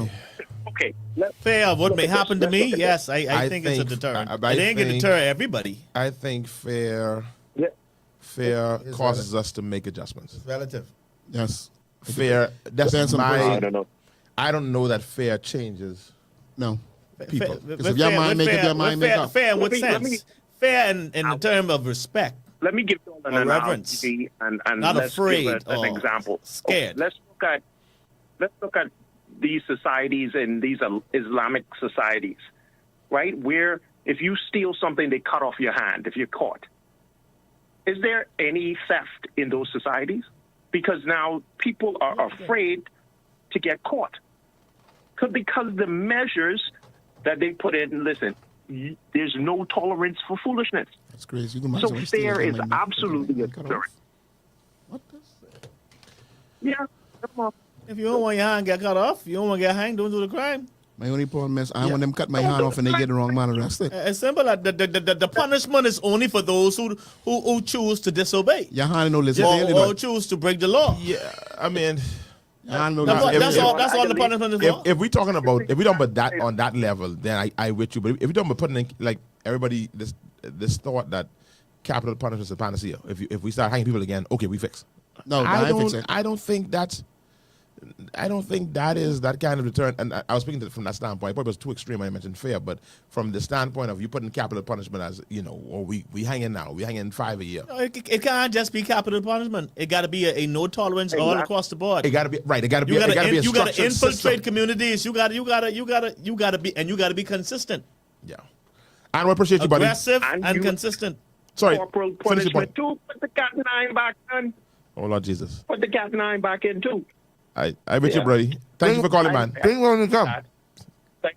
Speaker 5: okay.
Speaker 3: Fair of what may
Speaker 5: Look at
Speaker 3: happen
Speaker 5: this.
Speaker 3: to me,
Speaker 5: Look at
Speaker 3: yes, I
Speaker 1: I
Speaker 3: think it's a
Speaker 1: think-
Speaker 3: deterrent.
Speaker 1: I
Speaker 3: It ain't gonna
Speaker 1: think-
Speaker 3: deter everybody.
Speaker 1: I think fair
Speaker 5: Yeah.
Speaker 2: It's
Speaker 1: causes us to make adjustments.
Speaker 2: Relative.
Speaker 4: Yes.
Speaker 1: Fair, that's
Speaker 4: Depends on the person.
Speaker 5: I
Speaker 1: my.
Speaker 5: don't know.
Speaker 1: I don't know that fair changes
Speaker 4: No.
Speaker 1: people.
Speaker 3: Fair,
Speaker 4: if your mind make up, your mind make up.
Speaker 3: Fair in what
Speaker 5: Let me-
Speaker 3: sense? Fair in the term of respect.
Speaker 5: Let me give you an
Speaker 3: Or reverence.
Speaker 5: analogy and
Speaker 3: Not
Speaker 5: let's
Speaker 3: afraid
Speaker 5: give an
Speaker 3: or
Speaker 5: example.
Speaker 3: scared.
Speaker 5: Let's look at these societies and these Islamic societies, right? Where if you steal something, they cut off your hand if you're caught. Is there any theft in those societies? Because now people are afraid to get caught. Because the measures that they put in, listen, there's no tolerance for foolishness.
Speaker 4: That's crazy. You can
Speaker 5: So
Speaker 4: imagine
Speaker 5: fair
Speaker 4: stealing
Speaker 5: is
Speaker 4: something like that.
Speaker 5: absolutely a
Speaker 4: Cut off.
Speaker 5: deterrent. Yeah, come on.
Speaker 3: If you don't want your hand get cut off, you don't want to get hanged, don't do the crime.
Speaker 4: My only problem is I want them cut my hand off and they get the wrong man arrested.
Speaker 3: It's simple. The punishment is only for those who choose to disobey
Speaker 4: Your hand no listen.
Speaker 3: or choose to break the law.
Speaker 1: Yeah, I mean,
Speaker 4: Your hand no
Speaker 3: That's,
Speaker 4: listen.
Speaker 3: that's all the punishment is for.
Speaker 1: if we talking about that on that level, then I with you. But if we talking about putting in, like everybody this thought that capital punishment is a panacea. If we start hanging people again, okay, we fix.
Speaker 4: No, I ain't fix it.
Speaker 1: I don't think that is that kind of deterrent. And I was speaking from that standpoint. Probably was too extreme. I mentioned fair, but from the standpoint of you putting capital punishment as or we hanging now, we hanging 5 a year.
Speaker 3: No, it can't just be capital punishment. It got to be a no tolerance all across the board.
Speaker 1: It got to be right. It got to be.
Speaker 3: You
Speaker 1: It got to be a
Speaker 3: you got to
Speaker 1: structured
Speaker 3: infiltrate
Speaker 1: system.
Speaker 3: communities. You got to be consistent,
Speaker 1: Yeah, and we appreciate you, buddy.
Speaker 3: aggressive,
Speaker 5: And
Speaker 3: and
Speaker 5: you-
Speaker 3: consistent.
Speaker 1: Sorry,
Speaker 5: Corporal
Speaker 1: finish your point.
Speaker 5: punishment too. Put the cat and nine back in.
Speaker 1: Oh Lord Jesus,
Speaker 5: Put the cat and nine back in too.
Speaker 1: I with you,
Speaker 5: Yeah.
Speaker 1: Brody. Thank you for calling, man.
Speaker 2: Bring one to come.
Speaker 5: Thank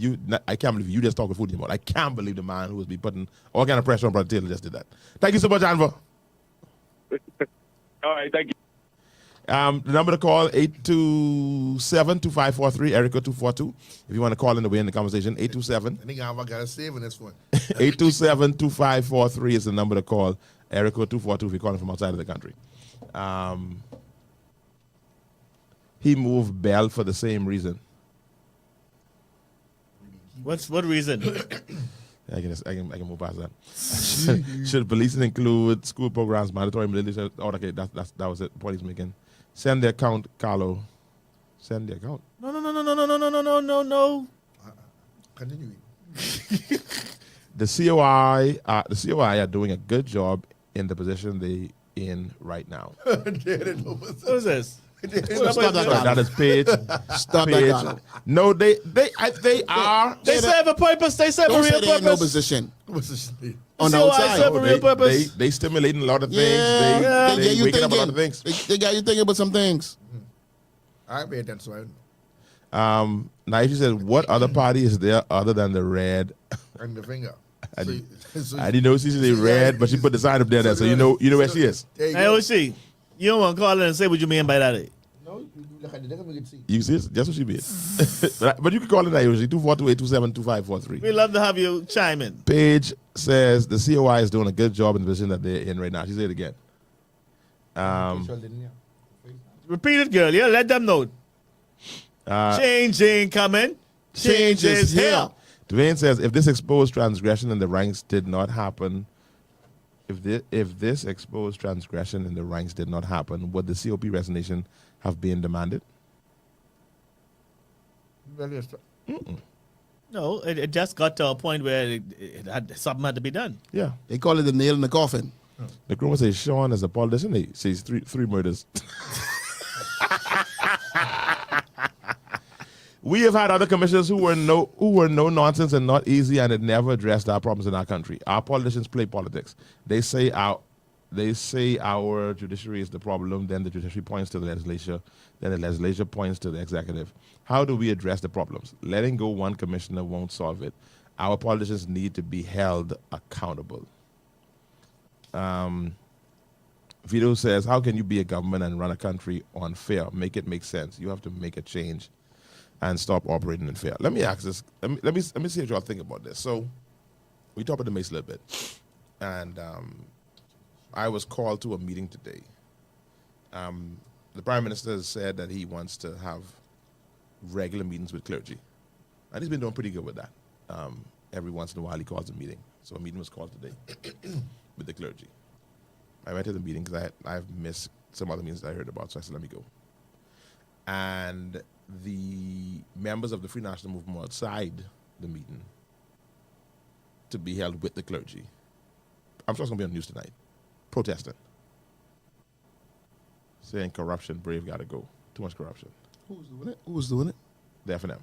Speaker 5: you.
Speaker 1: I can't believe you just talking food anymore. I can't believe the man who was be putting all kind of pressure on Brother Taylor just did that. Thank you so much, Anva.
Speaker 5: All right, thank you.
Speaker 1: The number to call 827-2543, Erica 242. If you want to call in the way in the conversation, 827
Speaker 2: I think I've got a save in this one.
Speaker 1: 827-2543 is the number to call. Erica 242 if you're calling from outside of the country. He moved Bell for the same reason.
Speaker 3: What reason?
Speaker 1: I can move past that. Should policing include school programs, mandatory military? Oh, okay, that was it. The point he's making. Send the account, Carlo. Send the account.
Speaker 3: No.
Speaker 2: Continue.
Speaker 1: The COI are doing a good job in the position they in right now.
Speaker 3: What is this?
Speaker 4: Stop that,
Speaker 1: That is page.
Speaker 4: Stop
Speaker 1: page.
Speaker 4: that, Carlo.
Speaker 1: No, they are.
Speaker 3: They serve a purpose. They serve a
Speaker 4: Don't say
Speaker 3: real
Speaker 4: they ain't no
Speaker 3: purpose.
Speaker 4: position
Speaker 2: What's this name?
Speaker 4: on the
Speaker 3: COI
Speaker 4: outside.
Speaker 3: serve a real purpose.
Speaker 1: They stimulating a lot of things.
Speaker 4: Yeah,
Speaker 1: They
Speaker 4: you
Speaker 1: waking up a lot
Speaker 4: thinking.
Speaker 1: of things.
Speaker 4: They got you thinking about some things.
Speaker 2: I paid attention. So I know.
Speaker 1: Now, if you said, what other party is there other than the red?
Speaker 2: And the finger.
Speaker 1: I
Speaker 2: So-
Speaker 1: didn't-
Speaker 2: so-
Speaker 1: I didn't know she said red, but she put the sign up there, so you know where she is.
Speaker 2: There you
Speaker 3: Hey,
Speaker 2: go.
Speaker 3: OC, you don't want to call in and say what you mean by that.
Speaker 2: No, you look at the look, we can see.
Speaker 1: You see, that's what she mean. but you can call it now, 242-827-2543.
Speaker 3: We love to have you chime in.
Speaker 1: Paige says the COI is doing a good job in the position that they're in right now. She said it again.
Speaker 3: Repeat it, girl. Yeah, let them know. Change ain't coming. Change is here.
Speaker 1: Dwayne says if this exposed transgression in the ranks did not happen, if this exposed transgression in the ranks did not happen, would the COP resignation have been demanded?
Speaker 3: No, it just got to a point where something had to be done.
Speaker 1: Yeah.
Speaker 4: They call it the nail in the coffin.
Speaker 1: The criminal says Sean is a politician. He says three murders. We have had other commissioners who were no nonsense and not easy, and it never addressed our problems in our country. Our politicians play politics. They say our judiciary is the problem. Then the judiciary points to the legislature. Then the legislature points to the executive. How do we address the problems? Letting go one commissioner won't solve it. Our politicians need to be held accountable. Vito says, how can you be a government and run a country on fair? Make it make sense. You have to make a change and stop operating in fear. Let me ask this. Let me see what y'all think about this. So we talked about the Mace a little bit, and I was called to a meeting today. The Prime Minister has said that he wants to have regular meetings with clergy, and he's been doing pretty good with that. Every once in a while he calls a meeting. So a meeting was called today with the clergy. I went to the meeting because I've missed some other meetings that I heard about, so I said, let me go. And the members of the Free National Movement were outside the meeting to be held with the clergy. I'm sure it's going to be on the news tonight. Protesting. Saying corruption, Brave got to go. Too much corruption.
Speaker 4: Who's doing it? Who's doing it?
Speaker 1: The F&M.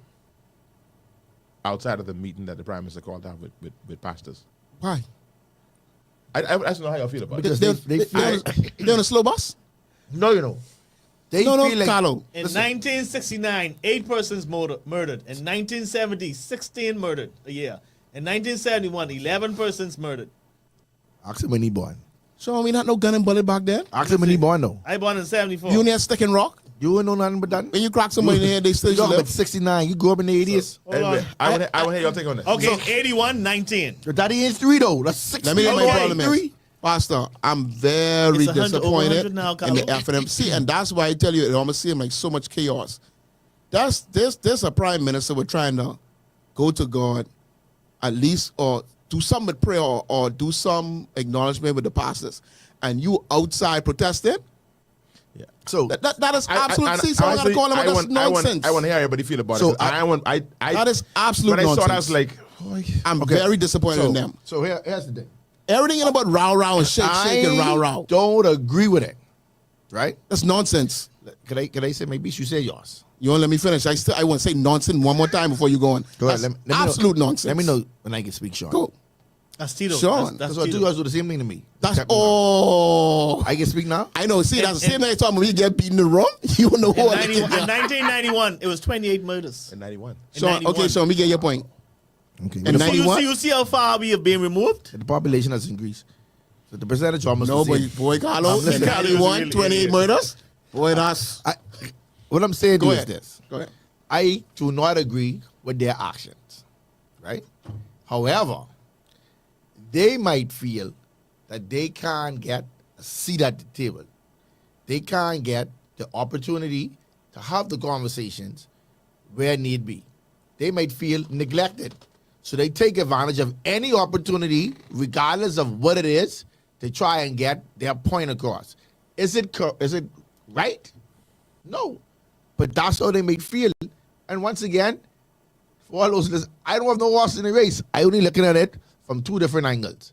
Speaker 1: Outside of the meeting that the Prime Minister called to have with pastors.
Speaker 4: Why?
Speaker 1: I don't know how y'all feel about it.
Speaker 2: Because they feel-
Speaker 4: They're on a slow bus?
Speaker 2: No, you know. They
Speaker 4: No,
Speaker 2: feel like
Speaker 4: Carlo.
Speaker 3: In 1969, 8 persons murdered. In 1970, 16 murdered a year. In 1971, 11 persons murdered.
Speaker 2: ask him when he born.
Speaker 4: So we not no gun and bullet back then.
Speaker 2: Actually, when he born though.
Speaker 3: I born in 74.
Speaker 4: You only had stick and rock.
Speaker 2: You ain't know nothing but that.
Speaker 4: When you crack somebody in the head, they still
Speaker 2: You talking
Speaker 4: live.
Speaker 2: about 69. You grew up in the 80s.
Speaker 3: Hold
Speaker 1: Anyway,
Speaker 3: on.
Speaker 1: I want to hear your take on this.
Speaker 3: Okay, 81, 19.
Speaker 2: Your daddy is 3 though. That's 6.
Speaker 4: Let me tell you my problem is,
Speaker 2: 3.
Speaker 4: Pastor, I'm very
Speaker 3: It's 100 over 100
Speaker 4: disappointed
Speaker 3: now,
Speaker 4: in
Speaker 3: Carlo.
Speaker 4: the FNMC, and that's why I tell you it almost seems like so much chaos. There's a prime minister we're trying to go to God, at least, or do some with prayer, or do some acknowledgement with the pastors, and you outside protesting.
Speaker 1: Yeah.
Speaker 2: So
Speaker 4: That is absolute. See, so I gotta
Speaker 1: honestly,
Speaker 4: call him out. That's nonsense.
Speaker 1: I want to hear everybody feel about
Speaker 4: So
Speaker 1: it. I
Speaker 4: that is absolute
Speaker 1: when I saw it, I was
Speaker 4: nonsense.
Speaker 1: like,
Speaker 4: I'm
Speaker 2: Okay.
Speaker 4: very disappointed in them.
Speaker 2: So here's the thing.
Speaker 4: Everything in about row and shake and row.
Speaker 2: Don't agree with it. Right?
Speaker 4: That's nonsense.
Speaker 2: Can I say maybe you should say yours?
Speaker 4: You won't let me finish. I want to say nonsense one more time before you go on.
Speaker 2: Go ahead.
Speaker 4: That's
Speaker 2: Let me know-
Speaker 4: absolute nonsense.
Speaker 2: Let me know when I can speak, Sean.
Speaker 4: Go.
Speaker 3: That's Tito.
Speaker 4: Sean,
Speaker 3: That's
Speaker 2: That's what
Speaker 3: Tito.
Speaker 2: you guys do the same thing to me.
Speaker 4: That's
Speaker 2: Check me out.
Speaker 4: oh.
Speaker 2: I can speak now?
Speaker 4: I know. See, that's the same
Speaker 3: And-
Speaker 4: thing I talking about. We get beaten in the room. You don't know
Speaker 3: In,
Speaker 4: what.
Speaker 3: 91, in 1991, it was 28 murders.
Speaker 1: in 91.
Speaker 4: So,
Speaker 3: 91.
Speaker 4: okay, so let me get your point.
Speaker 2: Okay.
Speaker 4: In
Speaker 2: Well,
Speaker 4: 91?
Speaker 3: You see how far we have been removed?
Speaker 2: the population has increased. So the percentage almost
Speaker 4: No,
Speaker 2: the
Speaker 4: but
Speaker 2: same.
Speaker 4: boy, Carlo,
Speaker 2: I'm listening.
Speaker 4: 91, 28 murders. Boy, that's.
Speaker 2: What I'm saying
Speaker 4: Go
Speaker 2: is
Speaker 4: ahead.
Speaker 2: this.
Speaker 4: Go ahead.
Speaker 2: I do not agree with their actions, right? However, they might feel that they can't get a seat at the table. They can't get the opportunity to have the conversations where need be. They might feel neglected. So they take advantage of any opportunity, regardless of what it is, to try and get their point across. Is it right? No. But that's how they may feel. And once again, for all those listeners, I don't have no horse in the race. I only looking at it from 2 different angles.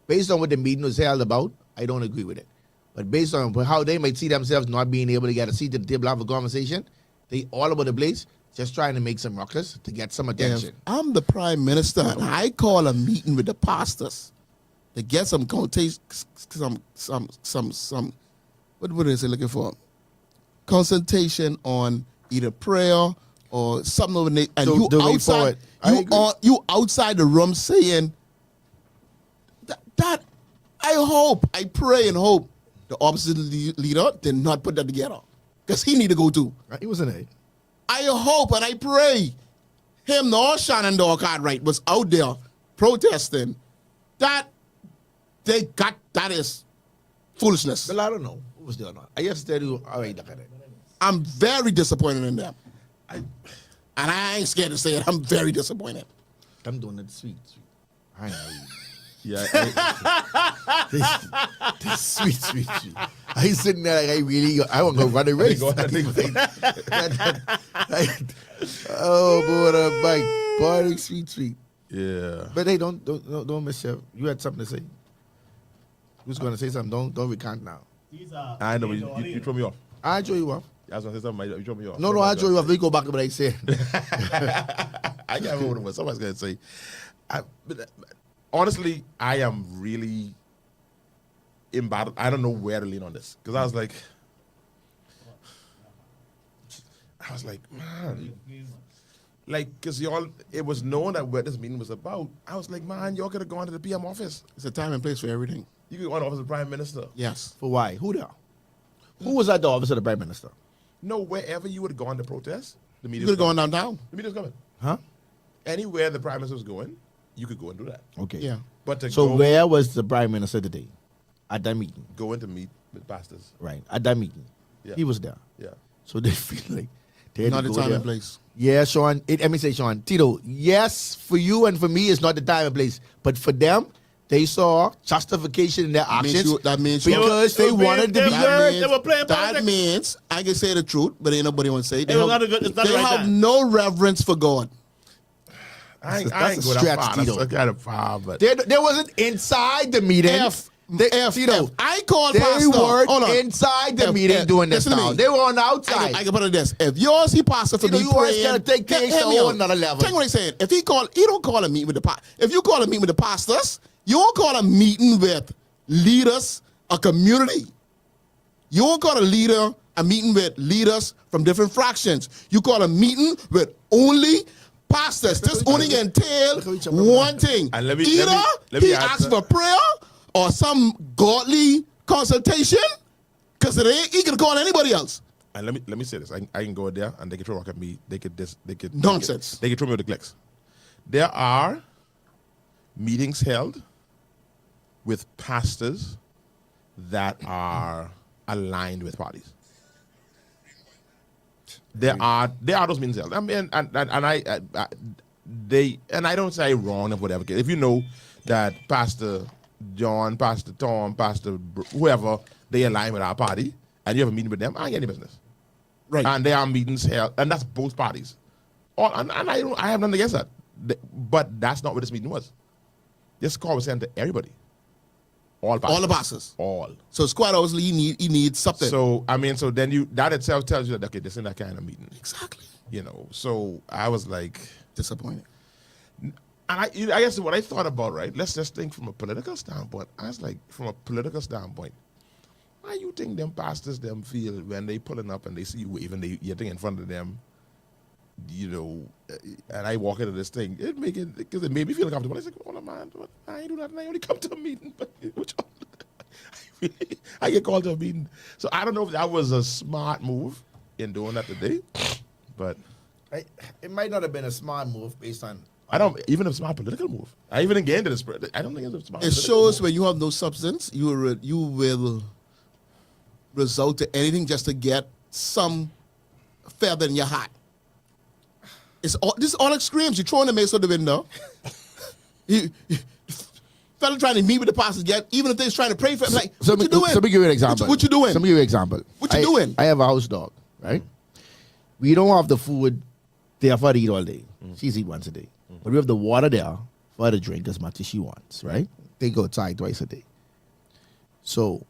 Speaker 2: Based on what the meeting was held about, I don't agree with it. But based on how they might see themselves not being able to get a seat at the table, have a conversation, they all over the place, just trying to make some ruckus to get some attention.
Speaker 4: If I'm the prime minister and I call a meeting with the pastors to get some what is it looking for? Consultation on either prayer or something over there, and
Speaker 2: So
Speaker 4: you
Speaker 2: the way
Speaker 4: outside,
Speaker 2: forward, I agree.
Speaker 4: you outside the room saying that I hope, I pray and hope the opposition leader did not put that together, because he need to go too.
Speaker 2: He wasn't it.
Speaker 4: I hope and I pray him nor Shannon Cartwright was out there protesting that they got that is foolishness.
Speaker 2: Well, I don't know what was going on. I just tell you, all right, look at it.
Speaker 4: I'm very disappointed in them. And I ain't scared to say it. I'm very disappointed.
Speaker 2: I'm doing it sweet. I know.
Speaker 1: Yeah,
Speaker 2: This sweet. I ain't sitting there like I want to go run a race. Oh, boy, that bike. Party, sweet.
Speaker 1: yeah.
Speaker 2: But hey, don't miss your. You had something to say. Who's going to say something? Don't recant now.
Speaker 1: I know, but you throw me off.
Speaker 2: I throw you off.
Speaker 1: I was going to say something, you throw me off.
Speaker 2: No, I throw you off. We go back to what I said.
Speaker 1: I can't remember what somebody's going to say. Honestly, I am really embarrassed. I don't know where to lean on this, because I was like, man, like, because y'all, it was known that what this meeting was about. I was like, man, y'all could have gone to the PM office.
Speaker 4: It's a time and place for everything.
Speaker 1: You could go to the office of the Prime Minister.
Speaker 4: Yes.
Speaker 2: For why? Who there? Who was at the office of the Prime Minister?
Speaker 1: No, wherever you would have gone to protest, the
Speaker 4: You
Speaker 1: media
Speaker 4: could have gone downtown.
Speaker 1: The media's coming.
Speaker 2: Huh?
Speaker 1: Anywhere the Prime Minister was going, you could go and do that.
Speaker 2: Okay.
Speaker 4: Yeah.
Speaker 1: But to
Speaker 2: So
Speaker 1: go,
Speaker 2: where was the Prime Minister today? At that meeting.
Speaker 1: go in to meet with pastors.
Speaker 2: Right. At that meeting.
Speaker 1: Yeah.
Speaker 2: He was there.
Speaker 1: Yeah.
Speaker 2: So they feel like they had
Speaker 4: Not
Speaker 2: to
Speaker 4: the
Speaker 2: go
Speaker 4: time
Speaker 2: there.
Speaker 4: and place.
Speaker 2: Yeah, Sean. Let me say, Sean. Tito, yes, for you and for me, it's not the time and place. But for them, they saw justification in their actions
Speaker 4: That means you-
Speaker 2: because they wanted to be heard.
Speaker 3: They were playing
Speaker 4: that
Speaker 3: politics.
Speaker 4: means I can say the truth, but ain't nobody want to say it.
Speaker 3: It was not a good- it's not
Speaker 4: they
Speaker 3: the right
Speaker 4: have
Speaker 3: time.
Speaker 4: no reverence for God.
Speaker 1: I ain't
Speaker 2: That's a
Speaker 1: go that
Speaker 2: stretch,
Speaker 1: far.
Speaker 2: Tito.
Speaker 1: That's kind of far, but
Speaker 2: They wasn't inside the meeting. Tito,
Speaker 4: I call
Speaker 2: they
Speaker 4: pastor.
Speaker 2: weren't
Speaker 4: Hold on.
Speaker 2: inside the
Speaker 4: If-
Speaker 2: meeting
Speaker 4: if-
Speaker 2: doing this
Speaker 4: listen to
Speaker 2: now.
Speaker 4: me.
Speaker 2: They were on the outside.
Speaker 4: I can put it this: if yours he pastor for
Speaker 2: Tito,
Speaker 4: me
Speaker 2: you always
Speaker 4: praying,
Speaker 2: gotta take things
Speaker 4: hear
Speaker 2: to
Speaker 4: me
Speaker 2: a whole
Speaker 4: out.
Speaker 2: nother level.
Speaker 4: Take what he's saying. If he don't call a meeting with the pastor. If you call a meeting with the pastors, you don't call a meeting with leaders, a community. You don't call a meeting with leaders from different fractions. You call a meeting with only pastors. This only entail one thing.
Speaker 1: And let me
Speaker 4: Either
Speaker 1: add
Speaker 4: he asks
Speaker 1: to-
Speaker 4: for prayer or some godly consultation, because he can call anybody else.
Speaker 1: And let me say this: I can go there and they can throw rock at me. They could
Speaker 4: Nonsense.
Speaker 1: They can throw me with the clicks. There are meetings held with pastors that are aligned with parties. There are those meetings held. I mean, and I don't say wrong or whatever. If you know that Pastor John, Pastor Tom, whoever, they align with our party, and you have a meeting with them, I ain't any business.
Speaker 4: Right.
Speaker 1: And there are meetings held, and that's both parties. And I have nothing against that. But that's not what this meeting was. This call was sent to everybody. All pastors.
Speaker 4: All the pastors.
Speaker 1: All.
Speaker 4: So it's quite obviously he needs something.
Speaker 1: So, I mean, so then that itself tells you that, okay, this isn't that kind of meeting.
Speaker 4: Exactly.
Speaker 1: You know, so I was like,
Speaker 4: Disappointed.
Speaker 1: and I guess what I thought about, right, let's just think from a political standpoint. I was like, from a political standpoint, why you think them pastors them feel when they pulling up and they see you waving, you're in front of them, you know, and I walk into this thing, because it made me feel uncomfortable. I said, oh man, I ain't do nothing. I only come to a meeting. But I get called to a meeting. So I don't know if that was a smart move in doing that today, but
Speaker 2: It might not have been a smart move based on.
Speaker 1: I don't even a smart political move. I even get into this. I don't think it's a smart.
Speaker 4: It shows when you have no substance, you will result to anything just to get some feather in your hat. This is all extremes. You're throwing the mace out the window. Fella trying to meet with the pastors, even if they're trying to pray for him. Like, what you doing?
Speaker 2: Let me give you an example.
Speaker 4: What you doing?
Speaker 2: Let me give you an example.
Speaker 4: What you doing?
Speaker 2: I have a house dog, right? We don't have the food there for her to eat all day. She's eat once a day. But we have the water there for her to drink as much as she wants, right? They go outside twice a day. So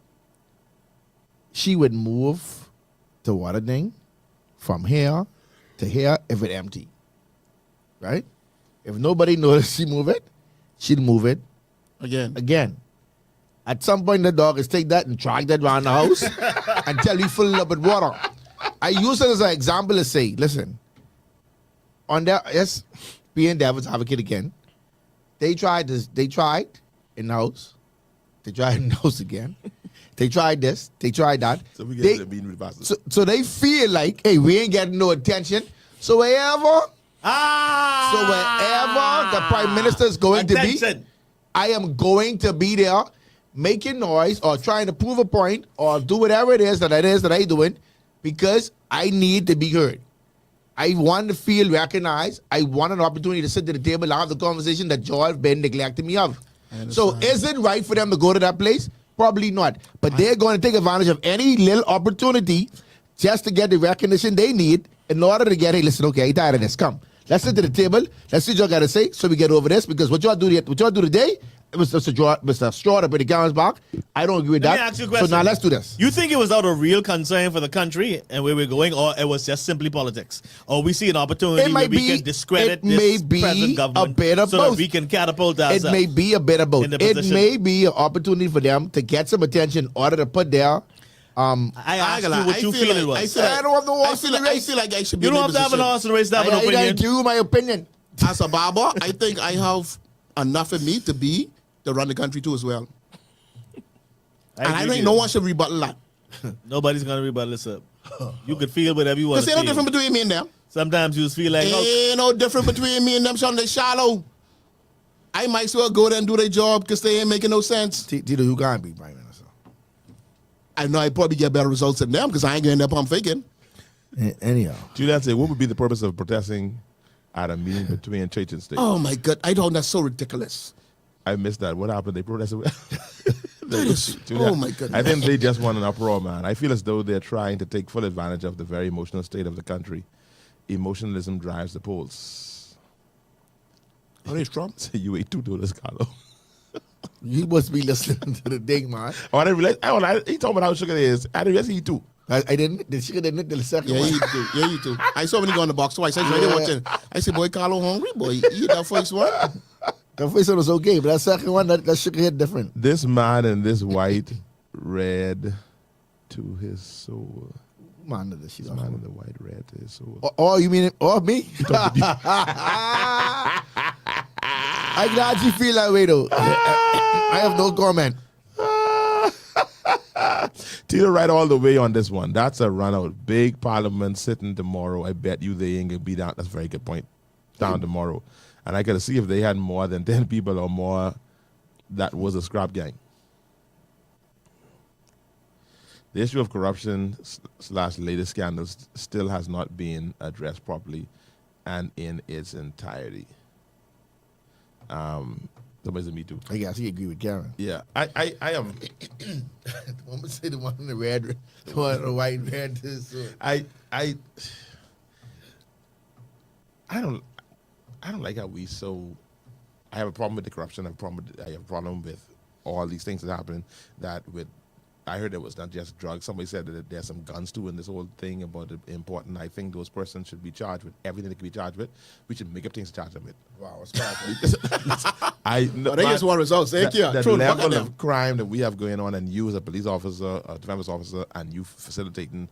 Speaker 2: she would move the water thing from here to here if it empty, right? If nobody noticed she move it, she'd move it again. At some point, the dog is take that and drag that around the house until we fill it up with water. I use it as an example to say, listen, on that, yes, being devil's advocate again, they tried in the house, they tried in the house again, they tried this, they tried that.
Speaker 1: So we get to meeting with the pastors.
Speaker 2: So they feel like, hey, we ain't getting no attention. So wherever the prime minister is going to be, I am going to be there making noise or trying to prove a point or do whatever it is that I'm doing because I need to be heard. I want to feel recognized. I want an opportunity to sit at the table and have the conversation that Joel has been neglecting me of. So is it right for them to go to that place? Probably not. But they're going to take advantage of any little opportunity just to get the recognition they need in order to get, hey, listen, okay, I'm tired of this. Come. Let's sit to the table. Let's see what y'all got to say so we get over this. Because what y'all do today, it was just Mr. Straw to put the cameras back. I don't agree with
Speaker 3: Let
Speaker 2: that.
Speaker 3: me ask you a question.
Speaker 2: So now let's do this.
Speaker 3: You think it was out of real concern for the country and where we're going, or it was just simply politics? Or we see an opportunity where we can discredit this present government
Speaker 2: a bit of
Speaker 3: so
Speaker 2: both.
Speaker 3: that we can catapult ourselves?
Speaker 2: It may be a bit of both.
Speaker 3: in the
Speaker 2: It
Speaker 3: position.
Speaker 2: may be an opportunity for them to get some attention in order to put their
Speaker 3: I asked you what you feel it was.
Speaker 2: I don't have the horse in the
Speaker 4: I
Speaker 2: race.
Speaker 4: feel like I should be
Speaker 3: You
Speaker 4: in
Speaker 3: don't
Speaker 4: a
Speaker 3: have to have an
Speaker 4: position.
Speaker 3: horse in the race to have an
Speaker 2: I
Speaker 3: opinion.
Speaker 2: give you my opinion.
Speaker 4: As a barber, I think I have enough in me to run the country too as well. And I
Speaker 3: agree
Speaker 4: think
Speaker 3: with
Speaker 4: no
Speaker 3: you.
Speaker 4: one should rebuttal that.
Speaker 3: Nobody's going to rebuttal this up. You could feel whatever you want
Speaker 4: Because
Speaker 3: to
Speaker 4: ain't no
Speaker 3: feel.
Speaker 4: different between me and them.
Speaker 3: Sometimes you just feel like, oh,
Speaker 4: Ain't no different between me and them, Sean. They shallow. I might as well go there and do their job because they ain't making no sense.
Speaker 2: Tito, you can't be prime minister.
Speaker 4: I know I probably get better results than them because I ain't going to end up faking.
Speaker 2: Anyhow.
Speaker 1: Julian said, what would be the purpose of protesting at a meeting between church and state?
Speaker 4: Oh my God, I don't. That's so ridiculous.
Speaker 1: I missed that. What happened? They protested.
Speaker 4: Oh my goodness.
Speaker 1: I think they just want an uproar, man. I feel as though they're trying to take full advantage of the very emotional state of the country. Emotionalism drives the polls.
Speaker 4: Oh, there's Trump.
Speaker 1: You ate $2, Carlo.
Speaker 2: You must be listening to the thing, man.
Speaker 1: Oh, I didn't realize. He told me how sugar it is. I didn't realize he too.
Speaker 2: I didn't. The chicken didn't the second
Speaker 4: Yeah,
Speaker 2: one.
Speaker 4: you too. Yeah, you too. I saw when he go in the box twice. I said, "Ready watching." I said, "Boy, Carlo hungry, boy. Eat that first one."
Speaker 2: The first one was okay, but that second one, that sugar hit different.
Speaker 1: This man in this white red to his soul.
Speaker 2: Man, she's
Speaker 1: This man in the white red to his soul.
Speaker 2: Oh, you mean me? I'm glad you feel that way, though. I have no comment.
Speaker 1: Tito right all the way on this one. That's a run out. Big Parliament sitting tomorrow. I bet you they ain't gonna be down. That's a very good point. Down tomorrow, and I gotta see if they had more than 10 people or more. That was a scrap gang. The issue of corruption / latest scandals still has not been addressed properly and in its entirety. Somebody said me too.
Speaker 2: I guess he agree with Karen.
Speaker 1: Yeah, I am.
Speaker 2: I'm gonna say the one in the red, the one in the white red.
Speaker 1: I don't like how we so. I have a problem with the corruption. I have a problem with all these things that happen. That with, I heard it was not just drugs. Somebody said that there's some guns too in this whole thing about the important. I think those persons should be charged with everything they can be charged with. We should make up things to charge them with.
Speaker 2: Wow, it's powerful.
Speaker 1: I
Speaker 4: But they just want results. Thank you.
Speaker 1: The
Speaker 4: Throw the buck
Speaker 1: level
Speaker 4: at
Speaker 1: of
Speaker 4: them.
Speaker 1: crime that we have going on, and you as a police officer, a defense officer, and you facilitating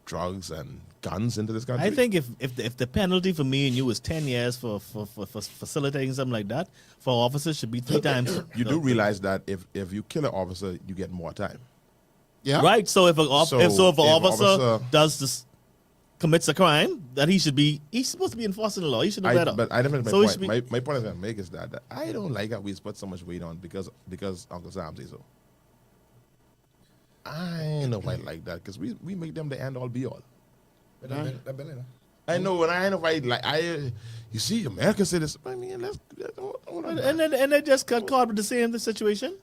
Speaker 1: drugs and guns into this country.
Speaker 3: I think if the penalty for me and you was 10 years for facilitating something like that, for officers should be 3 times.
Speaker 1: you do realize that if you kill an officer, you get more time.
Speaker 4: Yeah.
Speaker 3: Right. So if an
Speaker 1: So
Speaker 3: if an
Speaker 1: if
Speaker 3: officer
Speaker 1: officer-
Speaker 3: does this, commits a crime, that he's supposed to be enforcing the law. He should know better.
Speaker 1: But I never
Speaker 3: So he
Speaker 1: my
Speaker 3: should
Speaker 1: point. My point is going to make is that I don't like how we put so much weight on because Uncle Sam says so. I ain't know why I like that because we make them the end all be all. I know, and I ain't know why you see America say this. I mean, let's
Speaker 3: and they just got caught with the same situation.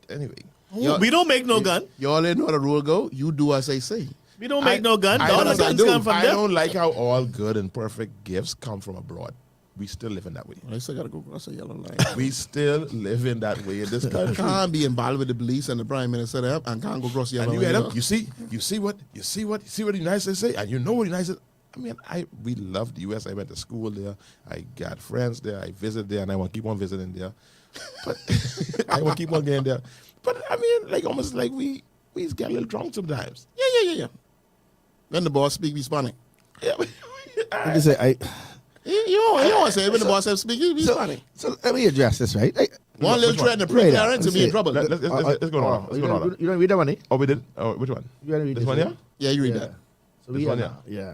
Speaker 1: anyway.
Speaker 3: We don't make no gun.
Speaker 4: Y'all didn't know how the rule go. You do as I say.
Speaker 3: We don't make no gun.
Speaker 1: I
Speaker 3: All the
Speaker 1: don't-
Speaker 3: guns come from
Speaker 1: I
Speaker 3: them.
Speaker 1: don't like how all good and perfect gifts come from abroad. We still live in that way.
Speaker 4: I still gotta go across a yellow line.
Speaker 1: We still live in that way in this country.
Speaker 4: Can't be involved with the police and the prime minister there and can't go across the yellow
Speaker 1: And you
Speaker 4: line.
Speaker 1: end up, you see what the United States say, and you know what the United States. I mean, we love the U.S. I went to school there. I got friends there. I visited there, and I want to keep on visiting there. But I want to keep on getting there. But I mean, like almost like we get a little drunk sometimes.
Speaker 4: Yeah. When the boss speak, be funny.
Speaker 1: Yeah,
Speaker 2: I just say
Speaker 4: You always say when the boss speak, be funny.
Speaker 2: so let me address this, right?
Speaker 4: One little
Speaker 1: which one?
Speaker 4: thread in the pre-parents
Speaker 2: Let's
Speaker 4: to be in
Speaker 2: see.
Speaker 4: trouble.
Speaker 1: Let's go on. Let's go on.
Speaker 2: You don't read that one, eh?
Speaker 1: Oh, we did. Oh, which one?
Speaker 2: You gotta read
Speaker 1: This one, yeah.
Speaker 4: Yeah, you read that.
Speaker 2: So
Speaker 1: This
Speaker 2: we
Speaker 1: one,
Speaker 2: are now. Yeah.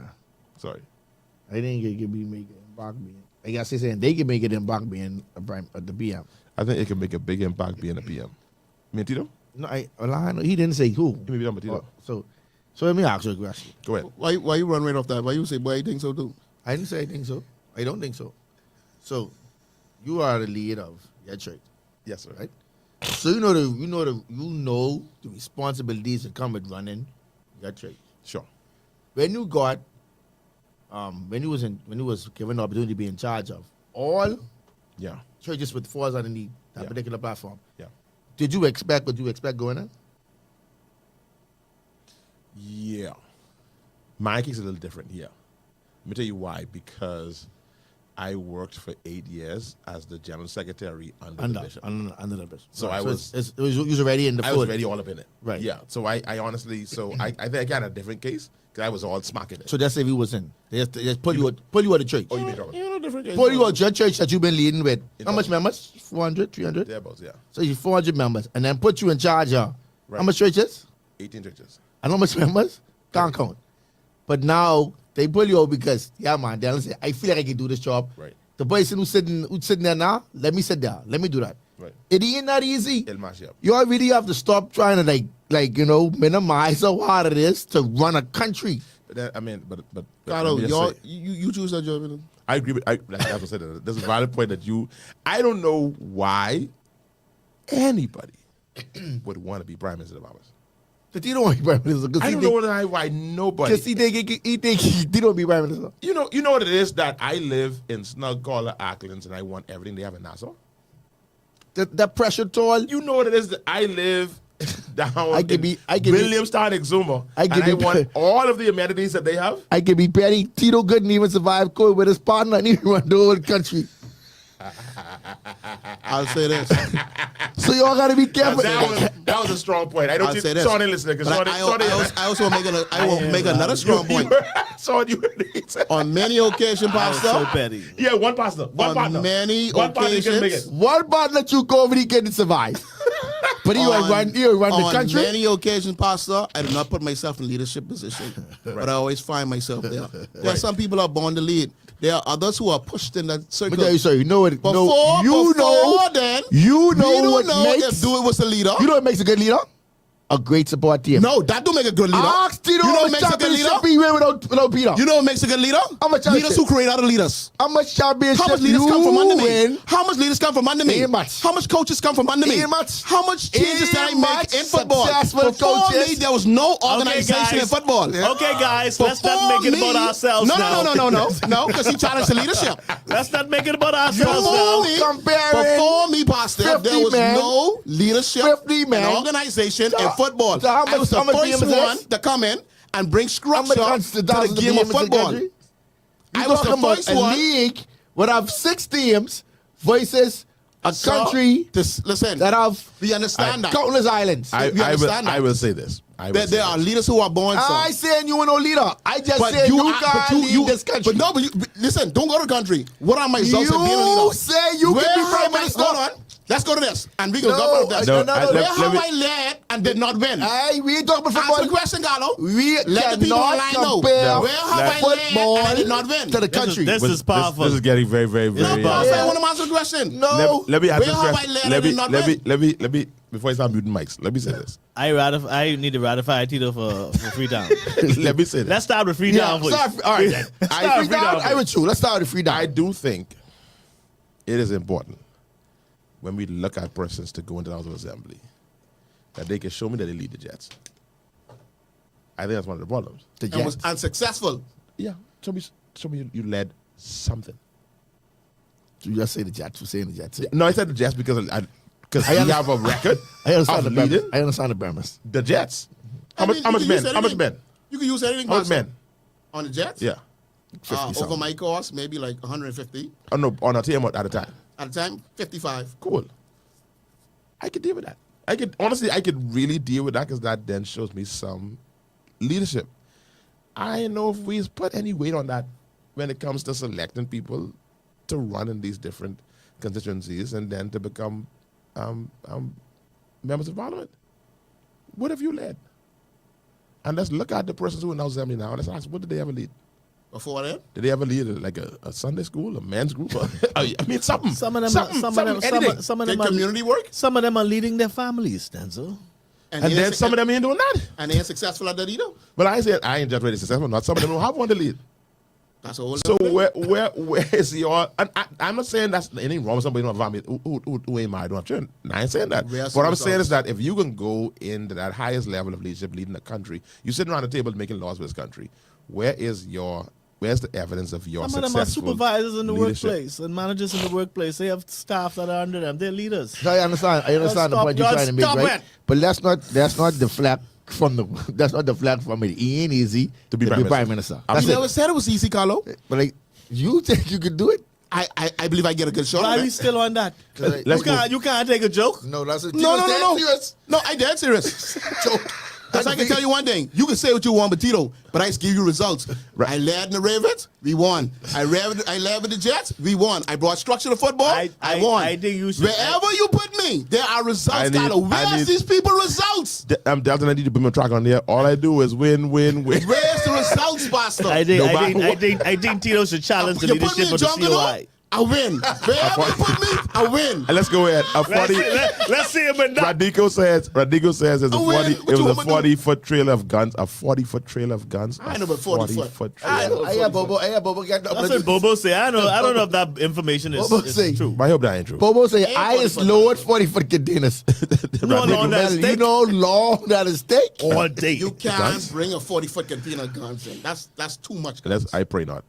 Speaker 1: Sorry.
Speaker 2: I think it could be make it embark being. I guess they're saying they can make it embark being a prime at the PM.
Speaker 1: I think it can make a big impact being a PM. Me and Tito?
Speaker 2: No, I know he didn't say who.
Speaker 1: Give me Tito.
Speaker 2: So let me ask you a question.
Speaker 1: Go ahead.
Speaker 4: Why you run right off that? Why you say, boy, you think so too?
Speaker 2: I didn't say I think so. I don't think so. So you are the lead of your church,
Speaker 1: Yes, sir.
Speaker 2: right? So you know the responsibilities that come with running your church.
Speaker 1: Sure.
Speaker 2: When you got when you was given the opportunity to be in charge of all
Speaker 1: Yeah.
Speaker 2: churches with falls underneath that
Speaker 1: Yeah.
Speaker 2: particular platform,
Speaker 1: Yeah.
Speaker 2: did you expect what you expect going on?
Speaker 1: Yeah. My case is a little different here. Let me tell you why. Because I worked for 8 years as the general secretary under the bishop.
Speaker 2: Under the bishop.
Speaker 1: So
Speaker 2: Right.
Speaker 1: I
Speaker 2: So
Speaker 1: was-
Speaker 2: it was you was already in the
Speaker 1: I
Speaker 2: fold.
Speaker 1: was already all up in it.
Speaker 2: Right.
Speaker 1: Yeah. So I honestly, I think I got a different case because I was all smacking it.
Speaker 2: So that's if he was in. They just pull you out of church.
Speaker 1: Oh, you made trouble.
Speaker 4: You know, different case.
Speaker 2: Pull you out your church that you've been leading with.
Speaker 1: In
Speaker 2: How much
Speaker 1: trouble.
Speaker 2: members? 400, 300?
Speaker 1: There both, yeah.
Speaker 2: So you 400 members. And then put you in charge of
Speaker 1: Right.
Speaker 2: how much churches?
Speaker 1: 18 churches.
Speaker 2: And how much members? Can't count. But now they pull you out because, yeah, man, they say, I feel like I can do this job.
Speaker 1: Right.
Speaker 2: The person who's sitting there now, let me sit there. Let me do that.
Speaker 1: Right.
Speaker 2: It ain't that easy.
Speaker 1: El mash up.
Speaker 2: You all really have to stop trying to minimize how hard it is to run a country.
Speaker 1: But then, I mean, but
Speaker 4: Carlo,
Speaker 1: let me just
Speaker 4: y'all,
Speaker 1: say,
Speaker 4: you choose that job. You know?
Speaker 1: I agree with. That's what I said. There's a valid point that I don't know why anybody would want to be prime minister of ours.
Speaker 2: But you don't want to be prime minister.
Speaker 1: I don't know why nobody.
Speaker 2: Because he think he don't be prime minister.
Speaker 1: You know what it is that I live in snug Collar, Acklands, and I want everything they have in Nassau.
Speaker 2: That pressure toll.
Speaker 1: You know what it is that I live down
Speaker 2: I can
Speaker 1: in
Speaker 2: be-
Speaker 1: Williamstown, Exuma, and I want all of the amenities that they have.
Speaker 2: I can be petty. Tito couldn't even survive COVID with his partner and he run the whole country.
Speaker 4: I'll say this.
Speaker 2: So y'all gotta be careful.
Speaker 1: That was a strong point. I don't
Speaker 4: I'll
Speaker 1: think
Speaker 4: say this.
Speaker 1: Sean ain't listening because
Speaker 4: But I also will make another strong point.
Speaker 1: Sean, you
Speaker 4: On many occasions,
Speaker 3: I was so
Speaker 4: Pastor,
Speaker 3: petty.
Speaker 1: yeah, one pastor, one
Speaker 4: on
Speaker 1: partner.
Speaker 4: many
Speaker 1: One partner you can make
Speaker 4: occasions,
Speaker 1: it.
Speaker 2: One partner you COVID, he couldn't survive. But you run the country.
Speaker 4: On many occasions, Pastor, I do not put myself in leadership position, but I always find myself there. There are some people who are born to lead. There are others who are pushed in that circle.
Speaker 2: But sorry, you know what?
Speaker 4: Before then,
Speaker 2: you know
Speaker 4: we don't
Speaker 2: what
Speaker 4: know
Speaker 2: makes
Speaker 4: if Dewey was a leader.
Speaker 2: you know what makes a good leader? A great support team.
Speaker 4: No, that don't make a good leader.
Speaker 2: Ask Tito
Speaker 4: you know
Speaker 2: how
Speaker 4: what
Speaker 2: much
Speaker 4: makes a good leader?
Speaker 2: championship he win without Peter.
Speaker 4: You know what makes a good leader?
Speaker 2: How much
Speaker 4: leaders who create other leaders.
Speaker 2: How much championship
Speaker 4: How much leaders
Speaker 2: you
Speaker 4: come from under me?
Speaker 2: win?
Speaker 4: How much leaders come from under me?
Speaker 2: Ain't much.
Speaker 4: How much coaches come from under me?
Speaker 2: Ain't much.
Speaker 4: How much changes did I
Speaker 2: Ain't
Speaker 4: make
Speaker 2: much
Speaker 4: in football?
Speaker 2: successful
Speaker 4: Before
Speaker 2: coaches.
Speaker 4: me, there was no organization
Speaker 3: guys.
Speaker 4: in football.
Speaker 3: Okay, guys, let's not make it about ourselves now.
Speaker 4: No, because he challenged the leadership.
Speaker 3: Let's not make it about ourselves now.
Speaker 4: Before me, Pastor,
Speaker 2: 50
Speaker 4: there was
Speaker 2: men,
Speaker 4: no leadership
Speaker 2: 50 men.
Speaker 4: and organization in football.
Speaker 2: So how
Speaker 4: I was the
Speaker 2: much
Speaker 4: first
Speaker 2: games is
Speaker 4: one
Speaker 2: this?
Speaker 4: to come in and bring structure
Speaker 2: How much
Speaker 4: to the game of football. I was the first
Speaker 2: a
Speaker 4: one.
Speaker 2: league would have 6 teams versus a country
Speaker 4: Listen,
Speaker 2: that have
Speaker 4: we understand that.
Speaker 2: countless islands.
Speaker 1: I will say this.
Speaker 4: There are leaders who are born.
Speaker 2: I saying you are no leader. I just
Speaker 4: But
Speaker 2: said you can't lead this country.
Speaker 4: But listen, don't go to the country. What are my results of being a
Speaker 2: You
Speaker 4: leader?
Speaker 2: say you
Speaker 4: Where
Speaker 2: can be
Speaker 4: have
Speaker 2: prime
Speaker 4: I-
Speaker 2: minister.
Speaker 4: Hold on. Let's go to this. And we can
Speaker 2: No,
Speaker 4: talk about this.
Speaker 2: no,
Speaker 4: Where
Speaker 2: let
Speaker 4: have I led and did not win?
Speaker 2: Hey, we ain't talking about
Speaker 4: Answer the
Speaker 2: football.
Speaker 4: question, Carlo.
Speaker 2: We
Speaker 4: Let the people
Speaker 2: cannot
Speaker 4: online know.
Speaker 2: compare
Speaker 4: Where have I led
Speaker 2: football
Speaker 4: and I did not win?
Speaker 2: to the country.
Speaker 3: This is powerful.
Speaker 1: This is getting very, very,
Speaker 4: It's not
Speaker 1: very.
Speaker 4: possible. I want to answer the question.
Speaker 2: No.
Speaker 1: Let me answer
Speaker 4: Where
Speaker 1: this
Speaker 4: have I
Speaker 1: question.
Speaker 4: led
Speaker 1: Let
Speaker 4: and
Speaker 1: me
Speaker 4: did not
Speaker 1: let me before I start muting mics. Let me say this.
Speaker 3: I need to ratify Tito for free down.
Speaker 1: Let me say this.
Speaker 3: Let's start with free
Speaker 2: Yeah,
Speaker 3: down, please.
Speaker 2: all right then. Free down. I with you. Let's start with free down.
Speaker 1: I do think it is important when we look at persons to go into the House of Assembly that they can show me that they lead the Jets. I think that's one of the problems.
Speaker 2: The
Speaker 4: And was
Speaker 2: Jets.
Speaker 4: unsuccessful.
Speaker 1: Yeah, show me you led something.
Speaker 2: You just say the Jets. We're saying the Jets.
Speaker 1: No, I said the Jets because we have a record
Speaker 2: I understand
Speaker 1: of
Speaker 2: the
Speaker 1: leading
Speaker 2: premise. I understand the premise.
Speaker 1: the Jets. How
Speaker 4: I
Speaker 1: much?
Speaker 4: mean,
Speaker 1: How
Speaker 4: you
Speaker 1: much
Speaker 4: can
Speaker 1: men?
Speaker 4: use
Speaker 1: How much
Speaker 4: anything.
Speaker 1: men?
Speaker 4: You can use anything.
Speaker 1: How much
Speaker 4: Pastor.
Speaker 1: men?
Speaker 4: On the Jets?
Speaker 1: Yeah.
Speaker 2: 50
Speaker 4: Over
Speaker 2: something.
Speaker 4: my course, maybe like 150.
Speaker 1: Oh no, on a team at a time.
Speaker 4: At the time, 55.
Speaker 1: Cool. I could deal with that. I could really deal with that because that then shows me some leadership. I don't know if we put any weight on that when it comes to selecting people to run in these different constituencies and then to become members of parliament. What have you led? And let's look at the persons who are now Assembly now. Let's ask, what did they ever lead?
Speaker 4: Before then?
Speaker 1: Did they ever lead like a Sunday school, a men's group? I mean, something.
Speaker 3: Some of them,
Speaker 1: something,
Speaker 3: some of them,
Speaker 1: anything.
Speaker 3: some of
Speaker 4: Did
Speaker 3: them are
Speaker 4: community work?
Speaker 3: Some of them are leading their families, Denczil.
Speaker 1: And then some of them ain't doing that.
Speaker 4: And they ain't successful at that either.
Speaker 1: But I said I ain't just really successful. Not some of them don't have one to lead.
Speaker 4: That's a whole
Speaker 1: So
Speaker 4: other thing.
Speaker 1: where is your? And I'm not saying that's anything wrong with somebody who don't have family who ain't married, don't have children. I ain't saying that.
Speaker 4: Where's
Speaker 1: What
Speaker 4: the
Speaker 1: I'm saying
Speaker 4: results?
Speaker 1: is that if you can go into that highest level of leadership, leading a country, you sitting around the table making laws for this country. Where's the evidence of your
Speaker 3: Some of them are
Speaker 1: successful
Speaker 3: supervisors in the
Speaker 1: leadership?
Speaker 3: workplace and managers in the workplace. They have staff that are under them. They're leaders.
Speaker 2: So I understand the
Speaker 3: Stop-
Speaker 2: point you're trying to make,
Speaker 3: stop
Speaker 2: right?
Speaker 3: it.
Speaker 2: But let's not deflect from it. It ain't easy
Speaker 1: To be prime
Speaker 2: prime minister.
Speaker 4: You
Speaker 2: That's
Speaker 4: never
Speaker 2: it.
Speaker 4: said it was easy, Carlo.
Speaker 2: But like, you think you could do it?
Speaker 4: I believe I get a good shot.
Speaker 3: Why
Speaker 4: at
Speaker 3: are we
Speaker 4: it.
Speaker 3: still on that?
Speaker 1: Let's go.
Speaker 3: You can't take a joke.
Speaker 2: No, that's a
Speaker 4: No.
Speaker 2: Serious.
Speaker 4: No, I dead serious.
Speaker 2: Joke.
Speaker 4: Because I can tell you one thing. You can say what you want with Tito, but I just give you results.
Speaker 1: Right.
Speaker 4: I led in the Ravens, we won. I led with the Jets, we won. I brought structure to football, I won.
Speaker 3: I think you should.
Speaker 4: Wherever you put me, there are results,
Speaker 1: I need-
Speaker 4: Carlo.
Speaker 1: I
Speaker 4: Where's
Speaker 1: need-
Speaker 4: these people results?
Speaker 1: I'm Delta. I need to put my track on there. All I do is win.
Speaker 4: Where's the results, Pastor?
Speaker 3: I think Tito should challenge the
Speaker 4: You put me
Speaker 3: leadership
Speaker 4: in
Speaker 3: of the
Speaker 4: Jungle,
Speaker 3: COI.
Speaker 4: I win. Wherever you put me, I win.
Speaker 1: And let's go ahead. A 40.
Speaker 3: Let's see him in that.
Speaker 1: Radico says it's a
Speaker 4: Oh, wait,
Speaker 1: 40.
Speaker 4: what
Speaker 1: It
Speaker 4: you
Speaker 1: was
Speaker 4: want
Speaker 1: a
Speaker 4: me to do?
Speaker 1: 40-foot trail of guns. A 40-foot trail of guns.
Speaker 4: I know about 40 foot.
Speaker 1: trail.
Speaker 4: I know.
Speaker 2: Hey, Bobo, get up.
Speaker 3: That's what Bobo say. I don't know if that information is
Speaker 2: Bobo say-
Speaker 3: true.
Speaker 1: I hope that ain't true.
Speaker 2: Bobo say,
Speaker 4: Ain't
Speaker 2: I is
Speaker 4: 40-foot.
Speaker 2: lowered 40-foot containers.
Speaker 3: You know how long that
Speaker 2: You
Speaker 3: take?
Speaker 2: know how long that is take?
Speaker 3: All day.
Speaker 4: You can't
Speaker 1: Guns?
Speaker 4: bring a 40-foot container guns in. That's too much.
Speaker 1: I pray not.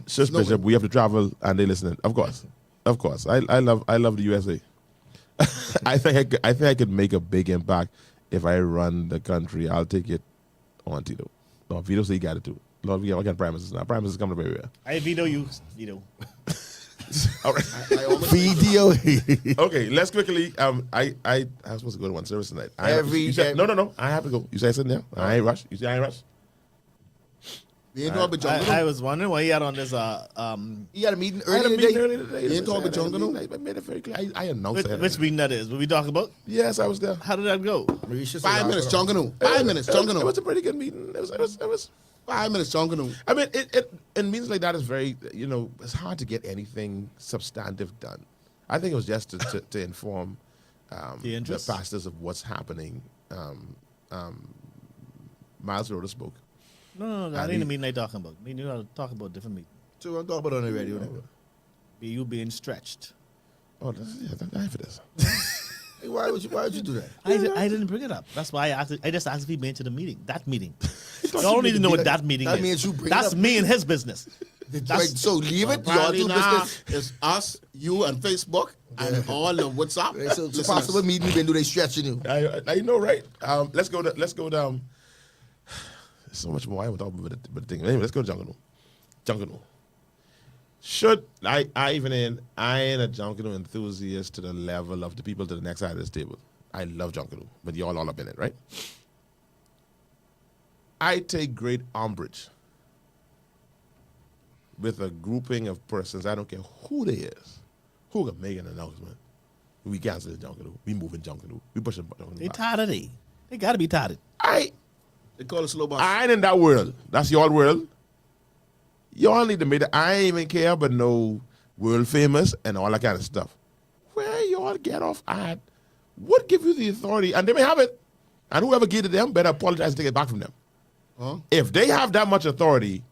Speaker 1: Shush,
Speaker 4: No
Speaker 1: Bishop,
Speaker 4: way.
Speaker 1: we have to travel and they listening. Of course. I love the USA. I think I could make a big impact if I run the country. I'll take it on Tito. No, Vito say you got it too. Lord, we got promises now. Promises coming up everywhere.
Speaker 3: I veto you.
Speaker 1: All right.
Speaker 4: I almost
Speaker 2: Video.
Speaker 1: Okay, let's quickly. I was supposed to go to one service tonight.
Speaker 2: Every-
Speaker 1: No. I have to go. You say something now? I ain't rush. You say I ain't rush.
Speaker 4: We ain't talking about
Speaker 3: I
Speaker 4: jungle.
Speaker 3: was wondering why he had on this
Speaker 2: He had a meeting
Speaker 1: I had a
Speaker 2: earlier
Speaker 1: meeting
Speaker 2: today.
Speaker 1: earlier today.
Speaker 4: You ain't talking about jungle, no?
Speaker 1: I made it very clear. I announced it.
Speaker 3: which meeting that is. What we talking about?
Speaker 1: Yes, I was there.
Speaker 3: How did that go?
Speaker 2: Mauritius
Speaker 4: 5 minutes,
Speaker 2: is also-
Speaker 4: jungle. 5 minutes,
Speaker 1: It
Speaker 4: jungle.
Speaker 1: was a pretty good meeting. It was
Speaker 4: 5 minutes, jungle.
Speaker 1: I mean, it meetings like that is very, it's hard to get anything substantive done. I think it was just to inform the pastors of what's happening. Miles Roder spoke.
Speaker 3: No, that ain't the meeting they talking about. Me and you are talking about different meeting.
Speaker 2: So we're talking about on the radio. Then.
Speaker 3: You being stretched.
Speaker 1: Oh, that's for this.
Speaker 2: Hey, why would you do that?
Speaker 3: I didn't bring it up. That's why I just asked if he been to the meeting. That meeting. You don't need to know what that meeting
Speaker 2: That
Speaker 3: is.
Speaker 2: means you bring it
Speaker 3: That's
Speaker 2: up.
Speaker 3: me and his business.
Speaker 2: Right, so leave it. Y'all
Speaker 4: Apparently
Speaker 2: do
Speaker 4: now,
Speaker 2: business.
Speaker 4: it's us, you, and Facebook, and all the WhatsApp.
Speaker 2: Right, so
Speaker 4: listeners.
Speaker 2: possible meeting, then do they stretching you?
Speaker 1: Now you know, right? Let's go down. There's so much more I haven't talked about the thing. Anyway, let's go to Jungle. Jungle. Should I ain't a Jungle enthusiast to the level of the people to the next side of this table. I love Jungle, but y'all all up in it, right? I take great umbrage with a grouping of persons, I don't care who they is, who can make an announcement. We cancel the Jungle. We moving Jungle. We pushing Jungle.
Speaker 3: They tired of it. They got to be tired.
Speaker 4: They call it slow bus.
Speaker 1: I ain't in that world. That's your world. Y'all need to make it. I ain't even care but no world famous and all that kind of stuff. Where y'all get off at? What give you the authority? And they may have it. And whoever gave it to them better apologize and take it back from them. If they have that much authority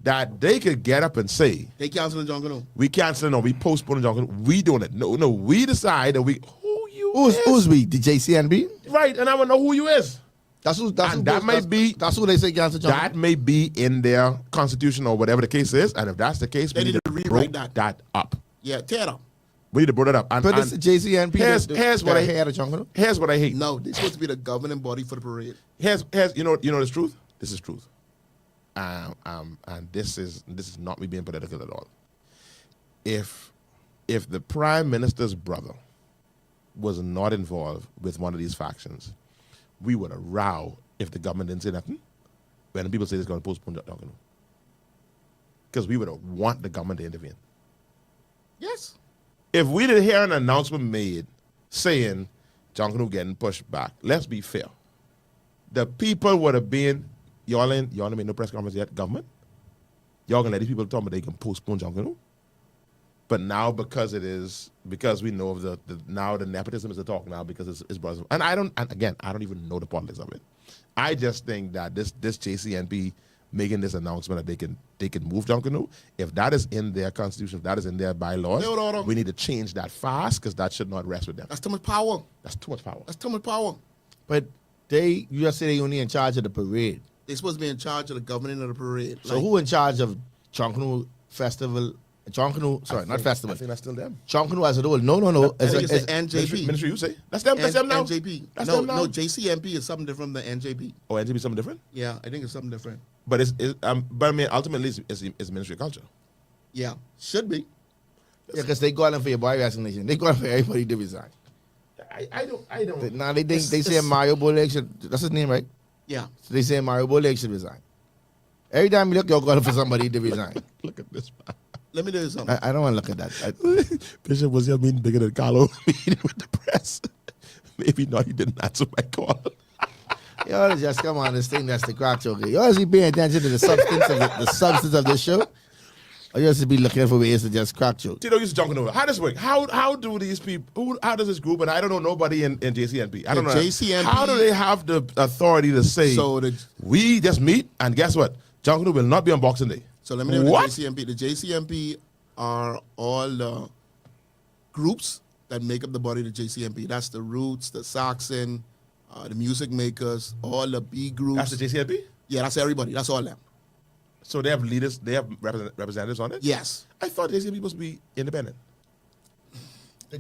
Speaker 1: that they could get up and say,
Speaker 4: They canceling jungle.
Speaker 1: we canceling or we postponing jungle, we doing it. No, we decide that
Speaker 2: Who's we? The JCNB?
Speaker 1: right, and I want to know who you is.
Speaker 2: That's who they say cancel jungle.
Speaker 1: That may be in their constitution or whatever the case is, and if that's the case, we
Speaker 4: They
Speaker 1: need to
Speaker 4: rewrite
Speaker 1: break
Speaker 4: that.
Speaker 1: up.
Speaker 4: Yeah, tear it up.
Speaker 1: We need to break it up. And,
Speaker 2: But it's the JCNB.
Speaker 1: here's what I
Speaker 2: had a jungle.
Speaker 1: Here's what I hate.
Speaker 4: No, they're supposed to be the governing body for the parade.
Speaker 1: Here's you know this truth. This is truth. And this is not me being political at all. If the prime minister's brother was not involved with one of these factions, we would have row if the government didn't say nothing. When people say it's going to postpone the document, because we would have want the government to intervene.
Speaker 4: Yes.
Speaker 1: If we didn't hear an announcement made saying John Canoe getting pushed back, let's be fair. The people would have been, y'all ain't made no press conference yet, government. Y'all gonna let these people talk about they can postpone John Canoe. But now because we know of the now the nepotism is the talk now because it's brothers. And I don't even know the politics of it. I just think that this JCNP making this announcement that they can move John Canoe, if that is in their constitution, if that is in their bylaws, we need to change that fast because that should not rest with them.
Speaker 4: That's too much power.
Speaker 1: That's too much power.
Speaker 4: That's too much power.
Speaker 2: But you just say they only in charge of the parade.
Speaker 4: They're supposed to be in charge of the governing of the parade.
Speaker 2: So who in charge of Chankanu Festival? Chankanu, sorry, not festival.
Speaker 1: I think that's still them.
Speaker 2: Chankanu as a whole. No.
Speaker 4: I think it's the NJP.
Speaker 1: Ministry, you say? That's them. That's them now.
Speaker 4: NJP.
Speaker 1: That's
Speaker 4: No,
Speaker 1: them now.
Speaker 4: no, JCMP is something different from the NJP.
Speaker 1: Oh, NJP something different?
Speaker 4: Yeah, I think it's something different.
Speaker 1: But but I mean, ultimately, it's Ministry of Culture.
Speaker 4: Yeah, should be.
Speaker 2: Yeah, because they calling for your boy vaccination. They calling for everybody to resign.
Speaker 1: I don't.
Speaker 2: Now they say Mario Bolek should. That's his name, right?
Speaker 4: Yeah.
Speaker 2: So they say Mario Bolek should resign. Every time you look, you're calling for somebody to resign.
Speaker 1: Look at this, man.
Speaker 4: Let me tell you something.
Speaker 2: I don't want to look at that.
Speaker 1: Bishop, was your meeting bigger than Carlo meeting with the press? Maybe not. He didn't answer my call.
Speaker 2: Y'all just come on this thing that's the crack joke. Y'all is paying attention to the substance of the show? Or you just be looking for ways to just crack joke?
Speaker 1: Tito used to jump over. How does this work? How do these people? How does this group? And I don't know nobody in JCNP. I don't know.
Speaker 4: JCNP.
Speaker 1: How do they have the authority to say? We just meet and guess what? John Canoe will not be on Boxing Day.
Speaker 4: So let me know
Speaker 1: What?
Speaker 4: the JCMP. The JCMP are all the groups that make up the body of the JCMP. That's the Roots, the Saxon, the Music Makers, all the B groups.
Speaker 1: That's the JCNP?
Speaker 4: Yeah, that's everybody. That's all them.
Speaker 1: So they have leaders, they have representatives on it?
Speaker 4: Yes.
Speaker 1: I thought JCNP supposed to be independent.
Speaker 2: The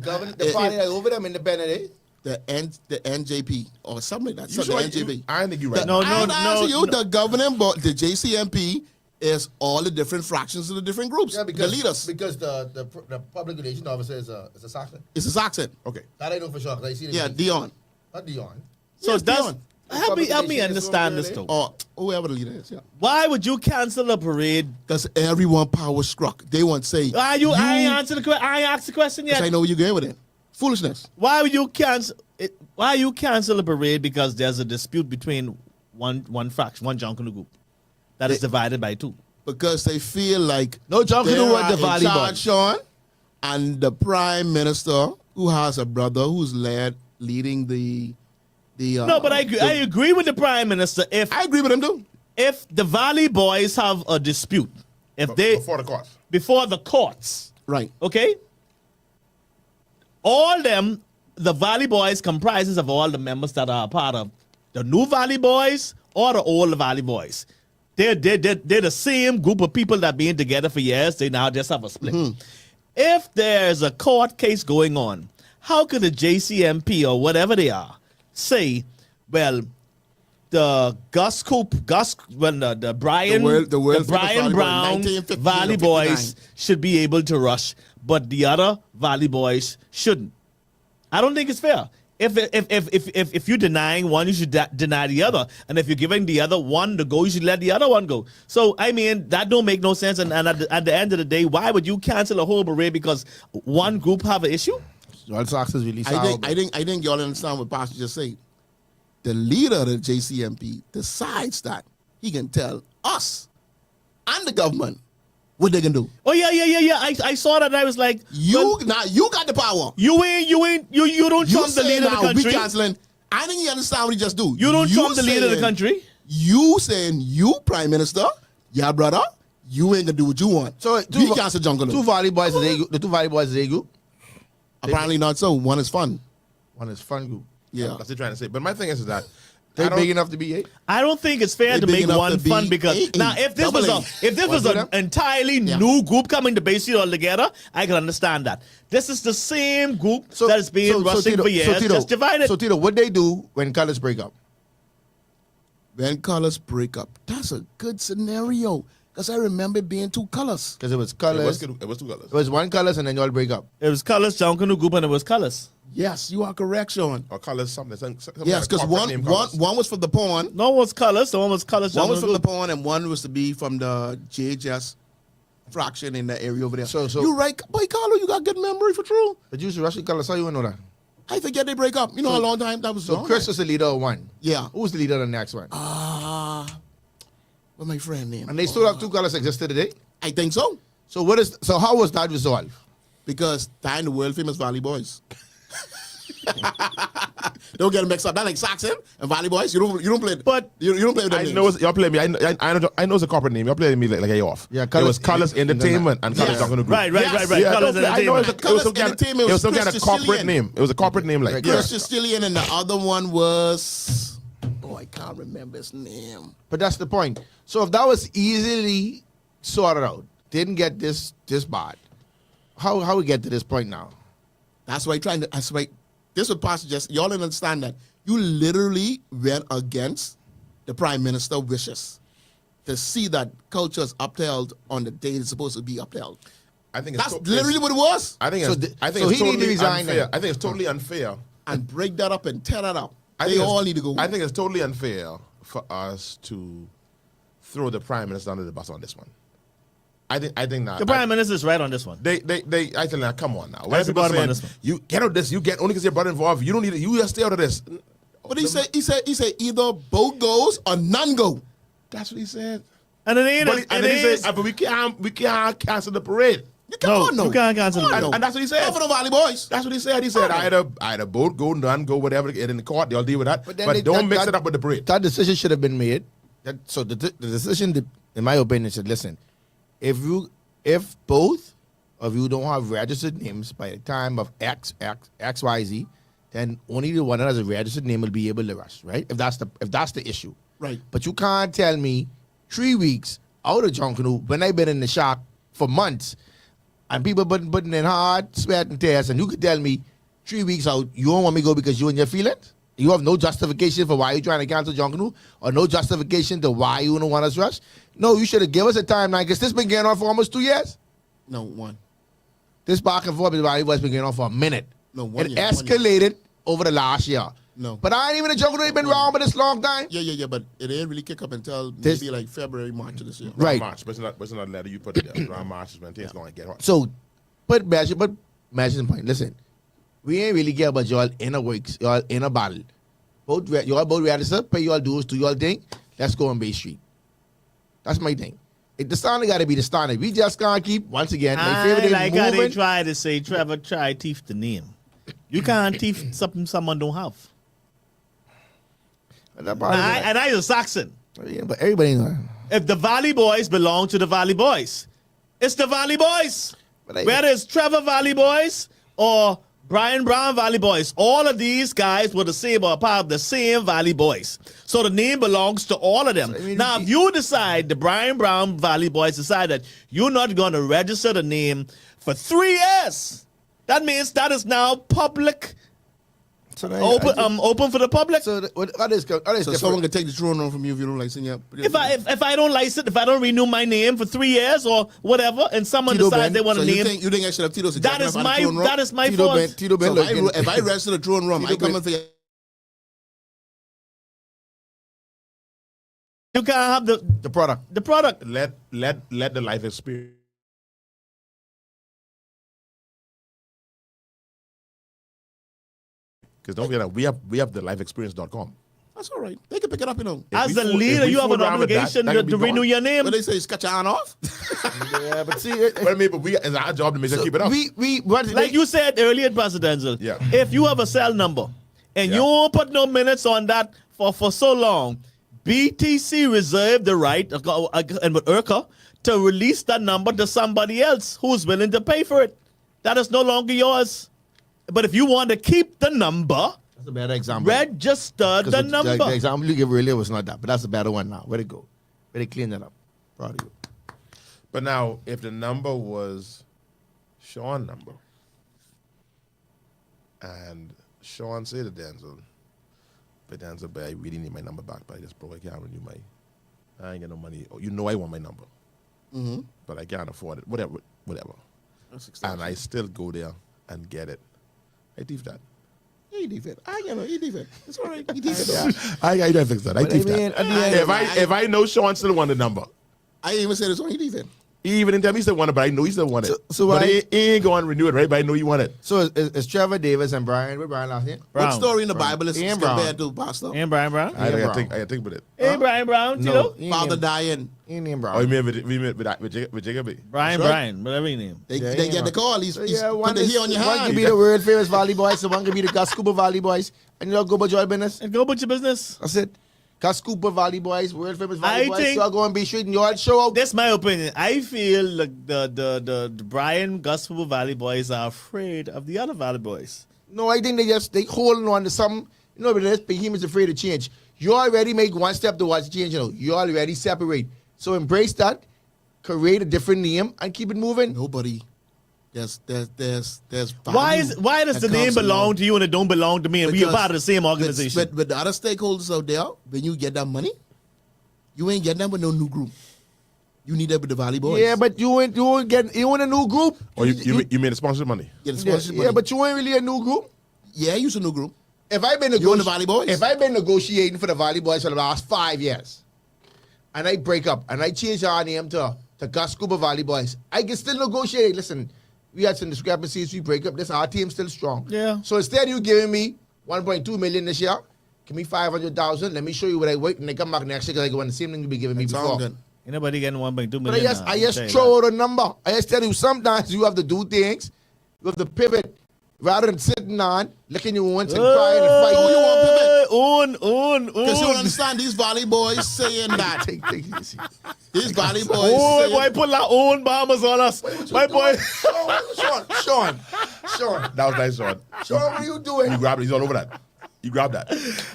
Speaker 2: party that over them independent, eh?
Speaker 4: The NJP or something like that.
Speaker 1: You
Speaker 4: So
Speaker 1: sure
Speaker 4: the NJP.
Speaker 1: I think you're right.
Speaker 3: No,
Speaker 4: I'm asking you,
Speaker 3: no.
Speaker 4: the governing board, the JCMP is all the different fractions of the different groups.
Speaker 2: Yeah, because
Speaker 4: the leaders.
Speaker 2: Because the public relations officer is a Saxon.
Speaker 4: It's a Saxon.
Speaker 1: Okay.
Speaker 2: That I know for sure. 'Cause I see
Speaker 4: Yeah, Dion.
Speaker 2: Not Dion.
Speaker 3: So
Speaker 4: Yes,
Speaker 3: does
Speaker 4: Dion.
Speaker 3: Help me understand this though.
Speaker 4: Or whoever the leader is, yeah.
Speaker 3: Why would you cancel a parade?
Speaker 4: Because everyone power struck. They want to say,
Speaker 3: I ain't answer the question. I ain't asked the question yet.
Speaker 4: I know where you're going with it. Foolishness.
Speaker 3: Why would you cancel it? Why you cancel a parade because there's a dispute between one faction, one Junkanoo group that is divided by two?
Speaker 4: Because they feel like
Speaker 2: No Junkanoo want the
Speaker 4: in
Speaker 2: Valley
Speaker 4: charge,
Speaker 2: Boys.
Speaker 4: Sean, and the prime minister who has a brother who's leading the
Speaker 3: No, but I agree with the prime minister.
Speaker 4: I agree with him too.
Speaker 3: If the Valley Boys have a dispute, if they
Speaker 1: Before the courts.
Speaker 3: before the courts,
Speaker 4: Right.
Speaker 3: okay, all them, the Valley Boys comprises of all the members that are a part of the new Valley Boys or the old Valley Boys. They're the same group of people that been together for years. They now just have a split. If there's a court case going on, how could the JCMP or whatever they are say, well, the the Brian
Speaker 4: the world
Speaker 3: Brian
Speaker 4: famous Valley Boy,
Speaker 3: Brown
Speaker 4: 1915
Speaker 3: Valley
Speaker 4: or 59.
Speaker 3: Boys should be able to rush, but the other Valley Boys shouldn't. I don't think it's fair. If you're denying one, you should deny the other, and if you're giving the other one to go, you should let the other one go. So I mean, that don't make no sense. And at the end of the day, why would you cancel a whole parade because one group have an issue?
Speaker 2: John Sox is really
Speaker 4: I think y'all understand what Pastor just said. The leader of the JCMP decides that he can tell us and the government what they can do.
Speaker 3: Oh yeah. I saw that. And I was like,
Speaker 4: You got the power.
Speaker 3: you don't
Speaker 4: You
Speaker 3: trump the
Speaker 4: say
Speaker 3: leader of the
Speaker 4: now we
Speaker 3: country.
Speaker 4: canceling. I think you understand what he just do.
Speaker 3: You don't trump the leader of the
Speaker 4: saying-
Speaker 3: country.
Speaker 4: You saying you prime minister, yeah, brother, you ain't gonna do what you want.
Speaker 2: So
Speaker 4: we cancel Jungle.
Speaker 2: Two Valley Boys, the two Valley Boys, they group.
Speaker 4: Apparently not so. One is fun.
Speaker 2: One is fun group.
Speaker 4: Yeah.
Speaker 1: That's what they're trying to say. But my thing is that
Speaker 2: They
Speaker 1: I don't-
Speaker 2: big enough to be 8.
Speaker 3: I don't think it's fair
Speaker 4: They
Speaker 3: to
Speaker 4: big
Speaker 3: make
Speaker 4: enough
Speaker 3: one
Speaker 4: to be
Speaker 3: fun because
Speaker 4: eight,
Speaker 3: now if this was
Speaker 4: double
Speaker 3: an entirely
Speaker 4: Yeah.
Speaker 3: new group coming to base it all together, I can understand that. This is the same group that has been rushing
Speaker 2: Tito,
Speaker 3: for years, just divided.
Speaker 2: So Tito, what they do when colors break up?
Speaker 4: When colors break up, that's a good scenario. Because I remember being two colors.
Speaker 2: Because it was
Speaker 1: It
Speaker 2: colors.
Speaker 1: was two colors.
Speaker 2: It was one colors and then y'all break up.
Speaker 3: It was Colors, Junkanoo Group, and it was Colors.
Speaker 4: Yes, you are correct, Sean.
Speaker 1: Or colors, something.
Speaker 4: Yes, because one was for the pawn.
Speaker 3: No one was Colors, the one was Colors,
Speaker 4: One was
Speaker 3: Junkanoo
Speaker 4: from the
Speaker 3: Group.
Speaker 4: pawn and one was to be from the JHS fraction in the area over there.
Speaker 2: So-
Speaker 4: you right, boy, Carlo, you got good memory for true.
Speaker 2: But you used to rush the colors, how you know that?
Speaker 4: I forget they break up. You know, a long time that was.
Speaker 2: So
Speaker 4: long
Speaker 2: Chris
Speaker 4: time.
Speaker 2: was the leader of one.
Speaker 4: Yeah.
Speaker 2: Who was the leader of the next one?
Speaker 4: What my friend name?
Speaker 2: And they still have two colors existed today?
Speaker 4: I think so.
Speaker 2: So how was that resolved?
Speaker 4: Because they're in the world famous Valley Boys. Don't get them mixed up. That's like Saxon and Valley Boys. You don't play.
Speaker 3: But
Speaker 4: you don't play with them
Speaker 1: I
Speaker 4: names.
Speaker 1: know y'all play me. I know it's a corporate name. Y'all playing me like a off.
Speaker 2: Yeah,
Speaker 1: it
Speaker 2: Colors-
Speaker 1: was Colors Entertainment and Colors
Speaker 4: Yes.
Speaker 1: Junkanoo Group.
Speaker 3: right.
Speaker 4: Yes.
Speaker 1: Yeah,
Speaker 3: Colors
Speaker 1: I know
Speaker 3: Entertainment.
Speaker 4: Colors
Speaker 1: it was
Speaker 4: Entertainment
Speaker 1: some kind of
Speaker 4: was
Speaker 1: corporate
Speaker 4: Chris
Speaker 1: name. It was a corporate name, like
Speaker 2: Yeah.
Speaker 4: Chris Sicilian and the other one was. Oh, I can't remember his name.
Speaker 2: But that's the point. So if that was easily sorted out, didn't get this bad, how we get to this point now?
Speaker 4: That's why that's why this was Pastor just y'all don't understand that. You literally went against the Prime Minister wishes to see that culture is upheld on the day it's supposed to be upheld.
Speaker 1: I think it's
Speaker 4: That's literally what it was.
Speaker 1: I think
Speaker 2: So
Speaker 1: it's,
Speaker 2: the-
Speaker 1: I think
Speaker 2: so
Speaker 1: it's
Speaker 2: he need to
Speaker 1: totally
Speaker 2: resign
Speaker 1: unfair.
Speaker 2: then.
Speaker 1: I think it's totally unfair.
Speaker 4: And break that up and tear that up.
Speaker 1: I
Speaker 4: They
Speaker 1: think it's-
Speaker 4: all need to go.
Speaker 1: I think it's totally unfair for us to throw the prime minister under the bus on this one. I think not.
Speaker 3: The Prime Minister is right on this one.
Speaker 1: I think now, come on now.
Speaker 3: That's the bottom on this one.
Speaker 1: You get out of this. You get only because your brother involved. You don't need it. You just stay out of this.
Speaker 4: But he said either both goes or none go.
Speaker 1: That's what he said.
Speaker 3: And it ain't.
Speaker 1: But he said, but we can't cancel the parade.
Speaker 4: You can't
Speaker 3: you can't cancel it.
Speaker 1: And that's what he said.
Speaker 4: Not for the Valley Boys.
Speaker 1: That's what he said. He said, either boat go, none go, whatever. Get in the court. They'll deal with that. But,
Speaker 2: then
Speaker 1: don't mix it up with the parade.
Speaker 2: That decision should have been made. So the decision, in my opinion, should listen. If both of you don't have registered names by the time of XYZ, then only the one that has a registered name will be able to rush, right? If that's the issue.
Speaker 4: Right.
Speaker 2: But you can't tell me 3 weeks out of Junkanoo when I've been in the shop for months and people putting in hard sweat and tears, and you could tell me 3 weeks out you don't want me to go because you and your feelings? You have no justification for why you're trying to cancel Junkanoo, or no justification to why you don't want us rush? No, you should have given us a timeline, because this been going on for almost 2 years.
Speaker 4: No, one.
Speaker 2: This back and forth has been going on for a minute.
Speaker 4: No, 1
Speaker 2: It
Speaker 4: year. 1 year.
Speaker 2: escalated over the last year.
Speaker 4: No.
Speaker 2: But I ain't even a joke. They've been wrong for this long time.
Speaker 4: Yeah, but it didn't really kick up until
Speaker 2: This-
Speaker 4: maybe like February, March of this year.
Speaker 2: Right.
Speaker 1: March, but it's not a letter you put it there. Around March is when things going to get hot.
Speaker 2: So, but measure the point. Listen, we ain't really care about y'all inner works, y'all inner battle. Y'all both ready to pay y'all dues, do y'all thing. Let's go on Bay Street. That's my thing. The standard got to be the standard. We just can't keep, once again, my favorite
Speaker 3: I
Speaker 2: is
Speaker 3: like how they
Speaker 2: moving.
Speaker 3: try to say, Trevor, try thief the name. You can't thief something someone don't have.
Speaker 2: And that
Speaker 3: And I a Saxon.
Speaker 2: yeah, but everybody know.
Speaker 3: If the Valley Boys belong to the Valley Boys, it's the Valley Boys.
Speaker 2: But
Speaker 3: Whether it's Trevor Valley Boys or Brian Brown Valley Boys, all of these guys were the same or part of the same Valley Boys. So the name belongs to all of them.
Speaker 2: So, I mean,
Speaker 3: now, if you decide, the Brian Brown Valley Boys decide that you're not going to register the name for 3 years, that means that is now public,
Speaker 2: So now
Speaker 3: open for the public.
Speaker 2: So others
Speaker 4: So
Speaker 2: different.
Speaker 4: someone can take the throne on from you if you don't like sing up.
Speaker 3: If I don't license, if I don't renew my name for 3 years or whatever, and someone
Speaker 2: Tito
Speaker 3: decides
Speaker 2: Ben,
Speaker 3: they want
Speaker 4: so
Speaker 3: to
Speaker 4: you
Speaker 3: name,
Speaker 4: think I should have Tito?
Speaker 3: that is my
Speaker 2: Tito
Speaker 3: fault.
Speaker 2: Ben, Tito Ben,
Speaker 4: So
Speaker 2: look,
Speaker 4: if I register the throne room,
Speaker 2: Tito
Speaker 4: I come
Speaker 2: Ben-
Speaker 4: in for you.
Speaker 3: You can't have
Speaker 2: the product.
Speaker 3: the product.
Speaker 1: Let the life experience. Because don't forget that we have the lifeexperience.com.
Speaker 4: That's all right. They can pick it up, you know.
Speaker 1: If
Speaker 3: As
Speaker 1: we
Speaker 3: the
Speaker 1: fool- if
Speaker 3: leader,
Speaker 1: we
Speaker 3: you have
Speaker 1: fool
Speaker 3: an
Speaker 1: around with that,
Speaker 3: obligation
Speaker 1: that
Speaker 3: to
Speaker 1: can be
Speaker 3: renew
Speaker 1: gone.
Speaker 3: your name.
Speaker 4: What they say, scratch your hand off?
Speaker 2: Yeah, but see,
Speaker 1: But I mean, but it's our job to make sure keep it up.
Speaker 3: Like you said earlier, Presidential.
Speaker 1: Yeah.
Speaker 3: If you have a cell number and
Speaker 1: Yeah.
Speaker 3: you won't put no minutes on that for so long, BTC reserved the right and with IRCA to release that number to somebody else who's willing to pay for it. That is no longer yours. But if you want to keep the number,
Speaker 2: that's a better example.
Speaker 3: register the number.
Speaker 2: The example you gave earlier was not that, but that's a better one now. Where'd it go? Where'd they clean that up? Proud of you.
Speaker 1: But now, if the number was Sean's number, and Sean said to Denczil, but Denczil, but I really need my number back, but I just broke. I can't renew I ain't got no money. Oh, you know I want my number, but I can't afford it. Whatever. And I still go there and get it. I thief that.
Speaker 4: He defend. He defend. It's all right. He defend.
Speaker 1: I don't fix that. I
Speaker 2: But
Speaker 1: thief
Speaker 2: I mean,
Speaker 1: that.
Speaker 2: at the end-
Speaker 1: If I know Sean still want the number,
Speaker 4: I didn't even say this on. He defend.
Speaker 1: he even didn't tell me he still want it, but I know he still want it.
Speaker 2: So
Speaker 1: but
Speaker 2: I-
Speaker 1: he ain't going to renew it, right? But I know he want it.
Speaker 2: So it's Trevor Davis and Brian. Where Brian last name?
Speaker 3: Brown.
Speaker 4: What story in the Bible is
Speaker 2: Ian Brown.
Speaker 4: compared to Pastor?
Speaker 3: And Brian Brown.
Speaker 1: I
Speaker 2: Brown.
Speaker 1: think about it.
Speaker 3: Hey, Brian Brown, Tito.
Speaker 2: he ain't
Speaker 4: Father
Speaker 2: named-
Speaker 4: dying.
Speaker 2: he ain't named
Speaker 1: Oh,
Speaker 2: Brown.
Speaker 1: you mean with Jacob?
Speaker 3: Brian
Speaker 4: That's right.
Speaker 3: Brian, whatever your name.
Speaker 4: They
Speaker 2: Yeah,
Speaker 4: get
Speaker 2: yeah.
Speaker 4: the call. He's
Speaker 2: one
Speaker 4: put the heel on your
Speaker 2: one
Speaker 4: hand.
Speaker 2: could be the world famous Valley Boys, so one could be the Cascuba Valley Boys, and you all go about your business.
Speaker 3: And go about your business.
Speaker 2: That's it. Cascuba Valley Boys, world famous Valley
Speaker 3: I
Speaker 2: Boys.
Speaker 3: think-
Speaker 2: Y'all go and be street and y'all show out.
Speaker 3: That's my opinion. I feel like the Brian Gospel Valley Boys are afraid of the other Valley Boys.
Speaker 2: No, I think they holding on to something. You know, but this behemoth is afraid of change. You already make one step towards change. You know, you already separate. So embrace that, create a different name, and keep it moving.
Speaker 4: Nobody. There's
Speaker 3: Why
Speaker 4: value
Speaker 3: does the
Speaker 4: that
Speaker 3: name
Speaker 4: comes
Speaker 3: belong
Speaker 4: along.
Speaker 3: to you and it don't belong to me, and we are
Speaker 4: Because
Speaker 3: part of the same organization?
Speaker 4: But the other stakeholders out there, when you get that money, you ain't getting that with no new group. You need that with the Valley Boys.
Speaker 2: Yeah, but you ain't a new group.
Speaker 1: Or you made the sponsorship money?
Speaker 4: Get the
Speaker 2: Yeah,
Speaker 4: sponsorship money.
Speaker 2: but you ain't really a new group.
Speaker 4: Yeah, you's a new group.
Speaker 2: If I've been
Speaker 4: You and the Valley Boys?
Speaker 2: If I've been negotiating for the Valley Boys for the last 5 years, and I break up and I change our name to Cascuba Valley Boys, I can still negotiate. Listen, we had some discrepancies. We break up. This our team's still strong.
Speaker 3: Yeah.
Speaker 2: So instead of you giving me 1.2 million this year, give me 500,000. Let me show you what I work, and they come back next year because I want the same thing you be giving me
Speaker 4: Sound
Speaker 2: before.
Speaker 4: good.
Speaker 3: Ain't nobody getting 1.2
Speaker 2: But
Speaker 3: million.
Speaker 2: I just throw out a number. I just tell you sometimes you have to do things. You have to pivot rather than sitting on, licking your wounds and crying and fighting.
Speaker 4: Oh, you want pivot?
Speaker 3: On.
Speaker 4: Because you understand these Valley Boys saying that.
Speaker 2: Take it easy.
Speaker 4: These Valley Boys
Speaker 3: Oh,
Speaker 4: saying,
Speaker 3: boy, put our own bombers on us. My boy.
Speaker 2: Sean.
Speaker 1: That was nice, Sean.
Speaker 2: Sean, what are you doing?
Speaker 1: You grabbed it. He's all over that. You grabbed that.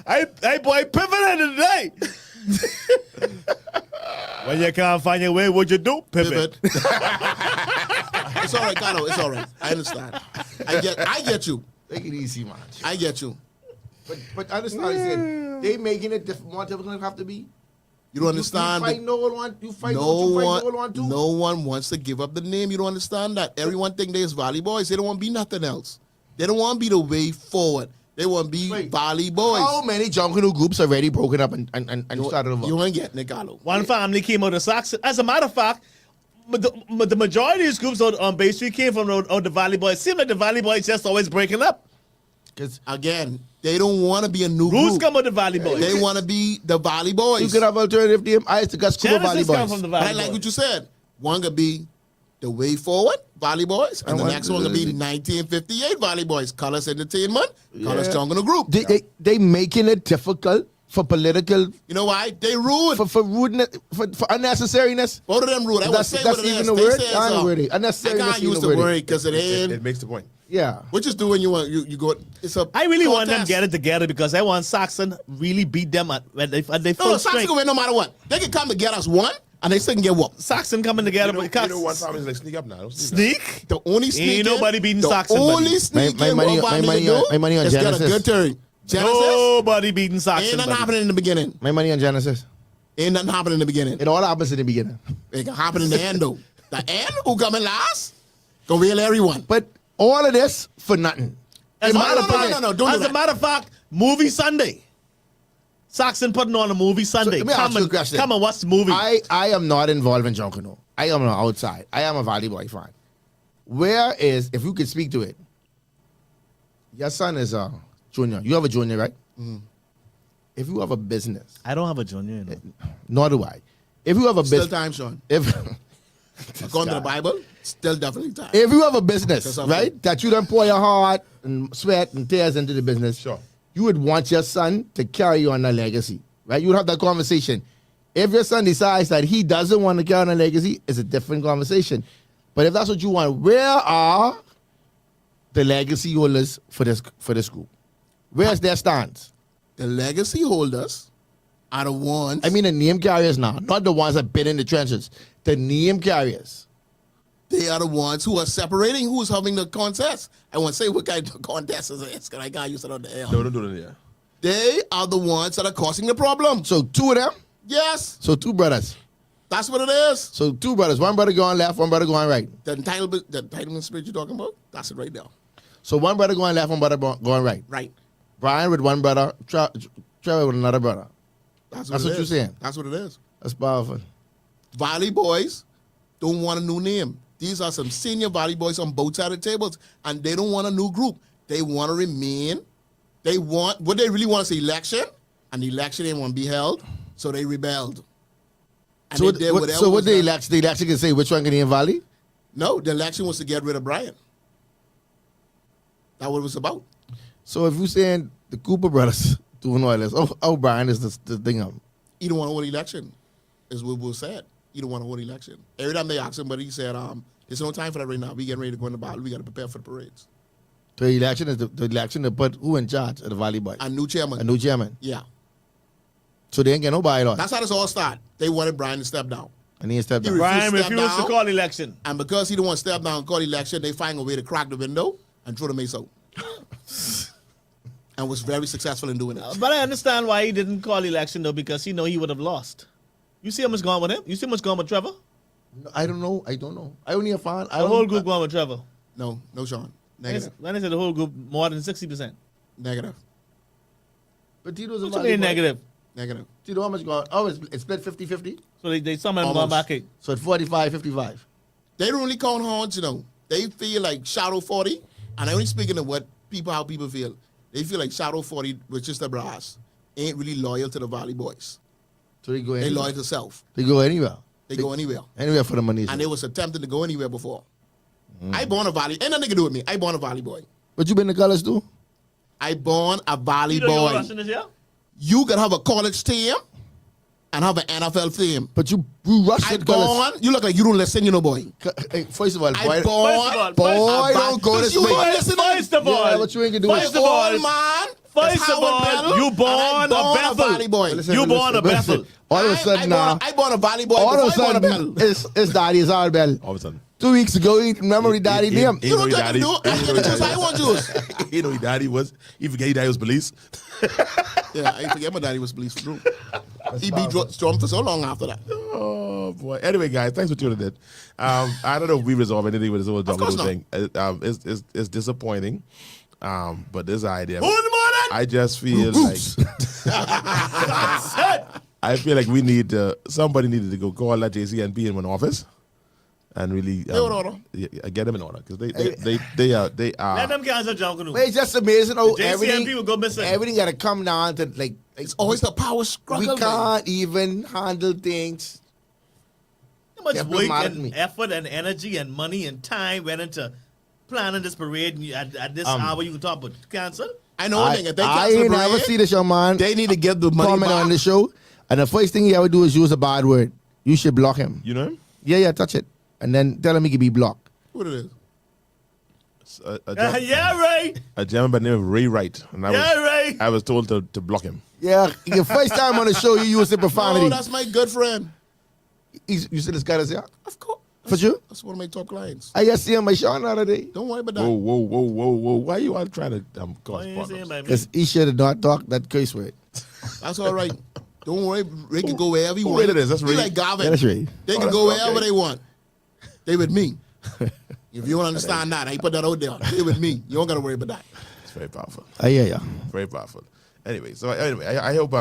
Speaker 3: Hey, boy, pivoted today. When you can't find your way, what you do? Pivot.
Speaker 4: pivot. It's all right, Carlo. It's all right. I understand. I get you.
Speaker 2: Take it easy, man.
Speaker 4: I get you.
Speaker 2: But understand, I said, they making it more difficult than it have to be.
Speaker 4: You don't understand.
Speaker 2: You fight no one want. You fight
Speaker 4: no
Speaker 2: no
Speaker 4: one,
Speaker 2: one want to.
Speaker 4: no one wants to give up the name. You don't understand that. Everyone think there's Valley Boys. They don't want to be nothing else. They don't want to be the way forward. They want to be volley boys.
Speaker 2: How many Junkanoo groups already broken up and started over?
Speaker 4: You ain't getting it, Carlo.
Speaker 3: One family came out of Saxon. As a matter of fact, the majority of these groups on Bay Street came from the Valley Boys. It seems like the Valley Boys just always breaking up.
Speaker 4: Because, again, they don't want to be a new
Speaker 3: Roots
Speaker 4: group.
Speaker 3: come with the Valley Boys.
Speaker 4: They want to be the volley boys.
Speaker 2: You could have alternative name. I used to go school Valley
Speaker 3: Genesis come
Speaker 2: Boys.
Speaker 3: from the
Speaker 4: But
Speaker 3: Valley
Speaker 4: I like
Speaker 3: Boys.
Speaker 4: what you said. One could be the Way Forward Volley Boys, and the
Speaker 2: one-
Speaker 4: next one could be 1958 Volley Boys. Colors Entertainment, Colors Junkanoo Group.
Speaker 2: They making it difficult for political,
Speaker 4: You know why? They rude.
Speaker 2: for rudeness, for unnecessariness.
Speaker 4: Both of them rude. I won't
Speaker 2: That's
Speaker 4: say what it
Speaker 2: even
Speaker 4: is.
Speaker 2: the
Speaker 4: They
Speaker 2: word.
Speaker 4: say
Speaker 2: I
Speaker 4: so.
Speaker 2: word.
Speaker 4: I
Speaker 2: Unnecessariness.
Speaker 4: can't use
Speaker 2: even
Speaker 4: the
Speaker 2: word.
Speaker 4: word because it ain't.
Speaker 1: It makes the point.
Speaker 2: Yeah.
Speaker 4: What you do when you go? It's a.
Speaker 3: I really want them to
Speaker 4: contest.
Speaker 3: get it together because I want Saxon really beat them at they
Speaker 4: No,
Speaker 3: full
Speaker 4: Saxon
Speaker 3: strength.
Speaker 4: can win no matter what. They can come to get us one, and they still can get whooped.
Speaker 3: Saxon coming together
Speaker 1: You
Speaker 3: because
Speaker 1: know one family is like sneak up now. Don't sneak
Speaker 3: sneak.
Speaker 4: The only sneak
Speaker 3: nobody beating
Speaker 4: the
Speaker 3: Saxon,
Speaker 4: only
Speaker 3: buddy.
Speaker 4: sneak
Speaker 2: My money- my money on
Speaker 4: is get a
Speaker 2: Genesis.
Speaker 4: good turn. Genesis
Speaker 3: Nobody beating Saxon.
Speaker 4: ain't nothing
Speaker 3: buddy.
Speaker 4: happening in the beginning.
Speaker 2: My money on Genesis.
Speaker 4: Ain't nothing happening in the beginning.
Speaker 2: It all happens in the beginning.
Speaker 4: It can happen in the end though. The end who coming last? Go real everyone.
Speaker 2: But all of this for nothing.
Speaker 3: As a
Speaker 4: No,
Speaker 3: matter
Speaker 4: no,
Speaker 3: of
Speaker 4: no,
Speaker 3: fact,
Speaker 4: no, no, don't do
Speaker 3: as a
Speaker 4: that.
Speaker 3: matter of fact, movie Sunday. Saxon putting on a movie Sunday.
Speaker 2: let me ask you a question.
Speaker 3: Come and watch the movie.
Speaker 2: I am not involved in Junkanoo. I am outside. I am a Valley Boy fan. Where is, if you could speak to it, your son is a junior. You have a junior, right? If you have a business,
Speaker 3: I don't have a junior. You know.
Speaker 2: nor do I. If you have a
Speaker 4: Still
Speaker 2: business,
Speaker 4: time, Sean.
Speaker 2: if
Speaker 4: According to the Bible, still definitely time.
Speaker 2: if you have a business,
Speaker 4: That's up
Speaker 2: right, that you don't pour your heart and sweat and tears into the business,
Speaker 1: Sure.
Speaker 2: you would want your son to carry on a legacy, right? You would have that conversation. If your son decides that he doesn't want to carry on a legacy, it's a different conversation. But if that's what you want, where are the legacy holders for this group? Where's their stance?
Speaker 4: The legacy holders are the ones.
Speaker 2: I mean the name carriers now, not the ones that been in the trenches. The name carriers.
Speaker 4: they are the ones who are separating who's having the contest. I won't say what kind of contest is this because I can't use it on the air.
Speaker 1: No, don't do it. Yeah.
Speaker 4: They are the ones that are causing the problem.
Speaker 2: So two of them.
Speaker 4: Yes,
Speaker 2: So two brothers.
Speaker 4: that's what it is.
Speaker 2: So two brothers. One brother going left, one brother going right.
Speaker 4: The entitlement spirit you're talking about, that's it right now.
Speaker 2: So one brother going left, one brother going right.
Speaker 4: Right.
Speaker 2: Brian with one brother, Trevor with another brother.
Speaker 4: That's
Speaker 2: what
Speaker 4: it
Speaker 2: you're
Speaker 4: is.
Speaker 2: saying.
Speaker 4: That's what it is.
Speaker 2: That's powerful.
Speaker 4: Volley boys don't want a new name. These are some senior volley boys on both sides of the tables, and they don't want a new group. They want to remain. They want what they really want is election, and the election ain't want to be held, so they rebelled. And
Speaker 2: So
Speaker 4: they did whatever
Speaker 2: what
Speaker 4: was
Speaker 2: the
Speaker 4: done.
Speaker 2: election can say which one can in Valley?
Speaker 4: No, the election was to get rid of Brian. That's what it was about.
Speaker 2: So if you're saying the Cooper brothers doing all this, Brian is the thing of.
Speaker 4: He don't want to hold election, is what was said. He don't want to hold election. Every time they asked him, but he said, there's no time for that right now. We getting ready to go in the battle. We got to prepare for the parades.
Speaker 2: The election is the election to put who in charge of the Valley Boys?
Speaker 4: A new chairman.
Speaker 2: A new chairman.
Speaker 4: Yeah.
Speaker 2: So they ain't get no bylaws.
Speaker 4: That's how this all started. They wanted Brian to step down.
Speaker 2: And he ain't stepped
Speaker 4: He
Speaker 2: down.
Speaker 3: Brian
Speaker 4: refused to
Speaker 3: refused
Speaker 4: step
Speaker 3: to
Speaker 4: down.
Speaker 3: call election.
Speaker 4: And because he don't want to step down and call election, they find a way to crack the window and throw the mace out. And was very successful in doing it.
Speaker 3: But I understand why he didn't call election though, because he know he would have lost. You see how much gone with him? You see how much gone with Trevor?
Speaker 2: I don't know. I only a fan.
Speaker 3: The whole group gone with Trevor.
Speaker 4: No, Sean. Negative.
Speaker 3: When I said the whole group, more than 60%.
Speaker 4: Negative.
Speaker 2: But Tito's a
Speaker 3: What you
Speaker 2: Valley
Speaker 3: mean
Speaker 2: boy.
Speaker 3: negative?
Speaker 4: Negative.
Speaker 2: Tito, how much gone? Oh, it's split 50-50?
Speaker 3: So they some of them gone
Speaker 4: Almost.
Speaker 3: back.
Speaker 2: So it's 45-55.
Speaker 4: They don't really count horns, you know. They feel like Shadow 40, and I only speaking of how people feel. They feel like Shadow 40 with just the brass ain't really loyal to the Valley Boys.
Speaker 2: So they go
Speaker 4: They
Speaker 2: anywhere.
Speaker 4: loyal to self.
Speaker 2: They go anywhere.
Speaker 4: They go anywhere.
Speaker 2: Anywhere for the money.
Speaker 4: And they was attempting to go anywhere before. I born a Valley. Ain't nothing to do with me. I born a Valley boy.
Speaker 2: But you been to college too?
Speaker 4: I born a Valley
Speaker 3: You know you're
Speaker 4: boy.
Speaker 3: rushing this year?
Speaker 4: You can have a college team and have an NFL team.
Speaker 2: But you rushed
Speaker 4: I
Speaker 2: at college.
Speaker 4: born. You look like you don't listen, you know, boy.
Speaker 2: Hey, first of all,
Speaker 4: I
Speaker 2: boy,
Speaker 4: born.
Speaker 2: boy, don't go this
Speaker 4: You
Speaker 2: way.
Speaker 4: ain't listening.
Speaker 3: First of all,
Speaker 2: Yeah, what you ain't gonna do
Speaker 3: first
Speaker 2: is-
Speaker 3: of all,
Speaker 4: Old man.
Speaker 3: first
Speaker 4: That's
Speaker 3: of
Speaker 4: Howard
Speaker 3: all,
Speaker 4: Bell,
Speaker 3: you
Speaker 4: and
Speaker 3: born
Speaker 4: I
Speaker 3: a
Speaker 4: born
Speaker 3: Bethel.
Speaker 4: Valley boy.
Speaker 3: You born a Bethel.
Speaker 2: All of a sudden now,
Speaker 4: I born a Valley boy.
Speaker 2: all of a
Speaker 4: before I born
Speaker 2: sudden,
Speaker 4: Bell.
Speaker 2: it's daddy, it's our bell.
Speaker 1: All of a sudden.
Speaker 2: 2 weeks ago, he remember his daddy name.
Speaker 4: You don't tell me to do it. I give it to us. I want juice.
Speaker 1: You know, his daddy was. You forget his daddy was police.
Speaker 4: Yeah, I forget my daddy was police true. He beat Storm for so long after that.
Speaker 1: Oh boy. Anyway, guys, thanks for tuning in. I don't know if we resolve anything with this whole
Speaker 4: course
Speaker 1: jungle thing. It's disappointing. But this idea.
Speaker 3: Good morning.
Speaker 1: I just feel like I feel like we need somebody needed to go call that JCNP in one office and really get them in order because they are
Speaker 3: Let them cancel John Canoe.
Speaker 2: But it's just amazing how
Speaker 3: The JCNP
Speaker 2: everything
Speaker 3: will go missing.
Speaker 2: everything got to come down to like
Speaker 4: It's always the power struggle.
Speaker 2: we can't even handle things.
Speaker 3: How much
Speaker 2: Get
Speaker 3: work
Speaker 2: mad at
Speaker 3: and
Speaker 2: me.
Speaker 3: effort and energy and money and time went into planning this parade and at this hour you can talk about cancel?
Speaker 4: I know one thing. If they
Speaker 2: I
Speaker 4: cancel
Speaker 2: ain't
Speaker 4: the
Speaker 2: never
Speaker 4: parade,
Speaker 2: see this young man
Speaker 4: they need to give the money
Speaker 2: comment
Speaker 4: back.
Speaker 2: on the show, and the first thing he ever do is use a bad word. You should block him.
Speaker 1: you know him?
Speaker 2: Yeah, touch it, and then tell him he can be blocked.
Speaker 4: What it is?
Speaker 3: Yeah, right.
Speaker 1: A gentleman by the name of Ray Wright, and I was told to block him.
Speaker 2: Yeah, your first time on the show, you used the profanity.
Speaker 4: Oh, that's my good friend.
Speaker 2: You see this guy that's here?
Speaker 4: Of course.
Speaker 2: For sure?
Speaker 4: That's one of my top clients.
Speaker 2: I just see him by Sean the other day.
Speaker 4: Don't worry about that.
Speaker 1: Whoa! Why you all trying to cause
Speaker 3: What you saying
Speaker 1: problems?
Speaker 3: about me?
Speaker 2: Because he should have not talked that curse word.
Speaker 4: That's all right. Don't worry. Ray can go wherever he
Speaker 1: Who
Speaker 4: wants.
Speaker 1: rated this? That's
Speaker 4: He
Speaker 1: Ray.
Speaker 4: like Garvin.
Speaker 2: Yeah, that's right.
Speaker 4: They
Speaker 1: Oh,
Speaker 4: can go
Speaker 1: that's
Speaker 4: wherever
Speaker 1: okay.
Speaker 4: they want. They with me. If you don't understand that, I put that out there. They with me. You don't got to worry about that.
Speaker 1: It's very powerful.
Speaker 2: Yeah.
Speaker 1: Very powerful. Anyway, I hope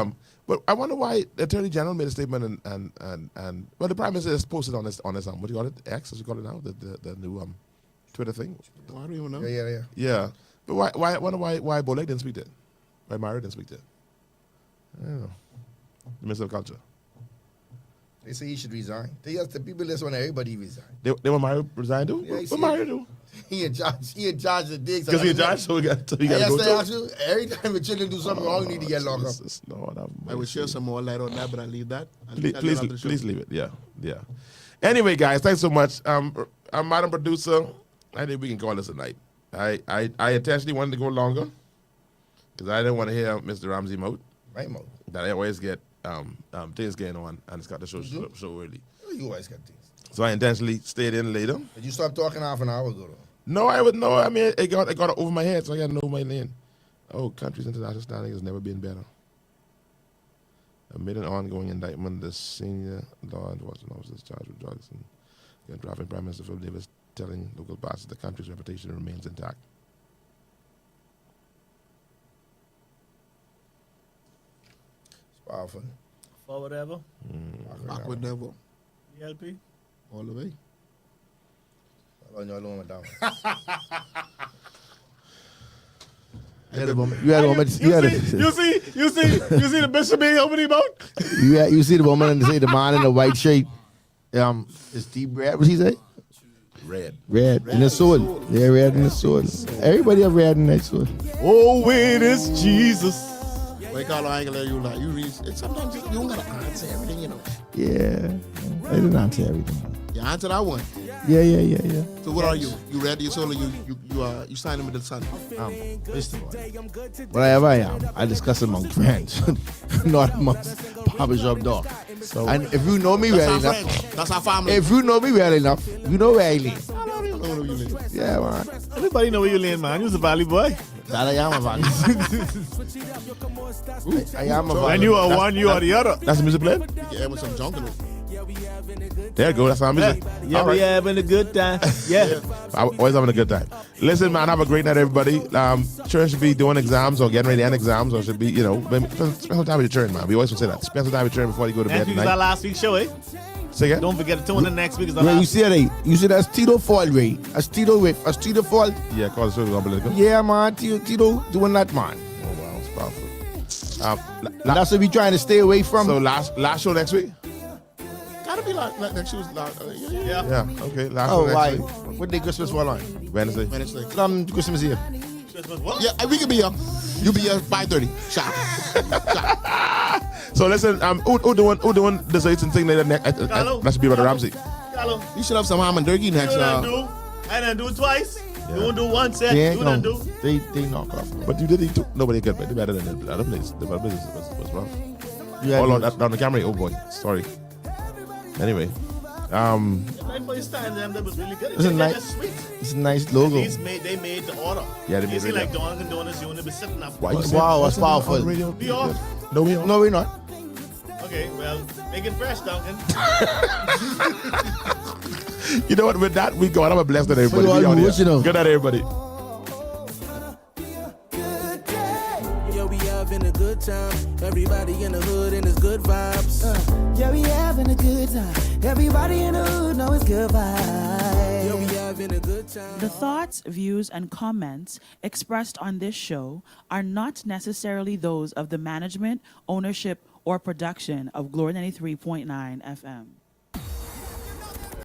Speaker 1: but I wonder why the Attorney General made a statement and well, the Prime Minister is posted on this what do you call it, X as you call it now, the new Twitter thing.
Speaker 4: Well, I don't even know.
Speaker 2: Yeah.
Speaker 1: Yeah, but I wonder why Bolek didn't speak to it, why Mario didn't speak to it. I don't know. The Minister of Culture.
Speaker 2: They say he should resign. The people just want everybody resign.
Speaker 1: They want Mario resign too.
Speaker 2: Yeah, I
Speaker 1: What
Speaker 2: see
Speaker 1: Mario
Speaker 2: it.
Speaker 1: do?
Speaker 2: He in charge of the digs.
Speaker 1: Because he in charge, so he got to
Speaker 2: Yes,
Speaker 1: go
Speaker 2: they
Speaker 1: to.
Speaker 2: ask you, every time the children do something wrong, you need to get locked up.
Speaker 1: Jesus, Lord have
Speaker 4: I would
Speaker 1: mercy.
Speaker 4: share some more light on that, but I leave that. I'll
Speaker 1: Please,
Speaker 4: tell you after the show.
Speaker 1: please leave it. Yeah. Anyway, guys, thanks so much. Madam Producer, I think we can call this a night. I intentionally wanted to go longer because I didn't want to hear Mr. Ramsey mode
Speaker 2: Right, Mo?
Speaker 1: that I always get things going on and it's got the show early.
Speaker 2: You always got things.
Speaker 1: So I intentionally stayed in later.
Speaker 2: Did you stop talking half an hour ago, though?
Speaker 1: No, I would know. I mean, it got over my head, so I got to know my lane. Oh, country's international standing has never been better. Amid an ongoing indictment, the senior law enforcement officers charged with drugs and driving Prime Minister Phil Davis telling local bosses the country's reputation remains intact.
Speaker 2: It's powerful.
Speaker 3: Forward ever.
Speaker 4: Backward never.
Speaker 3: ELP.
Speaker 4: All the way.
Speaker 2: On your alone with that one. You had a woman. You had a woman.
Speaker 3: You see the bishop being opening mouth?
Speaker 2: You see the woman and say the man in the white shirt. Is deep red. What he say?
Speaker 1: Red.
Speaker 2: Red in the soul. Yeah, red in the soul. Everybody have red in their soul.
Speaker 3: Oh, wait, it's Jesus.
Speaker 4: Wait, Carlo, I ain't gonna let you lie. You read. Sometimes you don't gotta answer everything, you know.
Speaker 2: Yeah, I didn't answer everything.
Speaker 4: You answer that one.
Speaker 2: Yeah.
Speaker 4: So what are you? You read your soul, or you sign him with the sun?
Speaker 2: First of all, whatever I am, I discuss among friends, not amongst barbershop dog.
Speaker 1: So,
Speaker 2: And if you know me
Speaker 4: That's
Speaker 2: well
Speaker 4: our
Speaker 2: enough,
Speaker 4: friends. That's our family.
Speaker 2: if you know me well enough, you know where I live.
Speaker 4: I don't know where you live.
Speaker 2: Yeah, man.
Speaker 3: Everybody know where you live, man. You was a valley boy.
Speaker 2: That I am a van. I am a van.
Speaker 3: And you are one, you are the other.
Speaker 1: that's the music playing?
Speaker 4: You can add with some junk in it.
Speaker 1: There you go. That's our music.
Speaker 3: Yeah,
Speaker 1: All
Speaker 3: we
Speaker 1: right.
Speaker 3: having a good time. Yeah.
Speaker 1: I'm always having a good time. Listen, man, have a great night, everybody. Children should be doing exams or getting ready to end exams or should be, spend some time with your children, man. We always say that. Spend some time with your children before you go to bed
Speaker 3: Next week is our
Speaker 1: tonight.
Speaker 3: last week's show, eh?
Speaker 1: Say again?
Speaker 3: Don't forget to tune in next week is our
Speaker 2: Ray, you
Speaker 3: last.
Speaker 2: see that? You see that's Tito fault, Ray. That's Tito with. That's Tito fault.
Speaker 1: Yeah, call the show unbelievable.
Speaker 2: Yeah, man. Tito doing that, man.
Speaker 1: Oh, wow. It's powerful.
Speaker 2: And that's what we trying to stay away from.
Speaker 1: So last show next week?
Speaker 4: Gotta be like next Tuesday.
Speaker 3: Yeah.
Speaker 1: Yeah, okay. Last
Speaker 2: Oh,
Speaker 1: show
Speaker 2: why?
Speaker 1: next week.
Speaker 2: What day Christmas fall on?
Speaker 1: Wednesday.
Speaker 4: Wednesday.
Speaker 2: Christmas Eve.
Speaker 3: Christmas what?
Speaker 4: Yeah, we can be here. You be here 5:30. Shot.
Speaker 1: So listen, who doing desserts and things like that?
Speaker 3: Carlo.
Speaker 1: That should be Brother Ramsey.
Speaker 3: Carlo,
Speaker 4: You should have some ham and turkey next.
Speaker 3: you done do. I done do it twice.
Speaker 1: Yeah.
Speaker 3: You won't do one set.
Speaker 2: They ain't
Speaker 3: You done
Speaker 2: gonna.
Speaker 3: do.
Speaker 2: They knock off.
Speaker 1: But you did eat too. Nobody could, but they better than the other place. The other place was rough.
Speaker 2: Yeah,
Speaker 1: Oh, Lord, on the camera. Oh, boy. Sorry. Anyway.
Speaker 3: Right for his time, them that was really good.
Speaker 2: It's a nice-
Speaker 3: That's sweet.
Speaker 2: It's a nice logo.
Speaker 3: They made the order.
Speaker 1: Yeah, they
Speaker 3: You
Speaker 1: made
Speaker 3: see,
Speaker 1: it,
Speaker 3: like
Speaker 1: yeah.
Speaker 3: Dunkin' Donuts unit be sitting up.
Speaker 1: Why you
Speaker 2: Wow,
Speaker 1: saying-
Speaker 2: that's
Speaker 1: what's on
Speaker 2: powerful.
Speaker 1: the radio?
Speaker 3: We off.
Speaker 1: No, we off.
Speaker 2: No, we're not.
Speaker 3: Okay, well, make it fresh, Duncan.
Speaker 1: You know what? With that, we go. I'm a blessed night, everybody.
Speaker 2: So you
Speaker 1: We
Speaker 2: all
Speaker 1: out
Speaker 2: know
Speaker 1: here.
Speaker 2: what you know.
Speaker 1: Good night, everybody.
Speaker 6: Yo, having a good time. Everybody in the hood and it's good vibes.
Speaker 7: Yeah, we having a good time. Everybody in the hood know it's good vibes.
Speaker 6: Yeah, we having a good time.
Speaker 8: The thoughts, views, and comments expressed on this show are not necessarily those of the management, ownership, or production of Glory 93.9 FM.